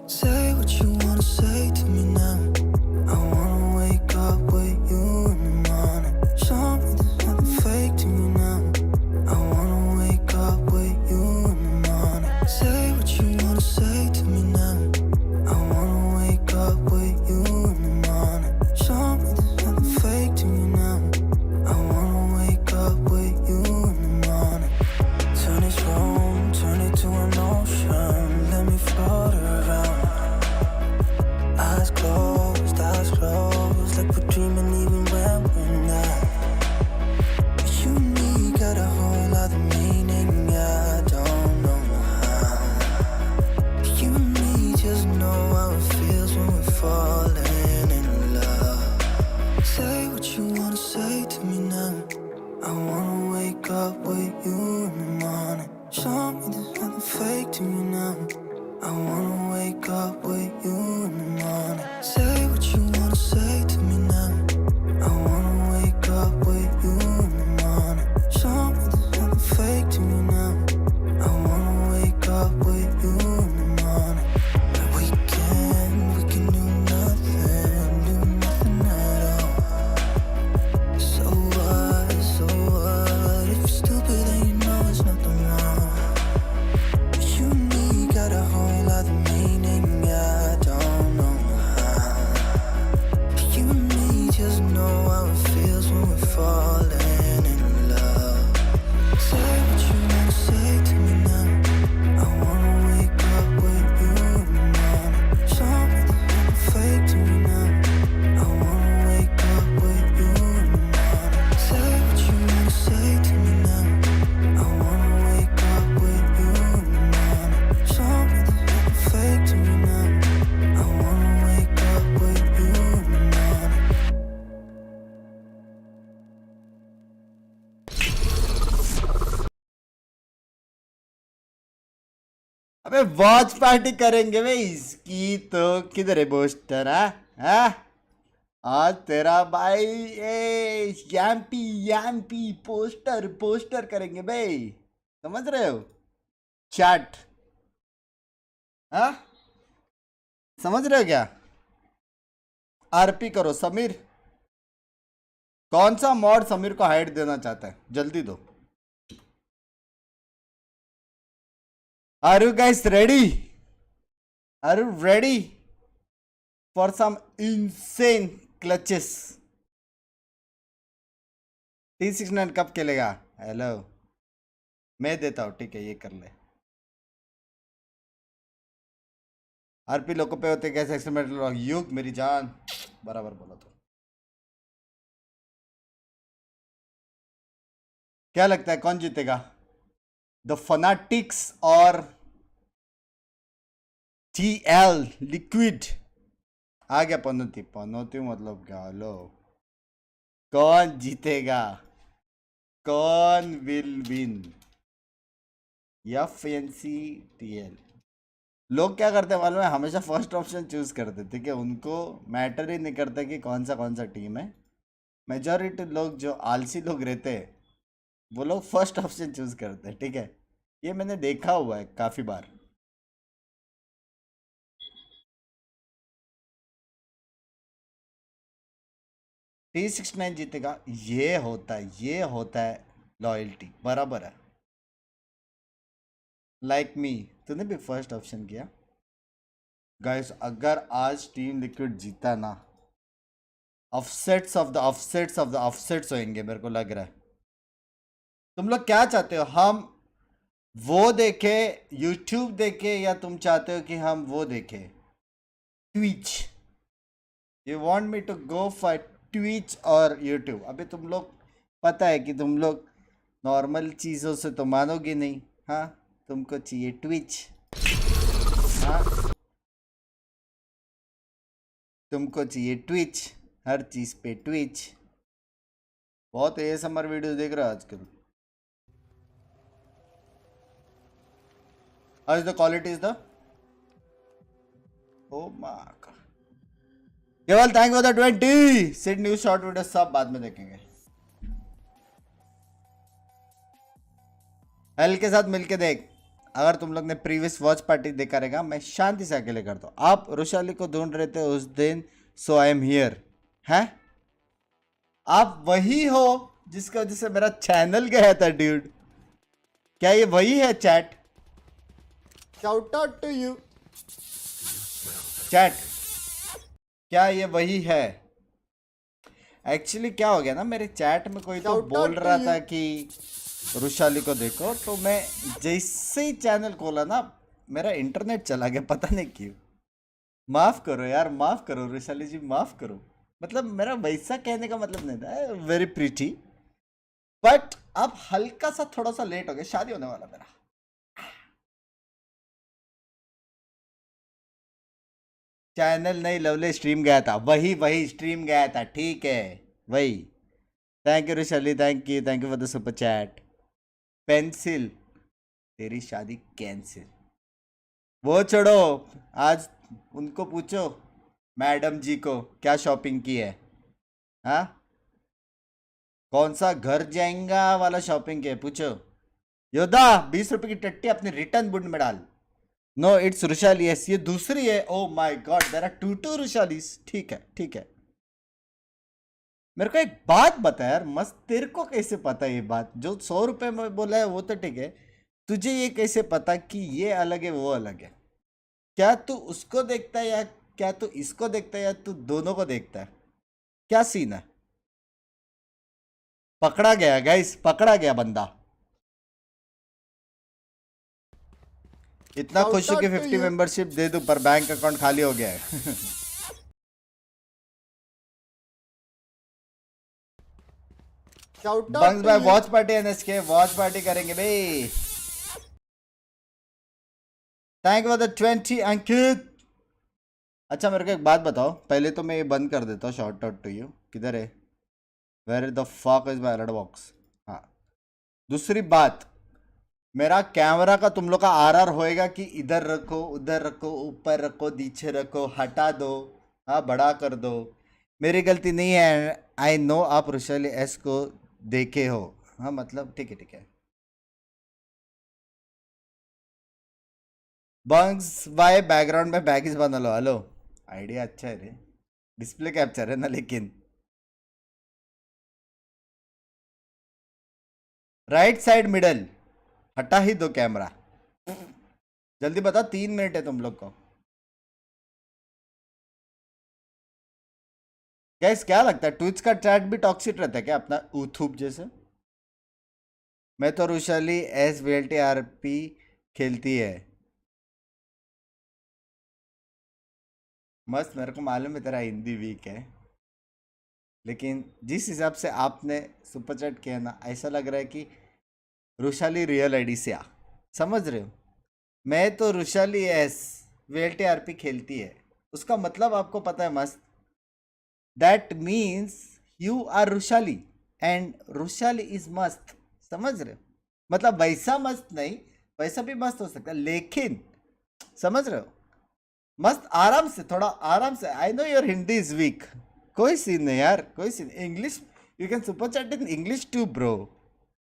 Say what you wanna say to me now. I wanna wake up with you in the morning. Show me there's nothing fake to me now. I wanna wake up with you in the morning. Say what you wanna say to me now. I wanna wake up with you in the morning. Show me there's nothing fake to me now. I wanna wake up with you in the morning. Turn this room, turn it to an ocean. Let me float around. Eyes closed, like we're dreaming even when we're not. You and me got a whole other meaning, I don't know how. You and me just know how it feels when we're falling in love. Say what you wanna say to me now. I wanna wake up with you in the morning. Show me there's nothing fake to me now. I wanna wake up with you in the morning. Say what you wanna say to me now. I wanna wake up with you in the morning. Show me there's nothing fake to me now. I wanna wake up with you in the morning. We can do nothing at all. So what? If you're stupid then you know there's nothing wrong. You and me got a whole other meaning, I don't know how. You and me just know how it feels when we're falling in love. Say what you wanna say to me now. I wanna wake up with you in the morning. Show me there's nothing fake to me now. I wanna wake up with you in the morning. Say what you wanna say to me now. I wanna wake up with you in the morning. Show me there's nothing fake to me now. I wanna wake up with you in the morning. अबे watch party करेंगे भाई इसकी तो किधर है poster है? आज तेरा भाई यैम्पी पोस्टर करेंगे भाई, समझ रहे हो? चैट हाँ समझ रहे हो क्या? आरपी करो समीर। कौन सा मॉड समीर को हाइट देना चाहता है? जल्दी दो। Are you guys ready? Are you ready for some insane clutches? T69 कब खेलेगा? हेलो मैं देता हूँ, ठीक है ये कर ले। आरपी लोगों पे होते कैसे एक्सपेरिमेंटल युग मेरी जान, बराबर बोला तो। क्या लगता है कौन जीतेगा? द फनाटिक्स और TL लिक्विड? आ गया पनौती मतलब क्या? लो कौन जीतेगा? कौन विल विन? FNC TL? लोग क्या करते हैं मालूम है? हमेशा फर्स्ट ऑप्शन चूज करते, ठीक है? उनको मैटर ही नहीं करता कि कौन सा टीम है। मेजॉरिटी लोग जो आलसी लोग रहते हैं वो लोग फर्स्ट ऑप्शन चूज करते हैं, ठीक है? ये मैंने देखा हुआ है काफी बार। T69 जीतेगा, ये होता है लॉयल्टी, बराबर है। लाइक मी, तूने भी फर्स्ट ऑप्शन किया। गाइस अगर आज टीम लिक्विड जीता ना, ऑफसेट्स ऑफ द ऑफसेट्स होंगे मेरे को लग रहा है। तुम लोग क्या चाहते हो? हम वो देखे यूट्यूब देखे या तुम चाहते हो कि हम वो देखे Twitch? You want me to go for Twitch और यूट्यूब? अबे तुम लोग पता है कि तुम लोग नॉर्मल चीज़ों से तो मानोगे नहीं। हाँ तुमको चाहिए ट्विच, हाँ तुमको चाहिए ट्विच, हर चीज़ पे ट्विच। बहुत ASMR वीडियो देख रहा है आजकल। How is the quality is the? Oh my god. केवल thank for the 20 Sid news short video सब बाद में देखेंगे। एल के साथ मिलके देख, अगर तुम लोग ने प्रीवियस वॉच पार्टी देखा रहेगा, मैं शांति से अकेले करता हूँ। आप रुशाली को ढूंढ रहे थे उस दिन, सो आई एम हियर है। आप वही हो जिसकी वजह से मेरा चैनल गया था ड्यूड। क्या ये वही है chat? Shout out to you chat, क्या ये वही है? एक्चुअली क्या हो गया ना, मेरे चैट में कोई तो बोल रहा था कि रुशाली को देखो, तो मैं जैसे ही चैनल खोला ना, मेरा इंटरनेट चला गया, पता नहीं क्यों। माफ करो यार, माफ करो रुशाली जी, माफ करो। मतलब मेरा वैसा कहने का मतलब नहीं था, वेरी प्रीटी, बट अब हल्का सा थोड़ा सा लेट हो गया, शादी होने वाला मेरा। चैनल नहीं, लवली स्ट्रीम गया था, वही वही स्ट्रीम गया था, ठीक है वही। Thank you Rushali, thank you for the super chat. Pencil, तेरी शादी कैंसिल। वो छोड़ो, आज उनको पूछो मैडम जी को क्या शॉपिंग की है। हाँ, कौन सा घर जाएंगा वाला शॉपिंग के पूछो। योदा 20 रुपए की टट्टी अपने रिटर्न बुड में डाल। नो इट्स रुशाली, यस ये दूसरी है। Oh my god, there are two रुशालीस। ठीक है ठीक है। मेरे को एक बात बता यार, मस्त, तेरे को कैसे पता ये बात? जो 100 रुपए में बोला है वो तो ठीक है, तुझे ये कैसे पता कि ये अलग है वो अलग है? क्या तू उसको देखता है, या क्या तू इसको देखता है, या तू दोनों को देखता है? क्या सीन है? पकड़ा गया गाइस, पकड़ा गया बंदा। इतना खुश हूं कि 50 मेंबरशिप दे दूं, पर बैंक अकाउंट खाली हो गया है। बंग्स भाई watch party, NSK watch party करेंगे भाई। थैंक यू फॉर द 20 अंकित। अच्छा मेरे को एक बात बताओ, पहले तो मैं ये बंद कर देता हूँ। शॉर्ट आउट टू यू, किधर है? Where the fuck is my alert box? हाँ, दूसरी बात, मेरा कैमरा का तुम लोग का आरआर होएगा कि इधर रखो, उधर रखो, ऊपर रखो, नीचे रखो, हटा दो, हाँ बड़ा कर दो, मेरी गलती नहीं है। आई नो आप रुशाली एस को देखे हो। हाँ मतलब ठीक है ठीक है। बंग्स भाई बैकग्राउंड में बैगिस बना लो। हेलो, आइडिया अच्छा है रे, डिस्प्ले कैप्चर है ना, लेकिन राइट साइड मिडल हटा ही दो कैमरा। जल्दी बताओ, 3 मिनट है तुम लोग को। गैस क्या लगता है, ट्विच का चैट भी टॉक्सिक रहता है क्या अपना ऊथूप जैसे? मैं तो रुशाली एस वीएलटी आरपी खेलती है। मस्त, मेरे को मालूम है तेरा हिंदी वीक है, लेकिन जिस हिसाब से आपने सुपर चैट किया ना, ऐसा लग रहा है कि रुशाली रियल आईडी से आ। समझ रहे हो? मैं तो रुशाली एस वीएलटी आरपी खेलती है, उसका मतलब आपको पता है मस्त। That means you are Rushali and Rushali is मस्त। समझ रहे हो? मतलब वैसा मस्त नहीं, वैसा भी मस्त हो सकता है, लेकिन समझ रहे हो? मस्त आराम से, थोड़ा आराम से। I know your Hindi is weak, कोई सीन नहीं यार, कोई scene. English you can super chat in English too bro.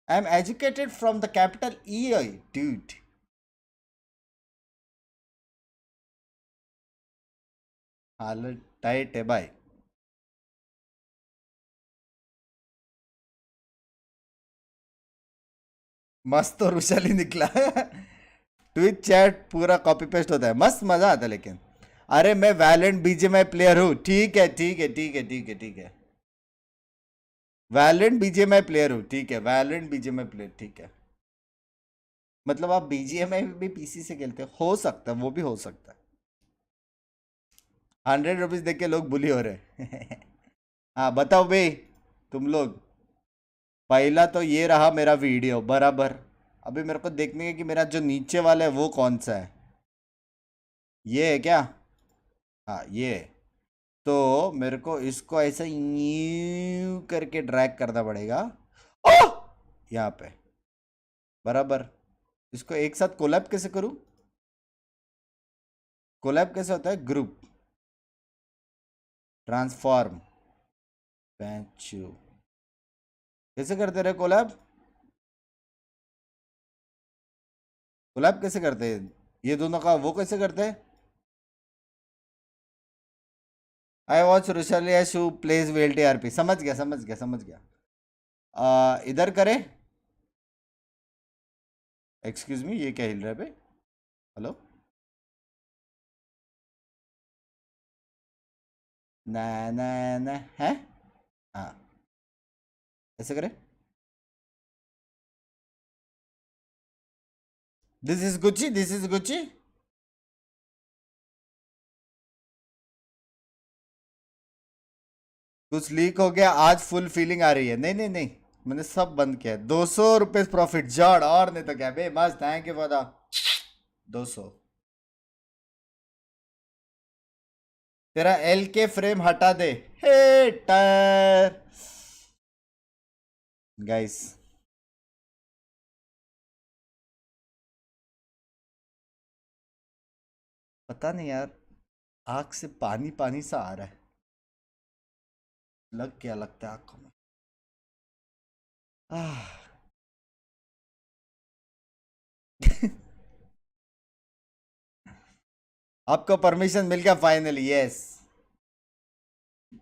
I am educated from the capital E I dude. हालत टाइट है भाई। मस्त तो रुशाली निकला। ट्विच चैट पूरा कॉपी पेस्ट होता है, मस्त मजा आता है लेकिन। अरे मैं वैलेंट बीजेएमआई प्लेयर हूँ, ठीक है ठीक है ठीक है ठीक है ठीक है। वैलेंट बीजेएमआई प्लेयर हूँ, ठीक है, वैलेंट बीजेएमआई प्लेयर, ठीक है। मतलब आप बीजीएमआई भी पीसी से खेलते हो सकता है, वो भी हो सकता है। 100 रुपीज देख के लोग बुली हो रहे। हाँ बताओ भाई तुम लोग। पहला तो ये रहा मेरा वीडियो बराबर। अभी मेरे को देखने है कि मेरा जो नीचे वाला है वो कौन सा है। ये है क्या? हाँ ये है। तो मेरे को इसको ऐसा यूं करके ड्रैग करना पड़ेगा। ओह! यहाँ पे बराबर। इसको एक साथ कोलैब कैसे करूं? कोलैब कैसे होता है? ग्रुप ट्रांसफॉर्म पैंचू, कैसे करते रहे कोलैब? कोलैब कैसे करते हैं ये दोनों का, वो कैसे करते हैं? आई वॉच रुशलिया शू प्लेज VLTRP। समझ गया समझ गया समझ गया। इधर करे। एक्सक्यूज मी, ये क्या हिल रहा है बे? हेलो, ना ना ना है। हाँ, ऐसे करे। This is Gucci, this is Gucci. कुछ लीक हो गया आज, फुल फीलिंग आ रही है। नहीं नहीं नहीं, मैंने सब बंद किया। 200 रुपए प्रॉफिट जड़, और नहीं तो क्या बे। मस्त, थैंक यू फॉर द 200। तेरा एल के फ्रेम हटा दे हेटर। गाइस पता नहीं यार, आंख से पानी पानी सा आ रहा है। लग क्या लगता है आंखों में? आपको परमिशन मिल गया फाइनली। यस,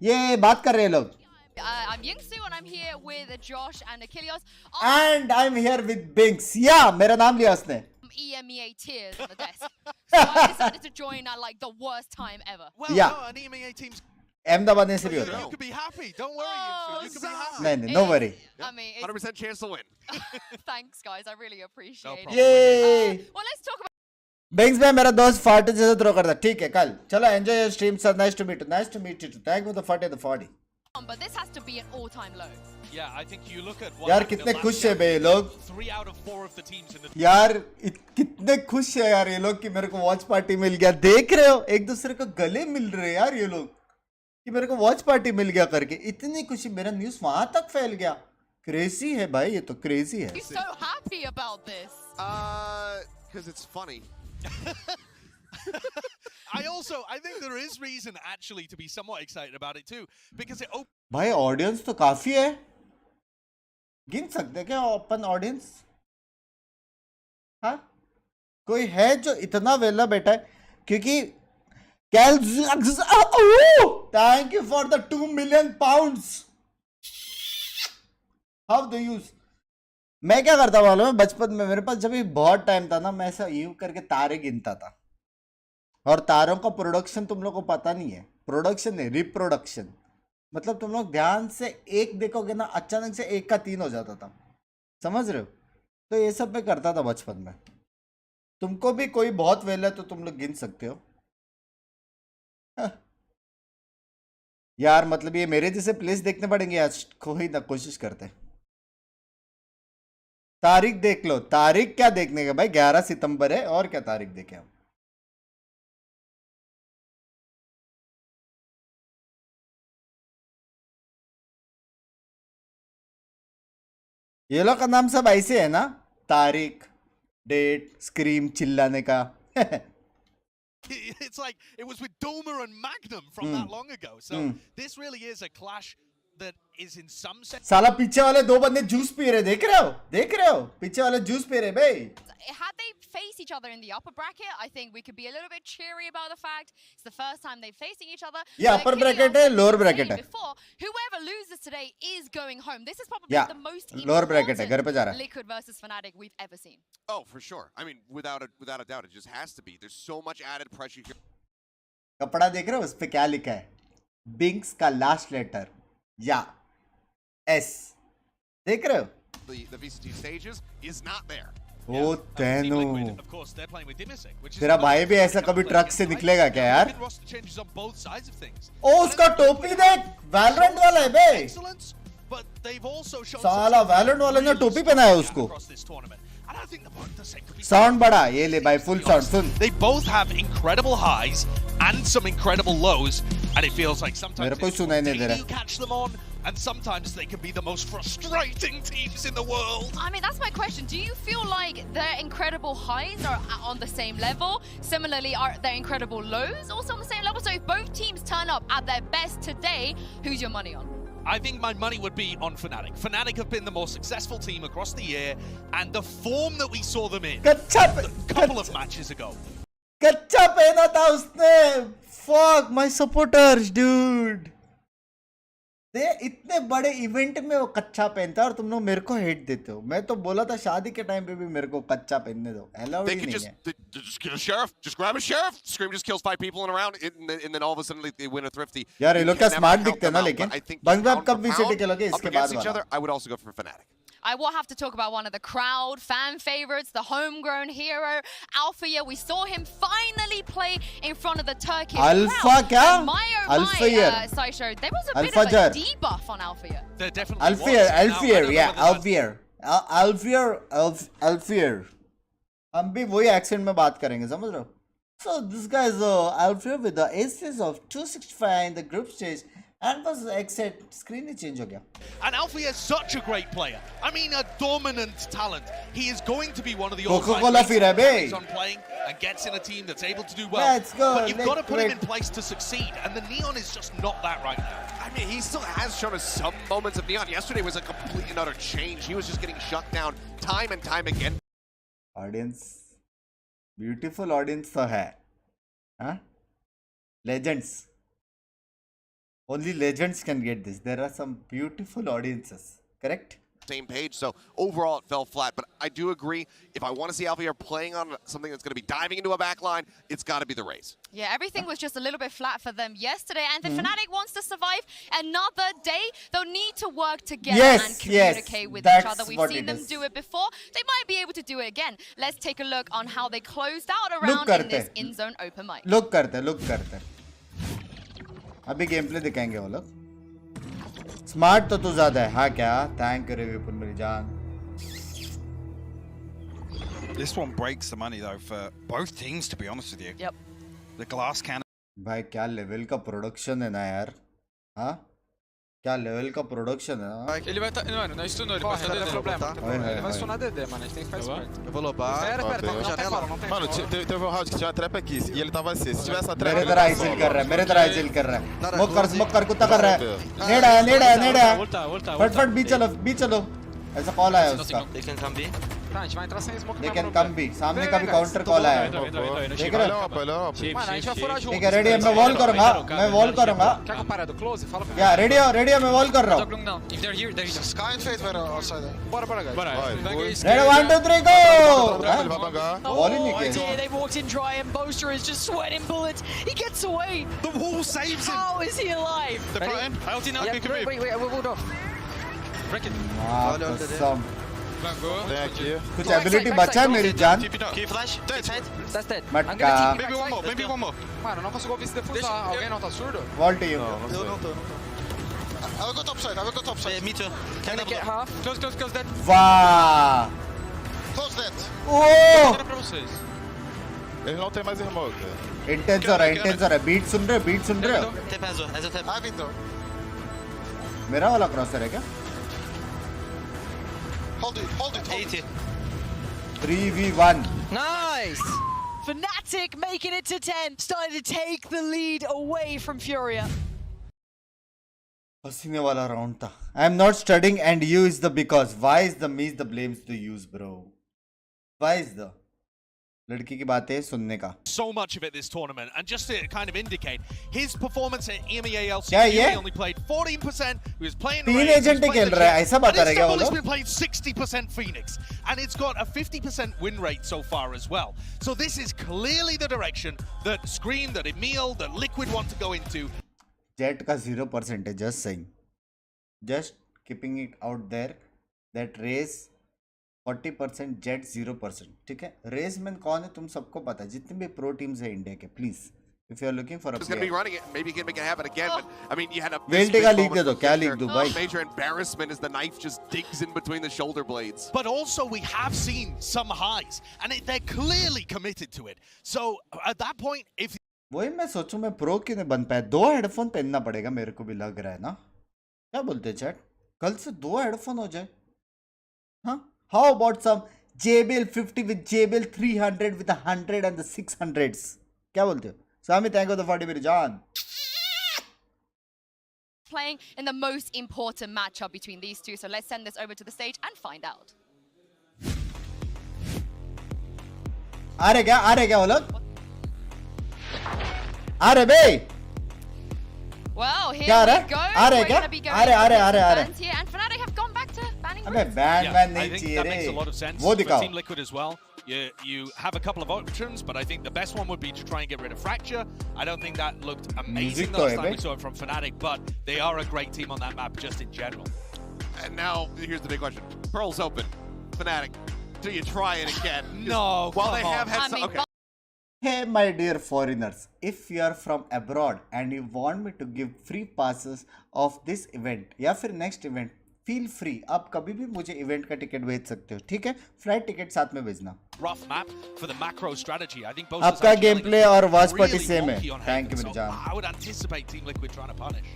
ये बात कर रहे हैं लोग। I'm Yingsu and I'm here with Josh and Achilles. And I'm here with Binks. Yeah, मेरा नाम लिया उसने। EMEA tears on the desk. So I decided to join at like the worst time ever. Well, Yeah. no, an EMEA team's. Ahmedabad से भी होता है। You could be happy. Don't worry, Oh, you could be happy. नहीं नहीं, no worry. I mean, 100% chance to win. thanks guys, I really appreciate No it. ये Well, let's talk about. Binks में मेरा दोस्त फाटे जैसे थ्रो करता। ठीक है, कल चलो enjoy your stream sir. Nice to meet you, nice to meet you. Thank you the 40। But this has to be an all-time low. Yeah, I think you look at यार कितने खुश है बे ये लोग। 3 out of 4 of the teams in the यार कितने खुश है यार ये लोग कि मेरे को वॉच पार्टी मिल गया। देख रहे हो, एक दूसरे को गले मिल रहे हैं यार ये लोग कि मेरे को वॉच पार्टी मिल गया करके। इतनी खुशी, मेरा न्यूज़ वहां तक फैल गया। क्रेजी है भाई, ये तो क्रेजी है। You're so happy about this. Because it's funny. I think there is reason actually to be somewhat excited about it too, because it भाई ऑडियंस तो काफी है। गिन सकते क्या ओपन ऑडियंस? हाँ, कोई है जो इतना वेला बैठा है? क्योंकि thank you for the 2 million pounds। How do use? मैं क्या करता मालूम है, बचपन में मेरे पास जब भी बहुत टाइम था ना, मैं ऐसा यूं करके तारे गिनता था। और तारों का प्रोडक्शन तुम लोग को पता नहीं है। प्रोडक्शन नहीं, रिप्रोडक्शन। मतलब तुम लोग ध्यान से एक देखोगे ना, अचानक से 1 का 3 हो जाता था। समझ रहे हो? तो ये सब मैं करता था बचपन में। तुमको भी कोई बहुत वेल है तो तुम लोग गिन सकते हो। यार मतलब ये मेरे जैसे प्लेस देखने पड़ेंगे आज, कोई ना कोशिश करते। तारीख देख लो। तारीख क्या देखने का भाई, 11 सितंबर है, और क्या तारीख देखे हम। ये लोग का नाम सब ऐसे है ना, तारीख, डेट, स्क्रीम, चिल्लाने का। it's like it was with Doma and Magnum from that long ago. So this really is a clash that is in some sense. साला पीछे वाले 2 बंदे जूस पी रहे, देख रहे हो? देख रहे हो? पीछे वाले जूस पी रहे भाई। Had they faced each other in the upper bracket, I think we could be a little bit cheery about the fact it's the first time they're facing each other. ये upper bracket है, lower bracket है। Before, whoever loses today is going home. This is probably the most lower bracket है, घर पे जा रहा है। Liquid versus Fnatic we've ever seen. Oh, for sure. I mean, without a doubt, it just has to be. There's so much added pressure here. कपड़ा देख रहे हो, उस पे क्या लिखा है? बिंक्स का लास्ट लेटर या एस। देख रहे हो? The VCT stages is not there. ओ तेनो, Of course, they're playing with Dimisic, which is तेरा भाई भी ऐसा कभी ट्रक से निकलेगा क्या यार? roster changes on both sides of things. ओ उसका टोपी देख, वैलोरेंट वाला है बे। Excellence, but they've also shown साला वैलोरेंट वाले ने टोपी पहना है उसको। across this tournament. And I think the same could be sound बड़ा, ये ले भाई full sound soon. They both have incredible highs and some incredible lows, and it feels like sometimes मेरे को सुनाई नहीं दे रहा। you catch them on, and sometimes they can be the most frustrating teams in the world. I mean, that's my question. Do you feel like their incredible highs are on the same level? Similarly, are their incredible lows also on the same level? So if both teams turn up at their best today, who's your money on? I think my money would be on Fnatic. Fnatic have been the most successful team across the year, and the form that we saw them in a couple of matches ago. कच्चा पहना था उसने. Fuck my supporters, dude. दे इतने बड़े event में वो कच्चा पहनता है और तुम लोग मेरे को हेट देते हो. मैं तो बोला था शादी के टाइम पे भी मेरे को कच्चा पहनने दो. अलाउड They ही could नहीं है. just get a sheriff, just grab a sheriff. Scream just kills 5 people in a round, and then all of a sudden they win a thrifty. यार ये You लोग क्या can never स्मार्ट count दिखते हैं them ना out, लेकिन but I think बंद में आप pound कब for VCT pound, खेलोगे up इसके against बाद each वाला. other, I would also go for Fnatic. I will have to talk about one of the crowd fan favorites, the homegrown hero, Alpha. We saw him finally play in front of the Turkish Alpha crowd. क्या? And my oh Alpha my, year. Saisho, there was a bit Alpha of a year. debuff on Alpha. There definitely Alfier, was. Now, I Alfier, don't know yeah, whether Alfier, Alfier. हम भी वही accent में बात करेंगे, समझ रहे हो? So this guy is Alfier with the aces of 265 in the group stage and was exit screen he change हो गया. And Alfie is such a great player. I mean, a dominant talent. He is going to be one of the Coca-Cola फिर है बे. on playing and gets in a team that's able to do well. Let's go, But you've got to let's put him wait. in place to succeed, and the Neon is just not that right now. I mean, he still has shown us some moments of neon. Yesterday was a complete and utter change. He was just getting shut down time and time again. Audience, beautiful audience तो है, हाँ? Legends. Only legends can get this. There are some beautiful audiences, correct? Same page, so overall it fell flat. But I do agree, if I want to see Alpha playing on something that's going to be diving into a backline, it's got to be the Raze. Yeah, everything was just a little bit flat for them yesterday, and the Fnatic wants to survive another day. They'll need to work together and communicate with each other. We've seen them do it before. They might be able to do it again. Let's take a look on how they closed out a round in this in-zone open mic. Look करते. अभी game play दिखाएंगे वो लोग. Smart तो तू ज्यादा है, हाँ क्या? थैंक यू रिव्यू मेरी जान. This one breaks the money though for both teams, to be honest with you. Yep. The glass cannon. भाई क्या लेवल का प्रोडक्शन है ना यार, हाँ? क्या लेवल का प्रोडक्शन है ना? Ele vai estar. Mano, nós estamos ele vai estar dentro. Problema. Ele vai sonar DD, mano. A gente tem que ficar esperto. Eu vou lobar. Espera, não tem fala, não tem Mano, teve um round que tinha trap aqui e ele tava assim. Se tivesse a trap. मेरे तरह आइजिल कर रहा है, मेरे तरह आइजिल कर रहा है. स्मोक कर कुत्ता कर रहा है. नेड़ा है. फट बी चलो. ऐसा कॉल आया उसका. They can come B. Tá, a gente vai entrar sem smoke. They can come भी. सामने का भी काउंटर कॉल आया है. देख रहे हो? Mano, a gente vai furar junto. ठीक है, रेडी है. मैं वॉल करूंगा. Quer que eu pare do close? Fala pra mim. या रेडी हो मैं वॉल कर रहा हूँ. Não, if they're here, they're here. Sky and Fate vai outside. Bora, guys. Pega isso. Ready 1 2 3 go. Ele vai bangar. Wall ही नहीं किया. They walked in dry and Boaster is just sweating bullets. He gets away. The wall saves him. How is he alive? They're flying. I ulti now. Yeah, wait, we're walled off. Break it. हाँ कसम. Tem aqui. कुछ ability बचा है मेरी जान. Key flash. That's dead. मटका. Maybe one more. Mano, não consigo ouvir se defusar. Alguém não tá surdo? Wall team. Eu não tô. I will go top side. Me too. Can they get half? Close, dead. वाह. Close that. Oh. Era pra vocês. Eles não tem mais remote. Intense हो रहा है. Beat सुन रहे हो? Tap as a tap. I window. मेरा वाला क्रॉसर है क्या? Hold it. 80. 3v1. Nice. Fnatic making it to 10. Starting to take the lead away from Furia. पसीने वाला राउंड था. I am not studying and you is the because. Why is the me is the blames to use, bro? Why is the लड़की की बातें सुनने का. So much of it this tournament, and just to kind of indicate his performance at EMEA LCQ, क्या ये? he only played 14%. He was playing तीन Raze, agent he was खेल playing रहा है, the ऐसा बता रहे क्या वो Istanbul has लोग? been playing 60% Phoenix, and it's got a 50% win rate so far as well. So this is clearly the direction that Scream, that Emil, that Liquid want to go into. Jet का 0% है. Just saying. Just keeping it out there. That race 40%, jet 0%. ठीक है. Race में कौन है तुम सबको पता है. जितने भी प्रो टीम्स है इंडिया के, please if you are looking for a He's going to be player. running it. Maybe he can make it happen again. But I mean, you had a वेल्टे का लीग दे दो. क्या league दूं भाई? major embarrassment as the knife just digs in between the shoulder blades. But also we have seen some highs, and they're clearly committed to it. So at that point, if वही मैं सोचूं मैं pro क्यों नहीं बन पाया. 2 headphone पहनना पड़ेगा मेरे को भी लग रहा है ना. क्या बोलते चैट? कल से 2 हेडफोन हो जाए. हाँ. How about some JBL 50 with JBL 300 with 100 and the 600s? क्या बोलते हो? Sami, thank you for the 40 मेरी जान. playing in the most important matchup between these two. So let's send this over to the stage and find out. आ रहे क्या वो लोग? आ रहे बे? Well, here क्या we रहा? go. आ रहे क्या? आ रहे. And Fnatic have gone back to banning अबे Rift. ban I नहीं think चाहिए that makes a रे. lot of sense वो for दिखाओ. Team Liquid as well. You have a couple of options, but I think the best one would be to try and get rid of Fracture. I don't think that looked amazing the last time we saw it from Fnatic, but they are a great team on that map just in general. And now, here's the big question. Pearl's open. Fnatic, do you try it again? No, While they come have on. had I some... mean, Okay. Hey my dear foreigners, if you are from abroad and you want me to give free passes of this event या फिर next event, feel free. आप कभी भी मुझे event का ticket भेज सकते हो, ठीक है? Flight ticket साथ में भेजना. Rough map for the macro strategy. I think both आपका gameplay और watch party really same है. wonky on Thank you Headphone, मेरी so जान. I would anticipate Team Liquid trying to punish.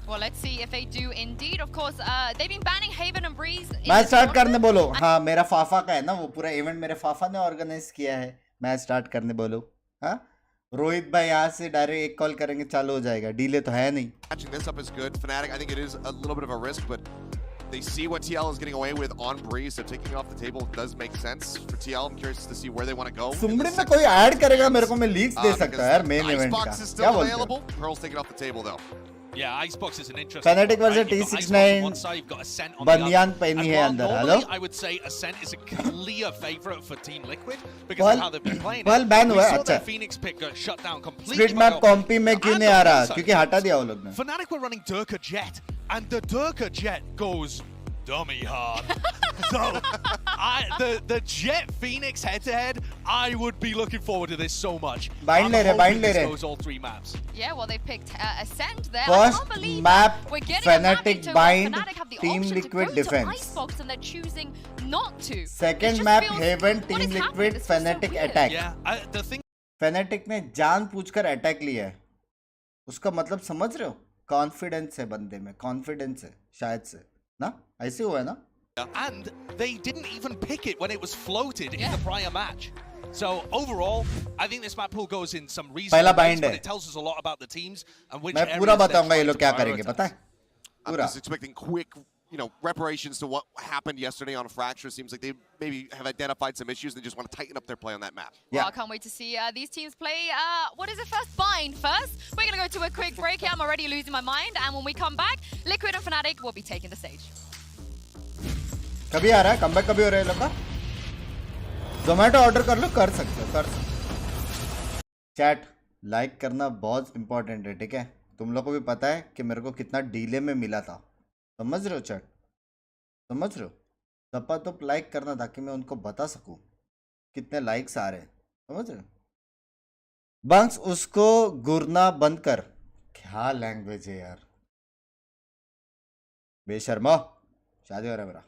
Well, let's see if they do indeed. Of course, they've been banning Haven and Breeze. Match start करने बोलो. हाँ मेरा फाफा का है ना वो पूरा इवेंट मेरे फाफा ने ऑर्गेनाइज किया है. मैच स्टार्ट करने बोलो. हाँ रोहित भाई यहाँ से डायरेक्ट एक कॉल करेंगे चालू हो जाएगा. डीले तो है नहीं. Matching this up is good. Fnatic, I think it is a little bit of a risk, but they see what TL is getting away with on Breeze, so taking off the table does make sense for TL. I'm curious to see where they want to go. सुमड़ी में कोई add करेगा मेरे को मैं leaks दे सकता है यार main event का. Icebox is क्या still बोलते हो? available. Pearl's taking off the table though. Yeah, Icebox is an interesting Fnatic one, versus right? You've got Icebox on one side, you've got Ascent on the बनियान other. पहनी And है while अंदर. normally hello I would say Ascent is a clear favorite for Team Liquid because of how they've been playing. Pearl ban We हुआ है. saw their अच्छा Phoenix pick got shut down completely. Split by map Optic. कॉम्पी में क्यों And नहीं on uh the रहा other side क्योंकि of हटा things, दिया वो लोग ने. Fnatic were running Durka Jet, and the Durka Jet goes dummy hard. So, the Jet Phoenix head-to-head, I would be looking forward to this so much. Bind I'm ले रहे, hoping bind ले this रहे. goes all three maps. Yeah, well, they picked Ascent there. I First can't believe map, we're getting a map Fnatic into bind, Fnatic have the Team option Liquid to go defense. to Icebox and they're choosing not to. It second just map feels- heaven what team is happening? Liquid This feels so Fnatic weird. Attack. Yeah, the thing Fnatic ने जान पूछकर attack लिया है. उसका मतलब समझ रहे हो? कॉन्फिडेंस है बंदे में, कॉन्फिडेंस है शायद से ना ऐसे हुआ है ना. And they didn't even pick it when it was floated in the prior match. So overall, I think this map pool goes in some reasonable ways, but it tells us a lot about the teams and which मैं areas पूरा they're बताऊंगा ये trying लोग to क्या करेंगे पता prioritize. है. I'm पूरा. just expecting quick, reparations to what happened yesterday on Fracture. Seems like they maybe have identified some issues. They just want to tighten up their play on that map. Well, I can't wait to see these teams play. What is it first? Bind first. We're going to go to a quick break here. I'm already losing my mind. And when we come back, Liquid and Fnatic will be taking the stage. कभी आ रहा है comeback कभी हो रहा है लोग का. Zomato order कर लो कर सकते हो चैट लाइक करना बहुत इंपॉर्टेंट है ठीक है. तुम लोग को भी पता है कि मेरे को कितना डीले में मिला था. समझ रहे हो चैट समझ रहे हो. दपा तो लाइक करना ताकि मैं उनको बता सकूं कितने लाइक्स आ रहे हैं. समझ रहे हो. बंक्स उसको गुरना बंद कर. क्या लैंग्वेज है यार बेशर्मा. शादी हो रहा है मेरा.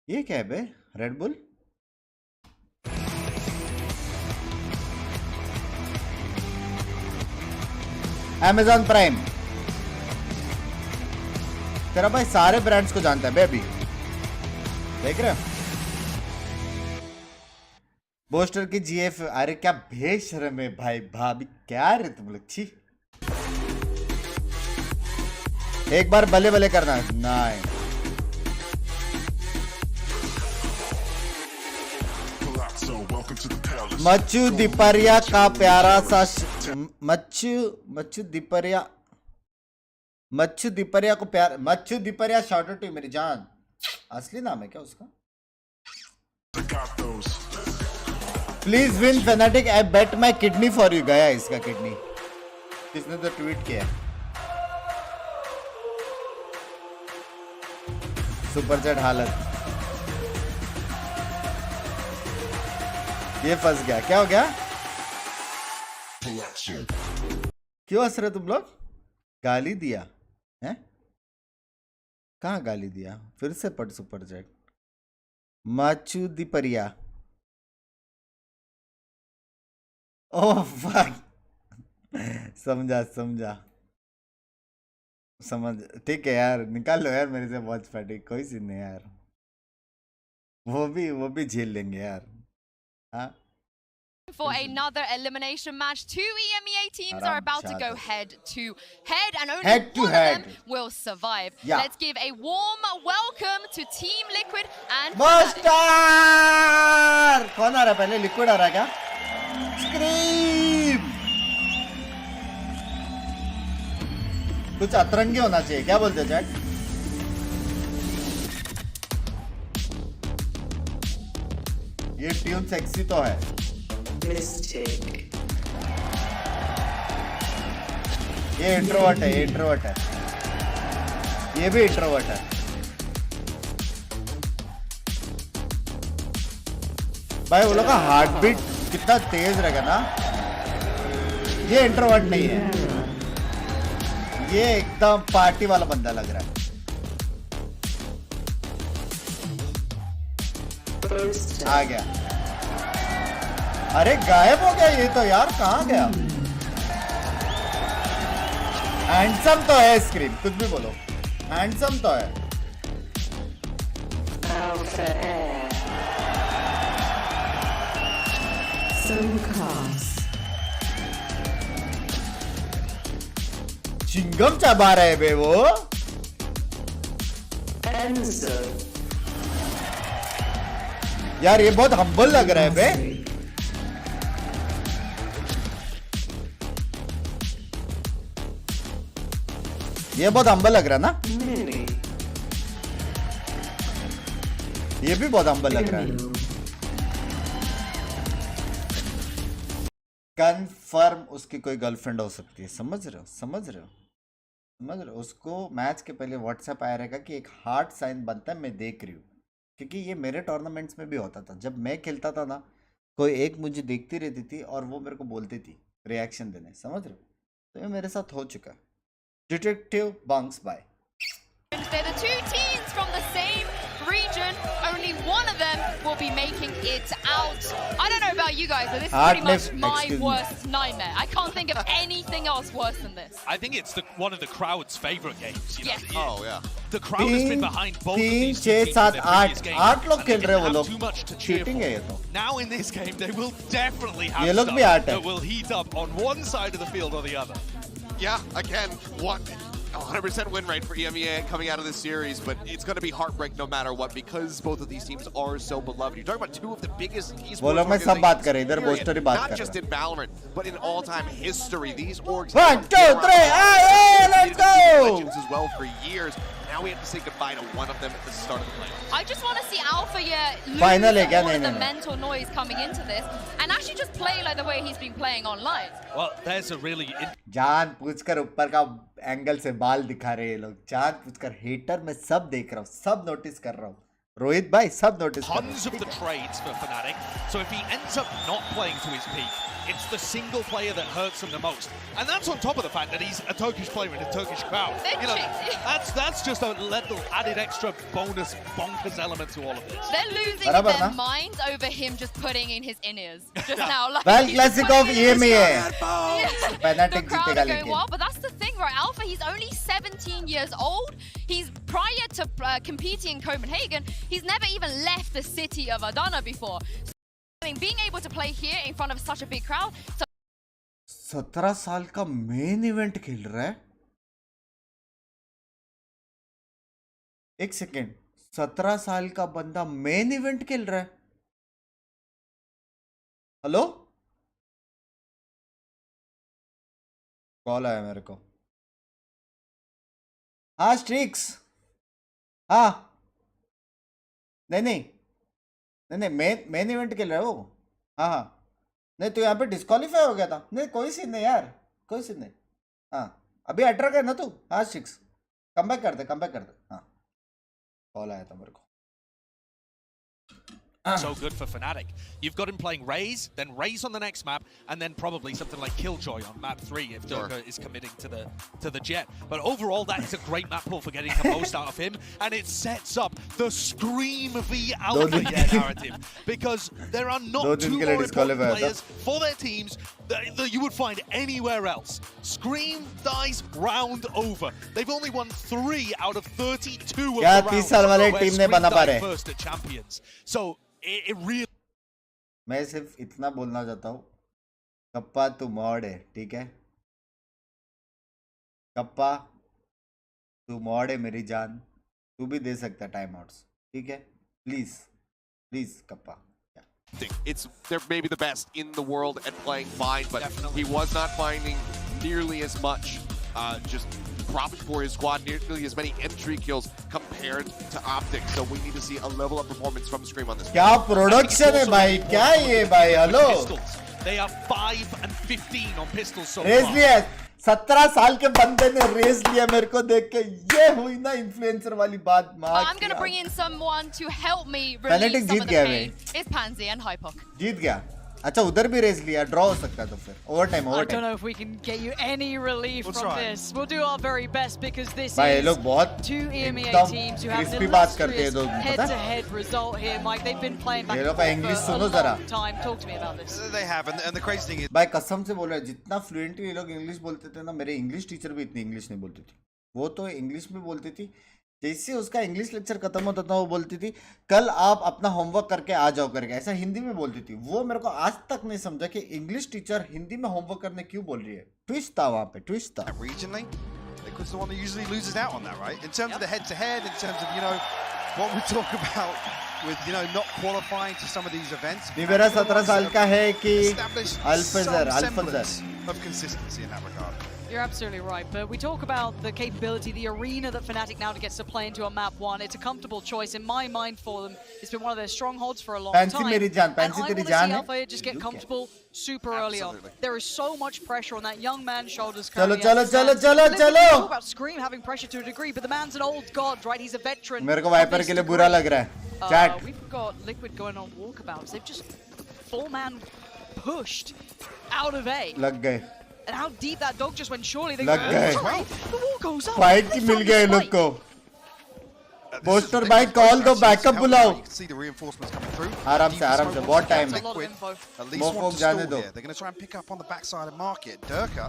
ये क्या है बे रेड बुल. Amazon प्राइम तेरा भाई सारे ब्रांड्स को जानता है बे. अभी देख रहे हो बोस्टर की जीएफ. अरे क्या बेशर्म है भाई भाभी क्या रे तुम लोग. छी एक बार भले भले करना. नहीं मच्चू दिपरिया का प्यारा सा मच्चू दिपरिया को प्यार. मच्चू दिपरिया शॉर्ट आउट मेरी जान. असली नाम है क्या उसका. Please win Fnatic. I bet my kidney for you. गया इसका किडनी. किसने तो ट्वीट किया. सुपर चैट हालत. ये फंस गया. क्या हो गया. क्यों हंस रहे तुम लोग. गाली दिया है. कहाँ गाली दिया. फिर से पढ़ सुपर चैट. माचू दिपरिया. Oh fuck. समझा समझ. ठीक है यार निकाल लो यार मेरे से वॉच पार्टी. कोई सीन नहीं यार. वो भी झेल लेंगे यार. हाँ for another elimination match. Two EMEA teams are about to go head to head, and only one of them will survive. Yeah. Let's give a warm welcome to Team Liquid and master कौन आ रहा है पहले liquid आ रहा है क्या scream कुछ अतरंगी होना चाहिए क्या बोलते हैं चैट ये ट्यून सेक्सी तो है ये इंट्रोवर्ट है ये भी इंट्रोवर्ट है भाई वो लोग का हार्ट बीट कितना तेज रहेगा ना ये इंट्रोवर्ट नहीं है ये एकदम पार्टी वाला बंदा लग रहा है आ गया अरे गायब हो गया ये तो यार कहाँ गया हैंडसम तो है स्क्रीन कुछ भी बोलो हैंडसम तो है चिंगम चबा रहे बे वो यार ये बहुत हम्बल लग रहा है बे ये बहुत हम्बल लग रहा है ना ये भी बहुत हम्बल लग रहा है कन्फर्म उसकी कोई गर्लफ्रेंड हो सकती है समझ रहे हो उसको मैच के पहले व्हाट्सएप आया रहेगा कि एक हार्ट साइन बनता है मैं देख रही हूँ क्योंकि ये मेरे टूर्नामेंट्स में भी होता था जब मैं खेलता था ना कोई एक मुझे देखती रहती थी और वो मेरे को बोलती थी रिएक्शन देने समझ रहे हो तो ये मेरे साथ हो चुका है detective bunks by They're the two teams from the same region. Only one of them will be making it out. I don't know about you guys, but this is pretty much my worst nightmare. I can't think of anything else worse than this. I think it's one of the crowd's favorite games. You know? Yes. Oh, yeah. The crowd has been behind both of these two 3, 6, teams in their 7, previous games. 8 लोग खेल रहे हैं वो लोग Too much to cheer cheating है ये for. तो Now in this game, they will definitely have ये लोग भी stuff 8 है that will heat up on one side of the field or the other. Yeah, again, 100% win rate for EMEA coming out of this series, but it's going to be heartbreak no matter what because both of these teams are so beloved. You're talking about two of the biggest esports organizations, not just in Valorant, but in all-time history. These orgs 1, 2, 3, let's go! Legends as well for years. Now we have to say goodbye to one of them at the start of the playoffs. I just want to see Alpha lose Finally, all of the mental noise coming into this and actually just play like the way he's been playing online. Well, there's a really... जान पूछकर ऊपर का angle से बाल दिखा रहे हैं लोग जान पूछकर हेटर मैं सब देख रहा हूँ सब नोटिस कर रहा हूँ रोहित भाई सब नोटिस कर रहा हूँ Tons of the trades for Fnatic, so if he ends up not playing to his peak, it's the single player that hurts him the most. And that's on top of the fact that he's a Turkish player in a Turkish crowd. You know, that's just a little added extra bonus bonkers element to all of this. They're losing their minds over him just putting in his in-ears just now. Like, well, classic of EMEA. The crowd are going wild, but that's the thing, right? Alpha, he's only 17 years old. He's prior to competing in Copenhagen, he's never even left the city of Adana before. I mean, being able to play here in front of such a big crowd. 17 साल का main event खेल रहा है एक second 17 साल का बंदा main event खेल रहा है हेलो कॉल आया मेरे को हाँ स्ट्रिक्स हाँ नहीं मेन इवेंट खेल रहा है वो हाँ नहीं तो यहाँ पे डिस्क्वालीफाई हो गया था नहीं कोई सीन नहीं यार कोई सीन नहीं हाँ अभी अट्रैक है ना तू हाँ 6 कम बैक कर दे हाँ कॉल आया था मेरे को So good for Fnatic. You've got him playing Raze, then Raze on the next map, and then probably something like Killjoy on map 3 if Durga is committing to the Jet. But overall, that is a great map pull for getting the most out of him, and it sets up the Scream v Alpha narrative because there are not two more important players for their teams that you would find anywhere else. Scream dies round over. They've only won 3 out of 32 of the rounds where Scream died first at Champions. So it really मैं सिर्फ इतना बोलना चाहता हूँ, kappa तू mod है, ठीक है? कप्पा तू मॉड है मेरी जान, तू भी दे सकता टाइम आउट्स, ठीक है? Please please kappa. They're maybe the best in the world at playing fine, but he was not finding nearly as much. Just profit for his squad, nearly as many entry kills compared to Optic. So we need to see a level of performance from Scream on this. क्या production है भाई, क्या ये भाई, hello. They are 5 and 15 on pistols so race far. लिया 17 साल के बंदे ने रेस लिया मेरे को देख के, ये हुई ना इन्फ्लुएंसर वाली बात. I'm gonna bring in someone to help me release some of the pain. It's Pansy and Hypok. जीत गया. अच्छा उधर भी रेस लिया, ड्रॉ हो सकता तो फिर over time. I don't know if we can get you any relief from this. We'll do our very best because this भाई ये is लोग बहुत two EMEA teams who have an crispy बात करते हैं illustrious लोग, पता है? head-to-head result here. Mike, they've been playing back ये and लोग का forth इंग्लिश for a सुनो जरा. long time. Talk to me about this. They have, and the crazy thing is, भाई कसम से बोल रहा है, जितना फ्लुएंटली ये लोग इंग्लिश बोलते थे ना, मेरे इंग्लिश टीचर भी इतनी इंग्लिश नहीं बोलती थी. वो तो इंग्लिश में बोलती थी, जैसे उसका इंग्लिश लेक्चर खत्म होता था वो बोलती थी कल आप अपना होमवर्क करके आ जाओ करके, ऐसा हिंदी में बोलती थी. वो मेरे को आज तक नहीं समझा कि इंग्लिश टीचर हिंदी में होमवर्क करने क्यों बोल रही है. ट्विस्ट था वहाँ पे, ट्विस्ट था. regionally, Liquid's the one that usually loses out on that, right? In terms of the head-to-head, in terms of, you know, what we talk about with, you know, not qualifying to some of these events. निवेरा 17 साल का है कि Establish अल्फजर some अल्फजर. semblance of consistency in that regard. You're absolutely right, but we talk about the capability, the arena that Fnatic now gets to play into on map 1. It's a comfortable choice in my mind for them. It's been one of their strongholds for a long Pansy time. मेरी जान, And Pansy I तेरी want to जान see है. Alpha just get comfortable super early on. Absolutely. There is so much pressure on that young man's shoulders चलो currently. चलो as it चलो stands. चलो Liquid, चलो. we talk about Scream having pressure to a degree, but the man's an old god, right? He's a veteran. मेरे को of wiper this के लिए degree. बुरा लग रहा है. Chat. We've got Liquid going on walkabouts. They've just full-man pushed out of A. लग गए. And how deep that dog just went, surely they लग गए. The wall goes up. Fight की मिल गया इन लोग को. पोस्टर भाई कॉल दो, बैकअप बुलाओ. You can see the reinforcements coming through. आराम से आराम से, बहुत टाइम है. A lot of info. At least Mofok want to जाने stall दो. here. They're going to try and pick up on the backside and mark it. Durka,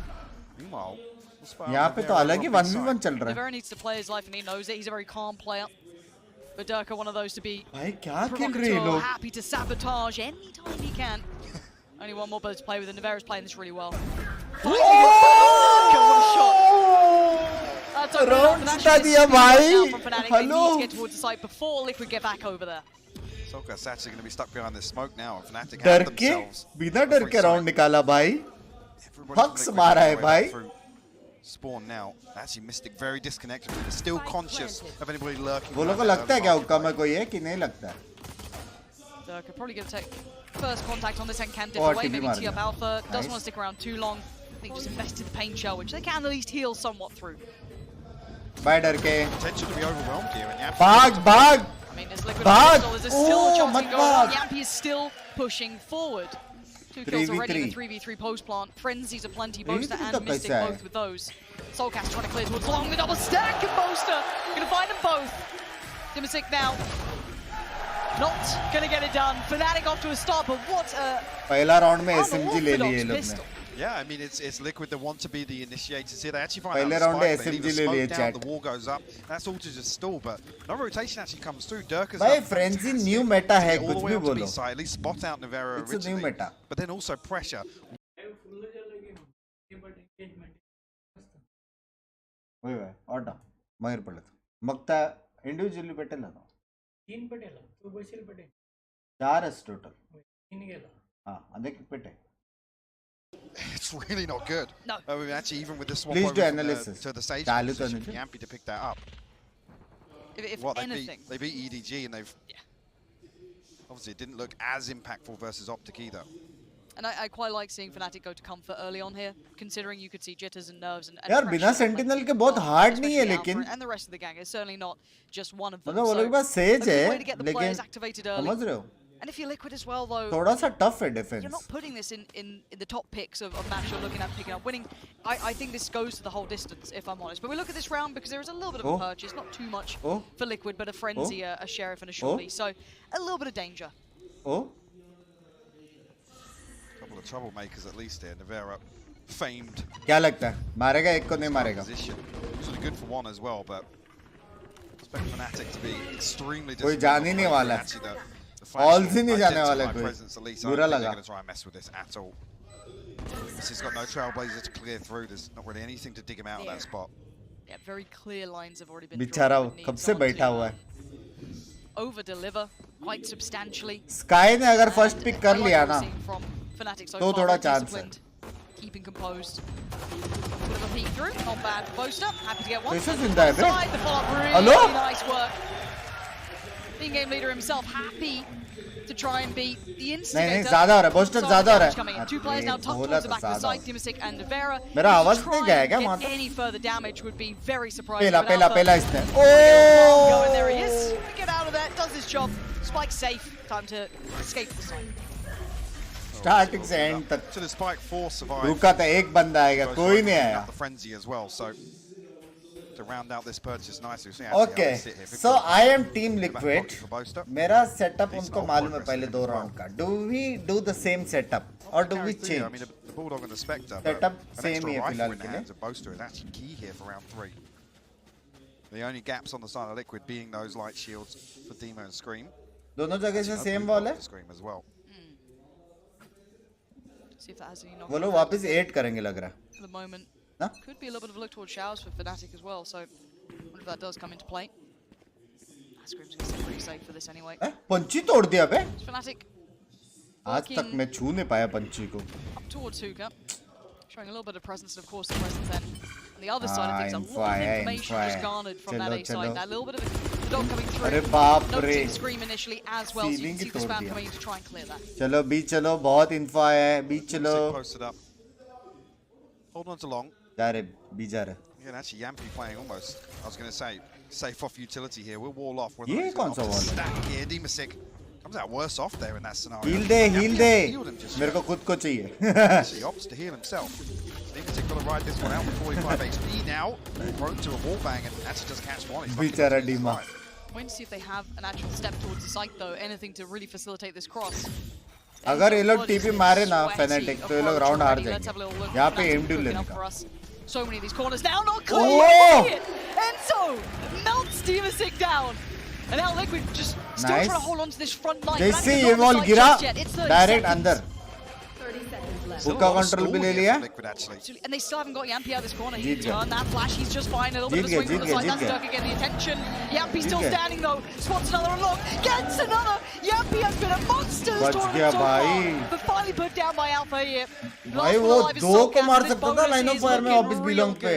meanwhile, will spy यहाँ on पे the तो Vera अलग ही on this 1v1 side. चल रहा है. Rivera needs to play his life and he knows it. He's a very calm player. But Durka, one of those to be भाई क्या खेल रहे हैं provocateur, लोग. happy to sabotage anytime he can. Only one more bullet to play with, and Rivera's playing this really well. One shot. That's opening up, and that's जिता just दिया speed up भाई. now from Fnatic. They hello. need to get towards the site before Liquid get back over there. Soka's actually going to be stuck behind this smoke now. And Fnatic डर have के themselves बिना a डर free के site. Round निकाला भाई. Everybody's Hucks gonna मारा है make their way भाई. through Spawn now. Actually, Mystic very disconnected. They're still conscious of anybody lurking. वो लोग को behind that लगता है early क्या market हुक्का में play. कोई है कि नहीं लगता है. Durka probably going to take first contact on this and can dip Oh, away. TP Maybe मार tee up दिया. Alpha. Doesn't Nice. want to stick around too long. I think just invested the pain shell, which they can at least heal somewhat through. भाई डर के. Potential to be overwhelmed here. And Yampi भाग भाग. I mean, there's Liquid Bug! on the pistol. There's still a Oh, chance my to go on. God. Yampy is still pushing forward. 2 kills already in the 3v3. 3v3 post plant. Frenzies are plenty. Boaster 3v3 and तो Mystic कैसा है? both with those. Soulcast trying to clear towards long. The double stack and Boaster gonna find them both. Dimasic now. Not gonna get it done. Fnatic off to a start, but what a पहला round में SMG ले लिए ये unorthodox लोग pistol. ने. Yeah, I mean, it's Liquid that want to be the initiators here. They actually find पहले out round the में spike, they leave SMG the ले smoke लिए, down, chat. the wall goes up. That's all to just stall, but no rotation actually comes through. Durka's भाई done frenzy fantastic new Meta to है, get all कुछ the way भी onto B बोलो. side, at least spot out Navera It's a new originally, meta. but then also pressure. होय भाई ऑटा मयूर पडलं. मग त्या individually भेटेल ना. 3 पटेल तू बसेल पटेल 4च टोटल. 3 गेला. हां अधिक पेटे. It's really not good. No. I mean, actually, even with the swap Please over do from analysis. to the stage चालू position, करने दो. Yampy to pick that up. If What, anything. they beat EDG and they've... Obviously, it didn't look as impactful versus Optic either. And I quite like seeing Fnatic go to comfort early on here, considering you could see jitters and nerves and यार बिना pressure and sentinel plenty के बहुत of hard especially नहीं है Alpha लेकिन. and the rest of the gang. It's certainly not just one of them. मतलब वो So, लोग के पास a सेज good है way to get the लेकिन players activated early. समझ रहे हो. And if you're Liquid as well, though, थोड़ा सा टफ है you're defence. not putting this in the top picks of match you're looking at picking up winning. I think this goes to the whole distance, if I'm honest. But we look at this round because there is a little bit of a purchase, not too much for Liquid, but a Frenzy, a Sheriff, and a Shorty. So a little bit of danger. Oh. Couple of troublemakers at least here. Navera famed. क्या लगता है मारेगा एक को नहीं मारेगा. Position. Sort of good for one as well, but expect Fnatic to be extremely कोई जान ही नहीं वाला. Actually, the ऑल से नहीं जाने वाले कोई बुरा लगा going to try and mess with this at all. This has got no trailblazers to clear through. There's not really anything to dig him out of that spot. Yeah, very clear lines have already been बेचारा कब से बैठा हुआ है over deliver quite substantially. Sky ने अगर first pick कर लिया ना तो थोड़ा चांस है keeping composed. Bit of a peek through, not bad. Boaster, happy to get one. कैसे जिंदा है बे The follow-up, really nice work. Being game leader himself, happy to try and beat the instigator. नहीं ज्यादा हो रहा है booster ज्यादा हो रहा है Two players now tucked towards the back of the side, Dimasic and Vera. मेरा आवाज नहीं गया क्या वहां तक Any further damage would be very surprising. पहला इसने Going there he is. Get out of there, does his job. Spike safe. Time to escape the site. Starting से एंड तक So the Spike 4 survived. रुका था एक बंदा आएगा कोई नहीं आया The frenzy as well, so to round out this purchase nicely. Okay, so I am Team Liquid. मेरा setup उनको मालूम है पहले 2 राउंड का. Do we do the same setup or do we change? I mean, the Bulldog and the Spectre. Setup same ही है फिलहाल के लिए. The Boaster is actually key here for round 3. The only gaps on the side of Liquid being those light shields for Demo and Scream. दोनों जगह से same wall है. Scream as well. See if that has any knock. वो लोग वापस 8 करेंगे लग रहा है. For the moment. No? Could be a little bit of a look towards showers for Fnatic as well, so wonder if that does come into play. Scream's gonna stay pretty safe for this anyway. पंची तोड़ दिया बे. Fnatic. आज तक मैं छू नहीं पाया पंची को. Up towards Hookah. Showing a little bit of presence and of course the presence then. On the other side of things, a lot of information just garnered from that A side. That little bit of the dog coming through. अरे बाप रे. Noticing Scream initially as well, so you can see the spam coming in to try and clear that. चलो बीच चलो बहुत info है बीच चलो. Hold on to long. जा रहे बीच जा रहे. Yeah, actually Yampi playing almost. I was going to say safe off utility here. We'll wall off. ये कौन सा wall है? Here, Dimasic comes out worse off there in that scenario. Heal दे. मेरे को खुद को चाहिए. He opts to heal himself. Dimasic got to ride this one out with 45 HP now. Prone to a wall bang and actually does catch one. बेचारा डीमा. Wait to see if they have an actual step towards the site though. Anything to really facilitate this cross. अगर ये लोग TP मारे ना Fnatic तो ये लोग round हार जाएंगे. यहाँ पे AMD लेने का. So many of these corners now, not clear. Enzo melts Dimasic down. And now Liquid just still trying to hold on to this front line. जैसे ये वॉल गिरा डायरेक्ट अंदर. Hookah control भी ले लिया. And they still haven't got Yampi out of this corner. He turned that flash, he's just fine. A little bit of a swing from the side. That's Duck again, the attention. Yampi still standing though. Spots another unlock. Gets another. Yampi has been a monster. बच गया भाई. But finally put down by Alpha here. भाई वो 2 को मार सकता था line of fire में ऑफिस बिलोंग पे.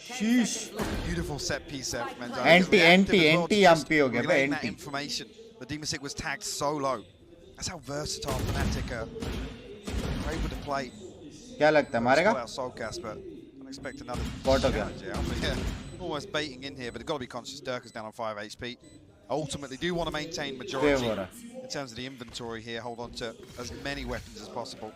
Sheesh. Beautiful set piece there from Enzo. Anti Yampi हो गया भाई. That information. The Dimasic was tagged so low. That's how versatile Fnatic are able to play. क्या लगता है मारेगा? Soul gas, but don't expect another. Spot हो गया. Yeah, almost baiting in here, but they've got to be conscious. Durka's down on 5 HP. Ultimately, do want to maintain majority in terms of the inventory here. Hold on to as many weapons as possible.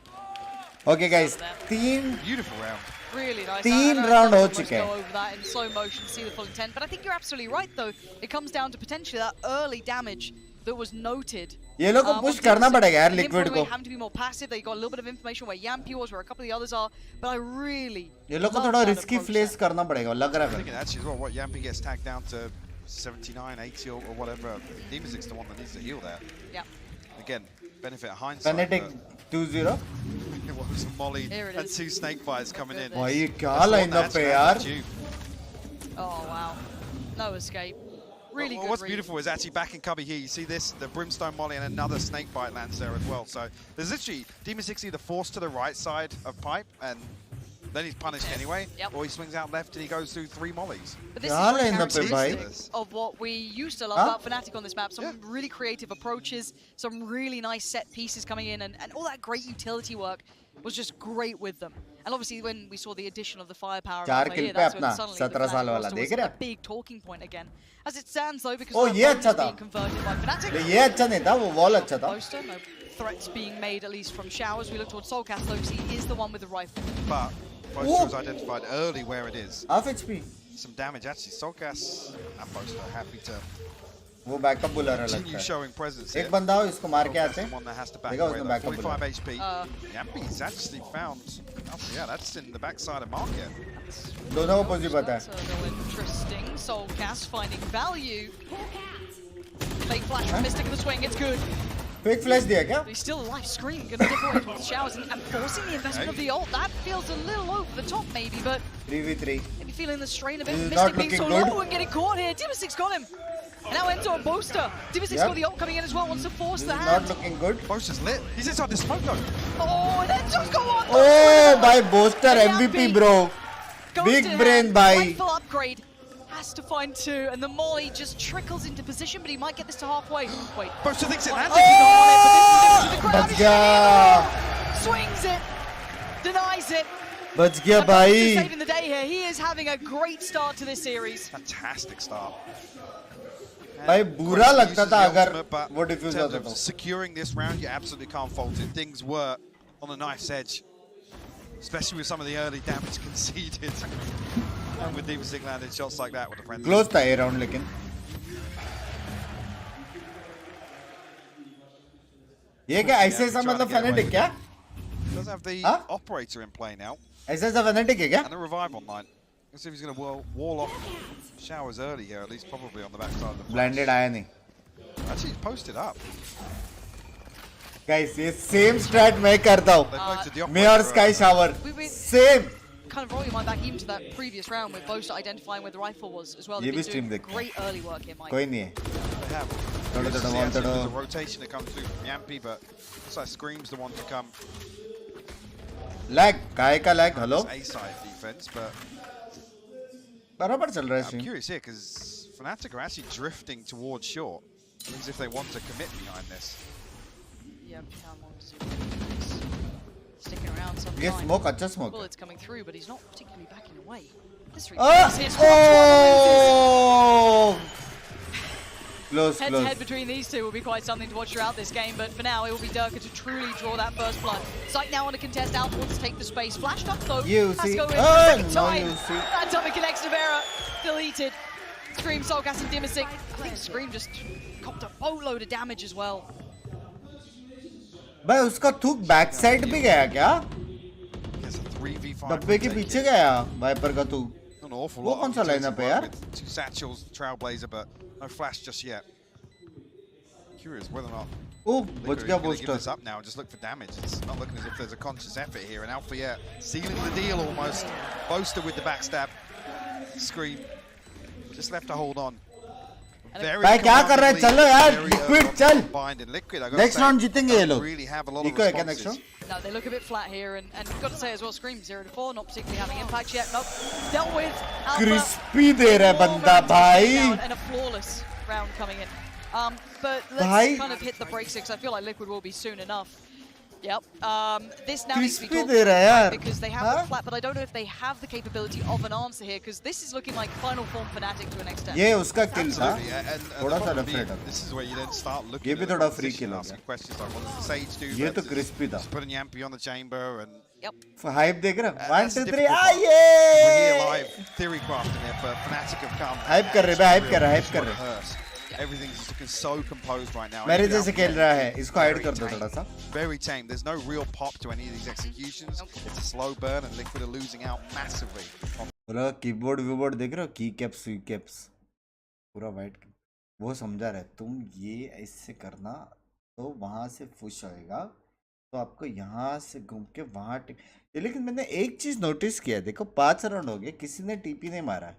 Okay, guys. 3 beautiful round. Really nice. 3 round हो चुके हैं. Go over that in slow motion, see the full intent. But I think you're absolutely right, though. It comes down to potentially that early damage that was noted. ये लोग को push करना पड़ेगा यार Liquid को. Having to be more passive. They got a little bit of information where Yampi was, where a couple of the others are. But I really. ये लोग को थोड़ा risky place करना पड़ेगा. लग रहा है. I think actually as well, what Yampi gets tagged down to 79, 80 or whatever. Dimasic's the one that needs to heal there. Yeah. Again, benefit of hindsight. Fnatic 2-0. It was a molly and 2 snake bites coming in. भाई ये क्या line up है यार? Oh wow, no escape. Really good. What's beautiful is actually back in cubby here. You see this, the brimstone molly and another snake bite lands there as well. So there's literally Dimasic either forced to the right side of pipe and then he's punished anyway, or he swings out left and he goes through 3 mollies. But this is characteristic of what we used to love about Fnatic on this map. Some really creative approaches, some really nice set pieces coming in, and all that great utility work was just great with them. And obviously when we saw the addition of the firepower here, that's when suddenly the Fnatic was a big talking point again. As it stands though, because the being converted by Fnatic. ये अच्छा नहीं था, वो wall अच्छा था. Poster, no threats being made at least from showers. We look towards Soulcast though, because he is the one with the rifle. But Poster was identified early where it is. Half HP. Some damage actually. Soulcast and Poster are happy to वो backup बुला रहा लगता continue showing presence है. here. एक बंदा हो इसको मार के आते हैं. One that has to back देखा away उसने though. बैकअप बुला. 45 HP. Yampi's actually found. Oh, yeah, that's in the backside of market. दोनों को पोजी पता है. That's a little interesting. Soulcast finding value. Fake flash from Mystic in the swing. It's good. Fake flash दिया क्या? But he's still alive. Scream gonna dip away with the showers and forcing the investment of the ult. That feels a little over the top maybe, but 3v3. maybe feeling the strain a bit. This is Mystic not being so looking good. low and getting caught here. Divisic's got him. And now ends on Boaster. Divisic's got the ult coming in as well. Wants to force This the is hand. not looking good. Boaster's lit. He's inside the smoke though. Oh, and Enzo's got one. Oh, by Boaster MVP, bro. Goes Big to brain, hand. bhai. Rifle upgrade. Has to find two, and the molly just trickles into position, but he might get this to halfway. Wait. Boaster thinks it landed. Oh! बच गया. Swings it. Denies it. बच गया And Boaster भाई. saving the day here. He is having a great start to this series. Fantastic start. भाई बुरा लगता था अगर But वो डिफ्यूज in terms होता of तो. securing this round, you absolutely can't fault it. Things were on a knife's edge, especially with some of the early damage conceded. And with Divisic landing shots like that with the friends. Close था ये round लेकिन. ये क्या ऐसे ऐसा मतलब Fnatic क्या? Does have the operator in play now. ऐसा ऐसा Fnatic है क्या? And a revive online. Let's see if he's going to wall off showers early here, at least probably on the backside of the Blinded आया नहीं. Actually, he's posted up. Guys, ये same strat मैं करता हूँ. मैं और Sky Shower. Same. Kind of rolling my back even to that previous round with Boaster identifying where the rifle was as well. ये They've भी been stream doing देख. great early work here, Mike. कोई नहीं है. They have. There's a rotation that comes through from Yampi, but looks like Scream's the one to come. Lag, काय का lag? Hello? A-side defense, but बराबर चल रहा है I'm stream. curious here because Fnatic are actually drifting towards short. As if they want to commit behind this. Yeah, Cam wants to sticking around some ये time. smoke अच्छा smoke. Bullets coming through, but he's not particularly backing away. This Oh! Close, head close. to head between these two will be quite something to watch throughout this game, but for now it will be Durka to truly draw that first blood. Sight now on a contest out, wants to take the space. Flashed up though. You has see. to go in for the second No, time. you see. That atomic connects to Vera. Deleted. Scream, Soulcast and Dimisic. I think Scream just copped a boatload of damage as well. भाई उसका थूक back side भी गया क्या? Gets a 3v5. डब्बे के पीछे गया वाइपर का थूक. An awful वो lot. कौन सा लाइनअप है यार? Two satchels, Trailblazer, but no flash just yet. Curious whether or not. Oh, Liquid बच are गया gonna give Boaster. this up now and just look for damage. It's not looking as if there's a conscious effort here. And Alpha, yeah, sealing the deal almost. Boaster with the backstab. Scream. Just left to hold on. भाई क्या कर रहे हैं? चलो यार, Liquid चल. Next round जीतेंगे ये लोग. Eco है क्या next round? No, they look a bit flat here, and you've got to say as well, Scream 0-4, not particularly having impact yet. Nope, dealt with. Alpha, Crispy दे रहा है बंदा भाई. and a flawless round coming in. But let's kind of hit the brakes because I feel like Liquid will be soon enough. Yep. This now needs to be Crispy talked दे रहा है यार. because they have the flat, but I don't know if they have the capability of an answer here because this is looking like final form Fnatic to an extent. ये उसका kill था. Absolutely, and थोड़ा सा the problem different. being, this is where you then start looking ये भी at the थोड़ा free competition kill and हो asking गया. questions like, what does the Sage do? ये तो versus crispy था. just putting Yampi on the chamber and Hype देख रहा है? 1 that's the 2 3 difficult part. आइए. We're here live theory crafting it, but Fnatic have come. Hype कर रहे हैं, hype कर रहे हैं, hype कर रहे हैं. Everything's looking so composed right now. मेरे जैसे खेल रहा है. इसको hide कर दो थोड़ा सा. Very tame. There's no real pop to any of these executions. It's a slow burn, and Liquid are losing out massively. पूरा कीबोर्ड वीबोर्ड देख रहे हो? की कैप्स वी कैप्स पूरा वाइट. वो समझा रहा है तुम ये ऐसे करना तो वहां से पुश होएगा तो आपको यहाँ से घूम के वहां लेकिन मैंने एक चीज नोटिस किया. देखो 5 राउंड हो गए, किसी ने टीपी नहीं मारा है.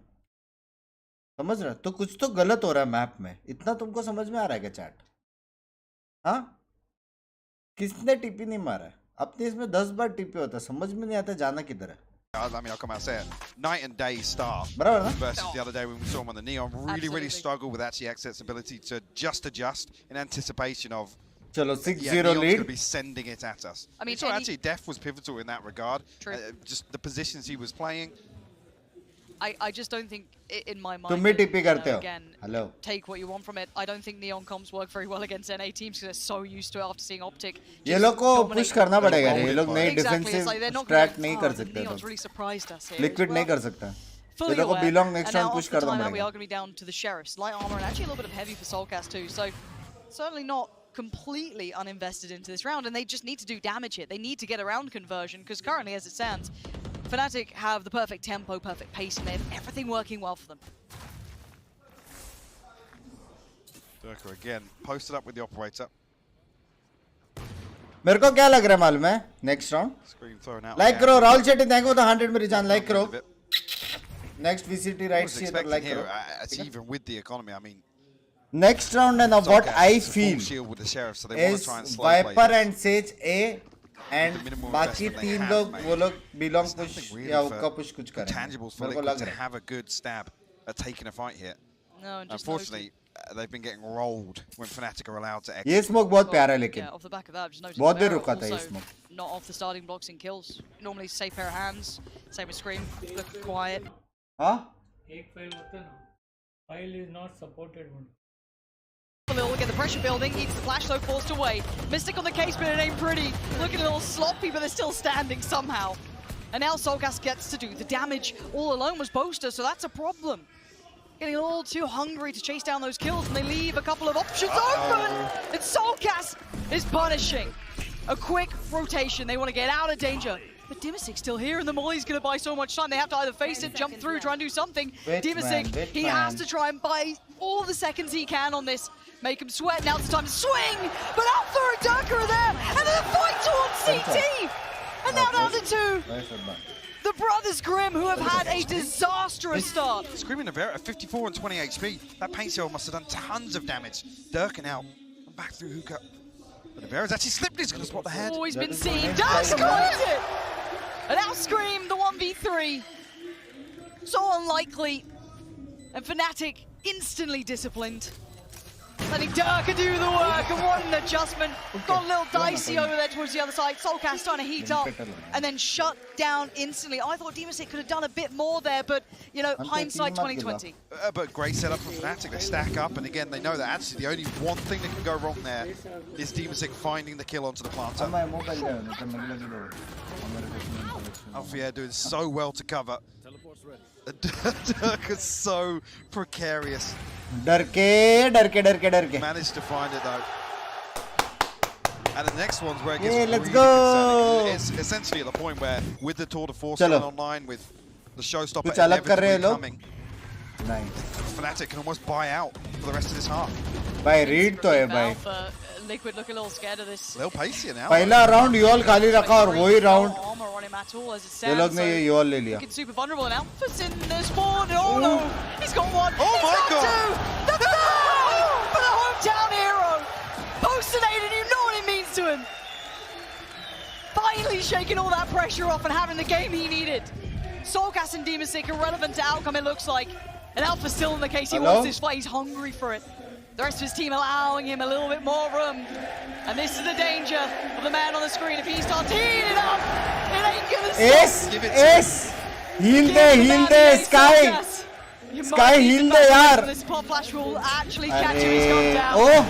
समझ रहा? तो कुछ तो गलत हो रहा है मैप में. इतना तुमको समझ में आ रहा है क्या चैट? हाँ, किसने टीपी नहीं मारा है? अपने इसमें 10 बार टीपी होता है, समझ में नहीं आता जाना किधर है. I mean, I'll come out and say it. Night and day start versus the other day when we saw him on the Neon. Really struggled with actually Xset's ability to just adjust in anticipation of. Chalo, 6-0 Neon's lead. going to be sending it at us. I mean, so actually, Def was pivotal in that regard. Just the positions he was playing. I just don't think, in my mind, तुम भी TP करते हो. again, Hello. take what you want from it. I don't think Neon comps work very well against NA teams because they're so used to it after seeing Optic. ये लोग को push करना पड़ेगा. ये लोग नए Exactly, डिफेंसिव like स्ट्रैट नहीं कर सकते. Neon's really surprised us here. Liquid नहीं कर सकता. ये Fully लोग को aware. Belong next And round now push after करना timeout, we पड़ेगा. are going to be down to the Sheriffs. Light armor and actually a little bit of heavy for Soulcast too. So certainly not completely uninvested into this round, and they just need to do damage here. They need to get around conversion because currently, as it stands, Fnatic have the perfect tempo, perfect pace, and they have everything working well for them. Durka again posted up with the operator. मेरे को क्या लग रहा है मालूम है next round like करो Rahul Shetty thank you for the 100 मेरी जान लाइक करो नेक्स्ट VCT राइट से लाइक करो even with the economy I mean next round and what I feel is Viper and Sage A and बाकी तीन लोग वो लोग belong push या उका push कुछ करें मेरे को लग रहा है have a good stab at taking a fight here. No, unfortunately they've been getting rolled when Fnatic are allowed to exit. ये smoke बहुत प्यारा है लेकिन off the back of that just noticed बहुत देर रुका था ये smoke not off the starting blocks in kills normally safe pair of hands same with Scream look quiet हाँ एक फाइल होता ना file is not supported one a little look at the pressure building eats the flash though forced away Mystic on the case but it ain't pretty looking a little sloppy but they're still standing somehow and now Solcast gets to do the damage all alone was Boaster so that's a problem getting a little too hungry to chase down those kills and they leave a couple of options open and Solcast is punishing a quick rotation they want to get out of danger but Dimasic still here and the Molly's going to buy so much time they have to either face it jump through try and do something Dimasic he has to try and buy all the seconds he can on this make him sweat now it's time to swing but Alpha and Durka are there and then a fight towards CT and now down to 2 the brothers Grimm, who have had a disastrous start. Screaming Navarra at 54 and 20 HP. That paint cell must have done tons of damage. Durka now. And back through hookah. But Navarra's actually slipped. He's going to spot the head. Always been seen. Does close it! And now Scream, the 1v3. So unlikely. And Fnatic instantly disciplined. Letting Durka do the work, and what an adjustment. Got a little dicey over there towards the other side. Solcast trying to heat up, and then shut down instantly. I thought Dimasic could have done a bit more there, but, you know, hindsight 2020. But great setup from Fnatic. They stack up, and again, they know that actually the only one thing that can go wrong there is Dimasic finding the kill onto the planter. Alfia doing so well to cover. Durka's so precarious. Managed to find it though. And the next one's where it gets really concerning. It's essentially at the point where, with the Tour de Force going online, with the showstopper inevitably coming, Fnatic can almost buy out for the rest of this half. By read to hai bhai. Liquid look a little scared of this. They'll pace you now. पहला round you all खाली रखा और वही round armor on him at all as it ये stands. लोग ने ये all ले लिया. Looking super vulnerable now. Puts in the spawn. Oh no! He's got one. Oh he's my got God. two. The third for the hometown hero. Postinated, you know what it means to him. Finally shaking all that pressure off and having the game he needed. Solcast and Dimasic irrelevant to outcome it looks like. And Alpha's still in the case. He wants this fight. He's hungry for it. The rest of his team allowing him a little bit more room. And this is the danger of the man on the screen. If he starts heating it up, it ain't gonna stop. Ace! Heal the Sky! Sky heal the yaar! This pop flash will actually catch him. He's gone down. Oh!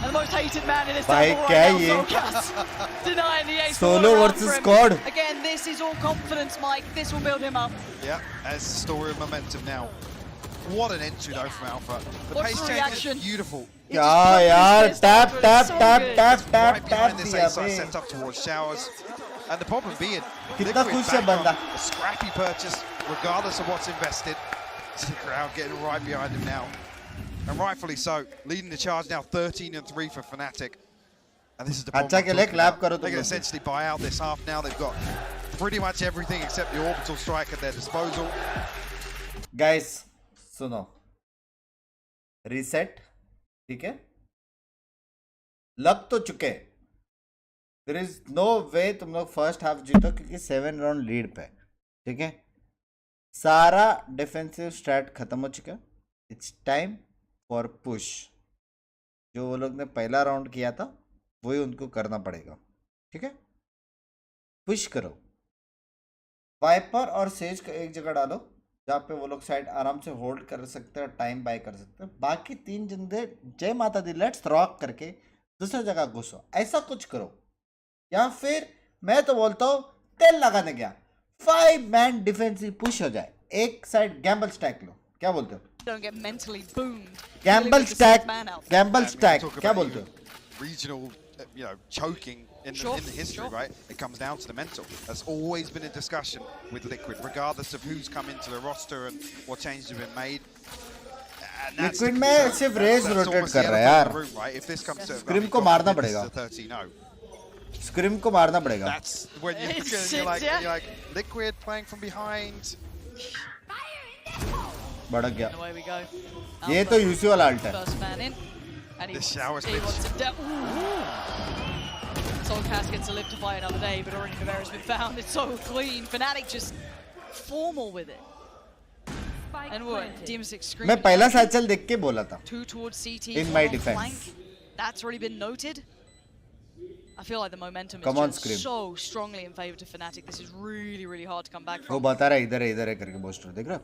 And the most hated man in Istanbul right now, Solcast. Denying the ace. Solo versus squad. Again, this is all confidence, Mike. This will build him up. Yeah, that's the story of momentum now. What an entry though from Alpha. The What's pace the change reaction? is beautiful. क्या यार tap Right behind this दिया ace bay. set up towards showers. And the problem being, कितना खुश है back बंदा. on a scrappy purchase, regardless of what's invested. The crowd getting right behind him now. And rightfully so, leading the charge now 13 and 3 for Fnatic. And this is the problem. अच्छा के लिए clap करो They तुम can लोग. essentially buy out this half now. They've got pretty much everything except the orbital strike at their disposal. Guys, सुनो. Reset, ठीक है? लग तो चुके. There is no way तुम लोग first half जीतो क्योंकि 7 round lead पे. ठीक है? सारा defensive strat खत्म हो चुका. It's time for push. जो वो लोग ने पहला round किया था, वही उनको करना पड़ेगा. ठीक है? Push करो. वाइपर और सेज को एक जगह डालो जहाँ पे वो लोग साइड आराम से होल्ड कर सकते हैं, टाइम बाय कर सकते हैं. बाकी तीन जिंदे जय माता दी लेट्स रॉक करके दूसरी जगह घुसो. ऐसा कुछ करो. या फिर मैं तो बोलता हूँ तेल लगाने गया 5 मैन डिफेंसिव पुश हो जाए. एक साइड गैम्बल स्टैक लो. क्या बोलते हो? गैम्बल स्टैक क्या बोलते हो? Regional, you know, choking in the history, right? It comes down to the mental. That's always been a discussion with Liquid, regardless of who's come into the roster and what changes have been made. Liquid में सिर्फ race rotate कर रहा है यार. If this comes to scream को मारना पड़ेगा. Scream को मारना पड़ेगा. That's when you're like Liquid playing from behind. भड़क गया. Away we go. ये तो यूसी वाला अल्ट है. First man in. And The shower he wants to Soulcast gets to live to fight another day, but already Navarro's been found. It's so clean. Fnatic just formal with it. And what? Demasic screaming. मैं पहला cycle देख के बोला था. 2 towards CT. In my defense. Flank. That's already been noted. I feel like the momentum is just so strongly in favor to Fnatic. This is really, really hard to come back from. वो बता रहा है इधर है करके booster देख रहा.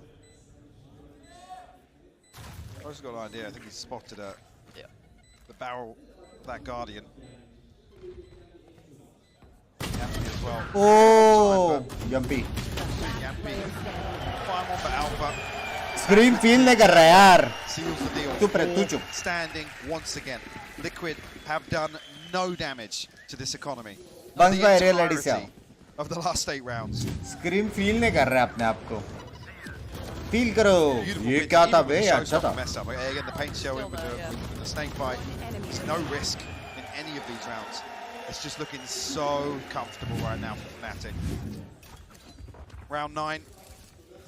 I just got an idea. I think he's spotted the barrel of that Guardian. Yampy as well. Oh, Yampy. Yampy. Fine one for Alpha. Scream feel नहीं कर रहा है यार. Seals the deal. तू चुप. Standing once again. Liquid have done no damage to this economy. Bunks by real lady से आओ. Of the last 8 rounds. Scream feel नहीं कर रहा है अपने आप को. Feel करो. ये क्या था बे? अच्छा था. Again, the paint showing with the snake bite. There's no risk in any of these rounds. It's just looking so comfortable right now for Fnatic. Round 9.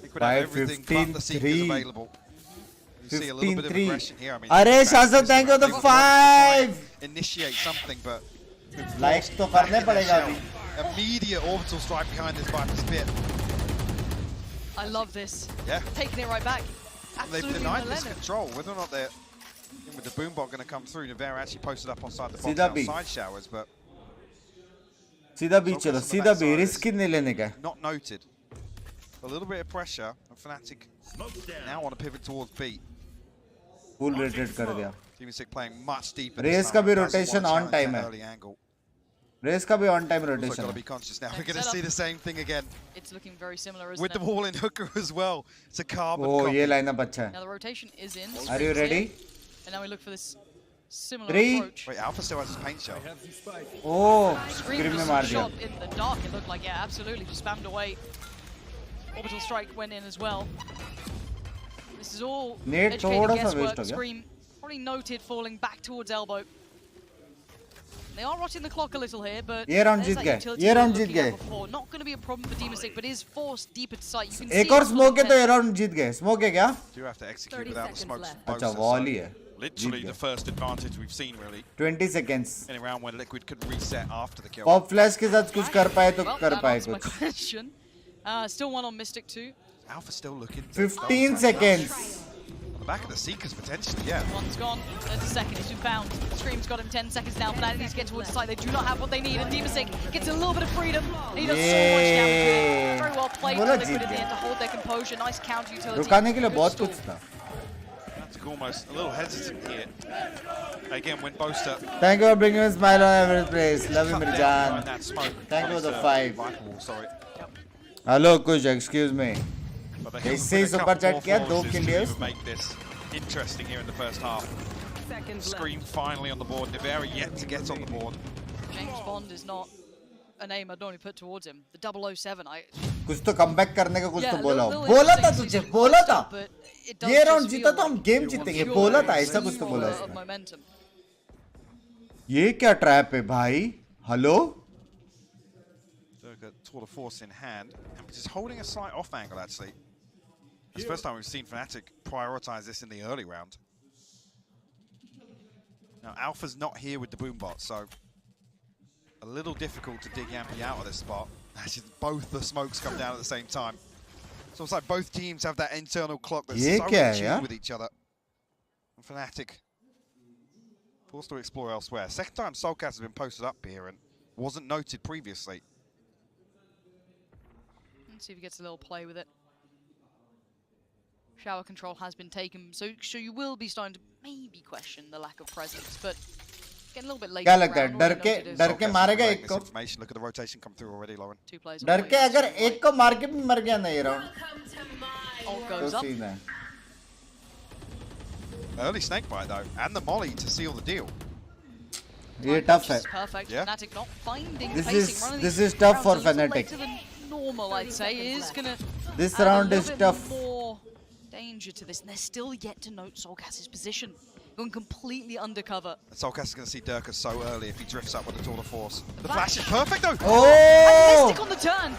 Liquid have everything but the Seekers available. You see a little bit of aggression here. I mean, अरे शासन thank you the 5. Initiate something, but Likes तो करने पड़ेगा अभी. Immediate orbital strike behind this Viper Spit. I love this. Yeah. Taking it right back. They've denied this control. Whether or not they're with the boombot going to come through, Navarro actually posted up on side the box outside showers, but सीधा B चलो, सीधा B. Risk नहीं लेने का. Not noted. A little bit of pressure, and Fnatic now want to pivot towards B. Full rotate कर दिया. Demasic playing much deeper. Race का भी rotation on time है. Race का भी on time rotation. Also got to be conscious now. We're going to see the same thing again. It's looking very similar, isn't with it? the wall in hooker as well. It's a carbon. Oh, copy. ये lineup अच्छा है. Now the rotation is in. Are you ready? And now we look for this similar 3. approach. Wait, Alpha still has his paint shell. Oh, Scream में was मार दिया. shot in the dark. It looked like, yeah, absolutely, just spammed away. Orbital strike went in as well. This is all Nate educated थोड़ा सा waste guesswork. हो गया. Scream probably noted falling back towards elbow. They are watching the clock a little here, but ये round जीत गए. ये round जीत गए. Not going to be a problem for Demasic, but is forced deeper to sight. You can एक see और smoke है तो ये round जीत गए. Smoke है क्या? Do have to execute without the smokes. अच्छा wall ही है. Literally the first advantage we've seen, really. 20 seconds. In a round when Liquid could reset after the kill. Pop flash के साथ कुछ कर पाए तो कर पाए That's my कुछ. question. Still one on Mystic 2. Alpha still looking. 15 seconds. On the back of the Seekers potentially, yeah. One's gone. There's a second. He's been found. Scream's got him 10 seconds now. Fnatic needs to get towards the side. They do not have what they need. And Demasic gets a little bit of freedom. And he does so much damage. Very well played by Liquid in the end to hold their composure. Nice counter utility. रुकाने के लिए बहुत कुछ था. Almost a little hesitant here. Again, when Boaster. Thank you for bringing a smile on every place. Love you, Mirjan. Thank you for the 5. Sorry. Hello, कुछ excuse me. ऐसे ही super chat किया 2 kills. Make this interesting here in the first half. Scream finally on the board. Navarro yet to get on the board. James Bond is not a name I'd normally put towards him. The 007. कुछ तो comeback करने का कुछ तो बोला हो. बोला था तुझे, बोला था. ये राउंड जीता तो हम गेम जीतेंगे. बोला था ऐसा कुछ तो बोला उसने. ये क्या ट्रैप है भाई? Hello? Tour de force in hand, and just holding a slight off angle actually. It's the first time we've seen Fnatic prioritize this in the early round. Now Alpha's not here with the boombot, so a little difficult to dig Yampy out of this spot. Actually, both the smokes come down at the same time. So it's like both teams have that internal clock that's so in tune with each other. And Fnatic forced to explore elsewhere. Second time Soulcast has been posted up here and wasn't noted previously. Let's see if he gets a little play with it. Shower control has been taken, so you will be starting to maybe question the lack of presence, but getting a little bit late. क्या लगता है? डर के मारेगा एक को. Look at the rotation come through already, Lauren. डर के अगर एक को मार के भी मर गया ना ये round. All goes up. Early snake bite though, and the molly to seal the deal. ये tough है. Perfect. Yeah. Fnatic not finding This is tough for Fnatic. Normal, I'd say, is gonna. This round is tough. More danger to this, and they're still yet to note Soulcast's position. going completely undercover. Solkas is going to see Durka so early if he drifts up with the tour de force. The flash is perfect though. Oh! And Mystic on the turn.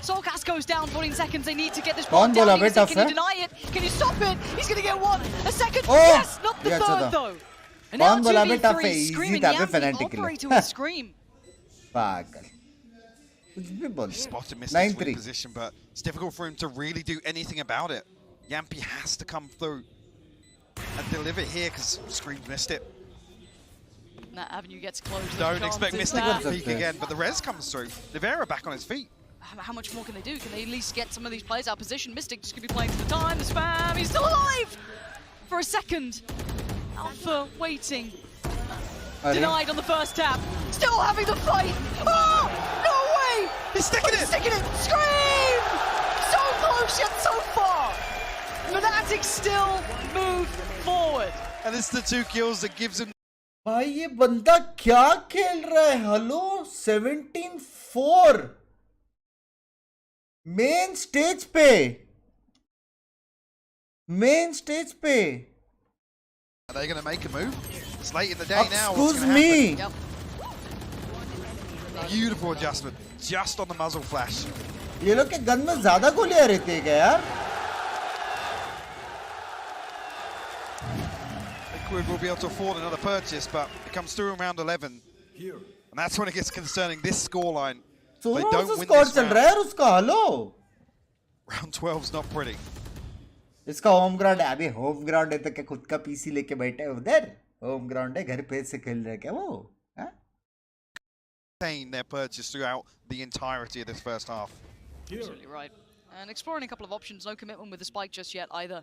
Solkas goes down 14 seconds. They need to get this block down. Can you deny it? Can you stop it? He's going to get one. A second. Oh! Yes, not the third though. And now Kaun bola beta 2v3, Screaming Yampy operator with Scream. Pagal. Spotted Mystic's weak position, but it's difficult for him to really do anything about it. Yampy has to come through and deliver here because Scream missed it. And that avenue gets closed. Don't expect Mystic to peek again, but the res comes through. Livera back on his feet. How much more can they do? Can they at least get some of these players out of position? Mystic just could be playing for the time, the spam. He's still alive for a second. Alpha waiting. Denied on the first tap. Still having the fight. Oh, no way! He's sticking it! Sticking it! Scream! So close yet so far. Fnatic still move forward. And it's the 2 kills that gives him. भाई ये बंदा क्या खेल रहा है? Hello 17-4 main stage पे. Are they going to make a move? It's late in the day now. Excuse me. Yep. Beautiful adjustment, just on the muzzle flash. ये लोग के गन में ज़्यादा गोलियां रहती है क्या यार? Liquid will be able to afford another purchase, but it comes through in round 11. And that's when it gets concerning. This scoreline. So they don't win score this चल रहा है उसका. Hello. Round 12's not pretty. इसका home ground है. अभी home ground है तो क्या खुद का पीसी लेके बैठे हैं उधर? होम ग्राउंड है, घर पे से खेल रहे हैं क्या वो? Their purchase throughout the entirety of this first half. Absolutely right. And exploring a couple of options. No commitment with the spike just yet either.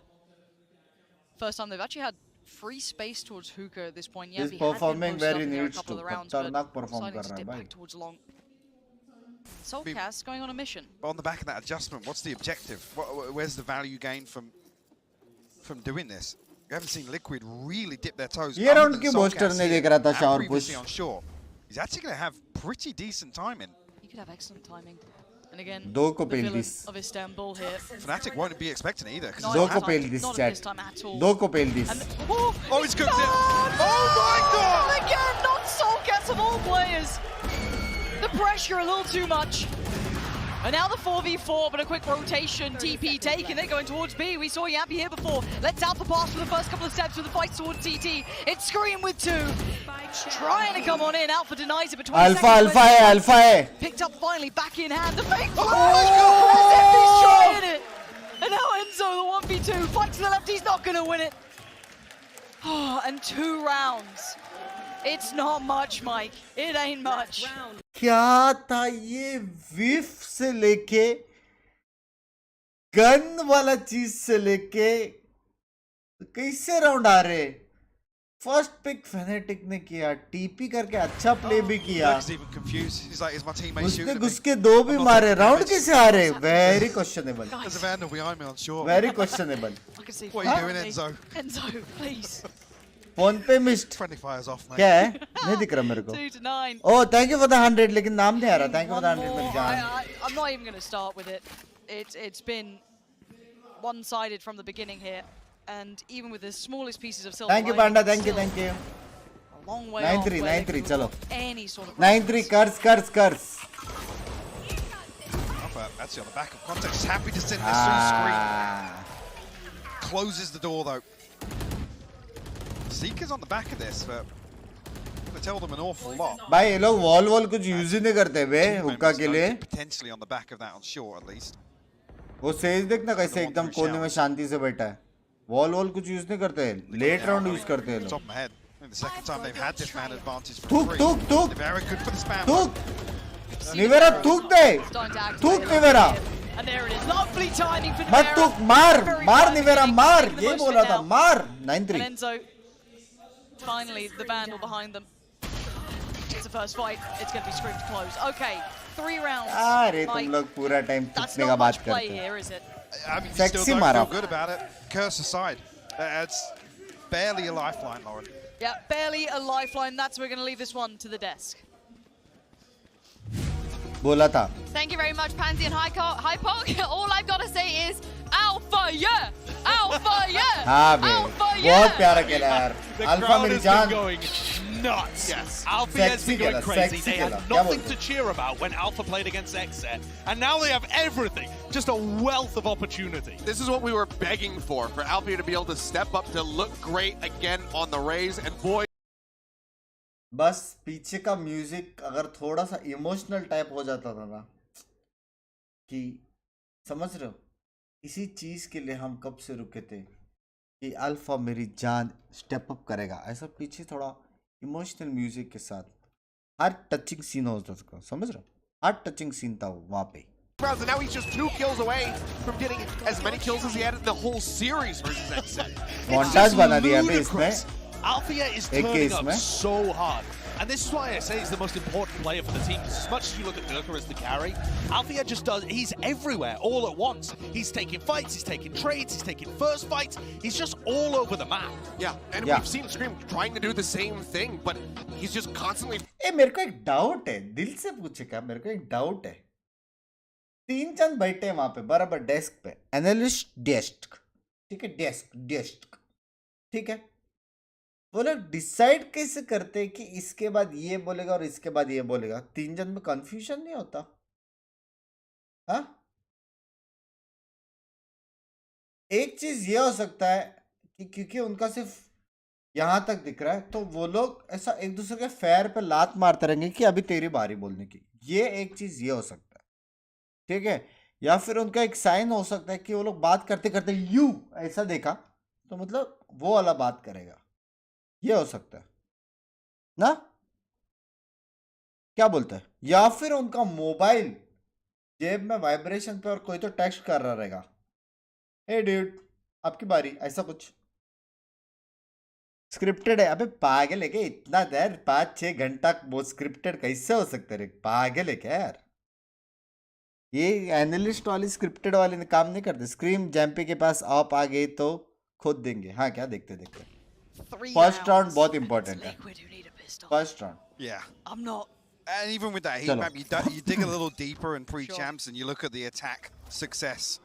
First time they've actually had free space towards hookah at this point. He's performing where he needs to. खतरनाक perform कर रहा है भाई. Towards long. Solkas going on a mission. But on the back of that adjustment, what's the objective? Where's the value gain from doing this? We haven't seen Liquid really dip their toes. ये round की Boaster ने देख रहा था shower push. On shore. He's actually going to have pretty decent timing. He could have excellent timing. And again, दो को the pale villain this. of Istanbul here. Fnatic won't be expecting either. दो को पेल this chat. दो को पेल this. Oh, he's cooked it. Oh my god! And again, not Solkas of all players. The pressure a little too much. And now the 4v4, but a quick rotation. TP taken, they're going towards B. We saw Yampy here before. Let's out the pass for the first couple of steps with the fight towards CT. It's Scream with 2. Trying to come on in. Alpha denies it between Alpha. Picked up finally, back in hand. The fake flash! As if he's trying it! And now Enzo, the 1v2. Fight to the left, he's not going to win it. Oh, and 2 rounds. It's not much, Mike. It ain't much. क्या था ये विफ से लेके gun वाला चीज से लेके कैसे राउंड आ रहे? फर्स्ट पिक फेनेटिक ने किया, टीपी करके अच्छा प्ले भी किया, उसने घुस के 2 भी मारे. राउंड कैसे आ रहे? Very questionable. Very questionable. What are you doing, Enzo? Enzo, please. Phone पे मिस्ड. क्या है? नहीं दिख रहा मेरे को. 2 to 9. Oh, thank you for the 100, लेकिन नाम नहीं आ रहा. Thank you for the 100 मेरी जान. I'm not even going to start with it. It's been one-sided from the beginning here, and even with the smallest pieces of silver. Thank you, Panda. Thank you. A long way 9-3, 9-3, चलो. Any sort of 9-3, curse. Actually, on the back of context, he's happy to send this through screen. Closes the door though. Seeker's on the back of this, but I'm going to tell them an awful lot. भाई ये लोग wall कुछ use ही नहीं करते बे हुक्का के लिए. Potentially on the back of that on shore at least. वो सेज देखना कैसे एकदम कोने में शांति से बैठा है. वॉल कुछ यूज नहीं करते. लेट राउंड यूज करते हैं लोग. Top of my head. The second time they've had this man advantage for थूक. Very good for the spam. थूक. निवेरा थूक दे. थूक निवेरा. And there it is. Lovely timing for मत थूक. मार निवेरा मार. ये बोला था मार. 9-3. Enzo. Finally, the Vandal behind them. It's the first fight. It's going to be Scream to close. Okay, 3 rounds. अरे तुम लोग पूरा टाइम थूकने का बात करते हैं. Here, is it? I mean, you still don't feel good about it. Curse aside, it's barely a lifeline, Lauren. Yeah, barely a lifeline. That's we're going to leave this one to the desk. बोला था. Thank you very much, Pansy and Hypok. All I've got to say is Alpha, yeah! Alpha, yeah! हाँ बे, Alpha, बहुत yeah! प्यारा खेला यार. The Alpha crowd मेरी has जान. been going nuts. Yes. Alpha has Sexy been going खेला, crazy. sexy They had खेला. क्या nothing बोलते to cheer about when Alpha played against XZ, and now they have everything. Just a wealth of opportunity. This is what we were begging for Alpha to be able to step up to look great again on the Rays, and boy. बस पीछे का music अगर थोड़ा सा emotional type हो जाता था ना, कि समझ रहे हो, इसी चीज के लिए हम कब से रुके थे कि अल्फा मेरी जान स्टेप अप करेगा, ऐसा पीछे थोड़ा इमोशनल म्यूजिक के साथ हर टचिंग सीन होता था, समझ रहे हो, हर टचिंग सीन था वहां पे. And now he's just 2 kills away from getting as many kills as he had in the whole series versus XZ. montage बना दिया अभी इसमें. Althea is turning up so hard. And this is why I say he's the most important player for the team. As much as you look at Durka as the carry, Althea just does, he's everywhere all at once. He's taking fights, he's taking trades, he's taking first fights. He's just all over the map. Yeah, and we've seen Scream trying to do the same thing, but he's just constantly... ए मेरे को एक doubt है, दिल से पूछेगा, मेरे को एक डाउट है. 3 जन बैठे हैं वहां पे बराबर डेस्क पे, एनालिस्ट डेस्क, ठीक है, डेस्क, ठीक है. वो लोग डिसाइड कैसे करते हैं कि इसके बाद ये बोलेगा और इसके बाद ये बोलेगा? 3 जन में कंफ्यूजन नहीं होता? हाँ, एक चीज ये हो सकता है कि क्योंकि उनका सिर्फ यहां तक दिख रहा है, तो वो लोग ऐसा एक दूसरे के पैर पे लात मारते रहेंगे कि अभी तेरी बारी बोलने की. ये एक चीज ये हो सकता है, ठीक है. या फिर उनका एक साइन हो सकता है कि वो लोग बात करते करते यू ऐसा देखा, तो मतलब वो वाला बात करेगा. ये हो सकता है ना, क्या बोलता है? या फिर उनका मोबाइल जेब में वाइब्रेशन पे और कोई तो टेक्स्ट कर रहा रहेगा, हे ड्यूड आपकी बारी, ऐसा कुछ स्क्रिप्टेड है. अबे पागल है क्या? इतना देर 5-6 घंटा वो स्क्रिप्टेड कैसे हो सकता है? पागल है क्या यार? ये एनालिस्ट वाली स्क्रिप्टेड वाले काम नहीं करते. स्क्रीम जैम्पी के पास आप आ गए तो खुद देंगे. हाँ क्या देखते देखते. First round बहुत important है. First round. Yeah. I'm not. And even with that heat map, you dig a little deeper in pre-champs and you look at the attack success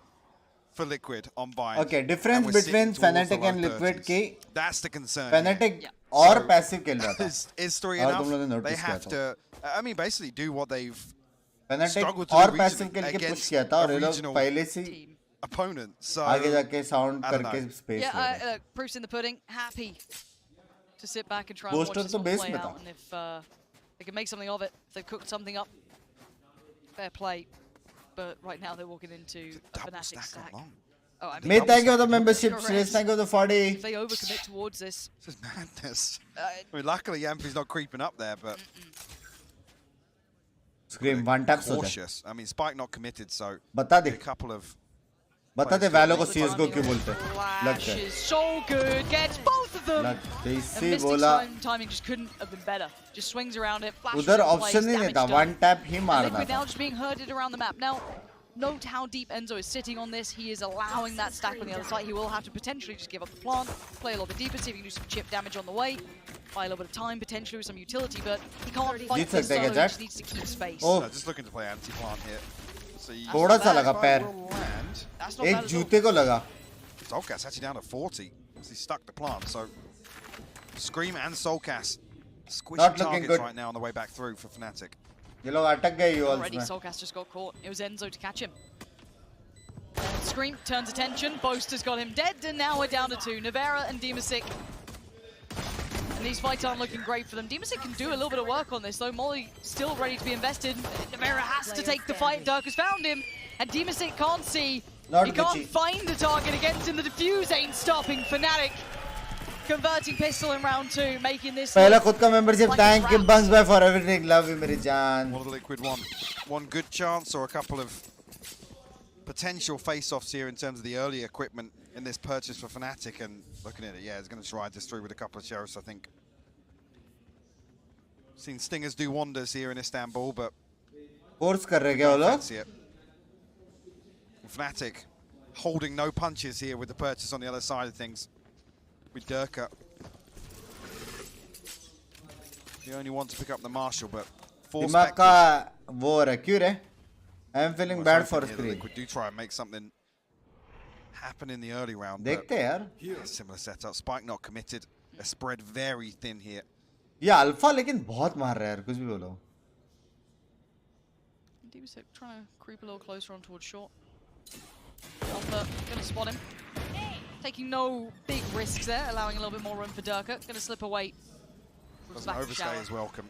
for Liquid on Bind. Okay, difference between Fnatic and Liquid की. That's the concern. Fnatic और passive खेल रहा था. Is story enough? They have to, I mean, basically do what they've struggled to do और passive खेल के push किया था और ये लोग पहले से opponent. So आगे जाके sound करके space. Yeah, proof's in the pudding. Happy to sit back and try and watch this one play out. And if they can make something of it, if they've cooked something up, fair play. But right now they're walking into a Fnatic stack. Oh, I mean, thank you for the membership, thank you for the 40. If they overcommit towards this. This is madness. I mean, luckily Yampi's not creeping up there, but... Scream, one tap cautious. I mean, Spike not committed, so... बता दे. A couple of... बता दे वैलो को CSGO क्यों बोलते हैं? Flash is so good, gets both of them. लगते इसी बोला. Timing just couldn't have been better. Just swings around it. Flash उधर option ही नहीं था, one tap ही मारना Liquid था. now just being herded around the map. Now, note how deep Enzo is sitting on this. He is allowing that stack on the other side. He will have to potentially just give up the plant, play a little bit deeper, see if he can do some chip damage on the way. Buy a little bit of time, potentially with some utility, but he can't fight this solo. He just needs to keep space. Oh, just looking to play anti-plant here. थोड़ा सा लगा पैर. एक जूते को लगा. Soulcast actually down to 40 as he stuck the plant. So Scream and Soulcast squishing targets right now on the way back through for Fnatic. ये लोग अटक गए यूल्स Already Soulcast just got caught. It was Enzo to catch him. Scream turns attention. Boaster's got him dead, and now we're down to 2. Navera and Demasic. And these fights aren't looking great for them. Demasic can do a little bit of work on this, though. Molly still ready to be invested. Navera has to take the fight. Dirk has found him, and Demasic can't see. He can't find the target against him. The defuse ain't stopping Fnatic. Converting pistol in round 2, making this. पहला खुद का membership. Thank you Binks bhai for everything. Love you मेरी जान. What the Liquid want? One good chance or a couple of potential face-offs here in terms of the early equipment in this purchase for Fnatic, and looking at it, yeah, it's going to ride this through with a couple of sheriffs, I think. Seen Stingers do wonders here in Istanbul, but force कर रहे क्या वो लोग? Fnatic holding no punches here with the purchase on the other side of things. With Durka, the only one to pick up the Marshall, but दिमाग का वो है क्यों रे? I'm feeling bad for Scream. Liquid do try and make something happen in the early round. देखते हैं यार. Similar setup. Spike not committed. A spread very thin here. ये अल्फा लेकिन बहुत मार रहा है यार, कुछ भी बोलो. Deep trying to creep a little closer on towards short. Alpha gonna spot him. Taking no big risks there, allowing a little bit more room for Durka. Gonna slip away. Doesn't overstay is welcome.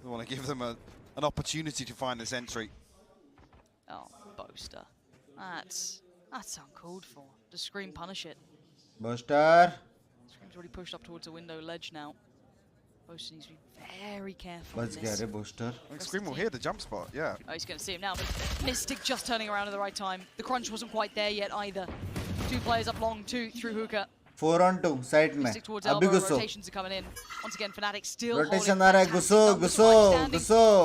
We want to give them an opportunity to find this entry. Oh, Boaster. That's uncalled for. Does Scream punish it? Boaster. Scream's already pushed up towards the window ledge now. Boaster needs to be very careful. बच गया रे Boaster. Scream will hear the jump spot, yeah. Oh, he's going to see him now, but Mystic just turning around at the right time. The crunch wasn't quite there yet either. Two players up long, two through hookah. 4 on 2 side में. अभी घुसो. Rotations are coming in. Once again, Fnatic still rotation आ रहा है. घुसो.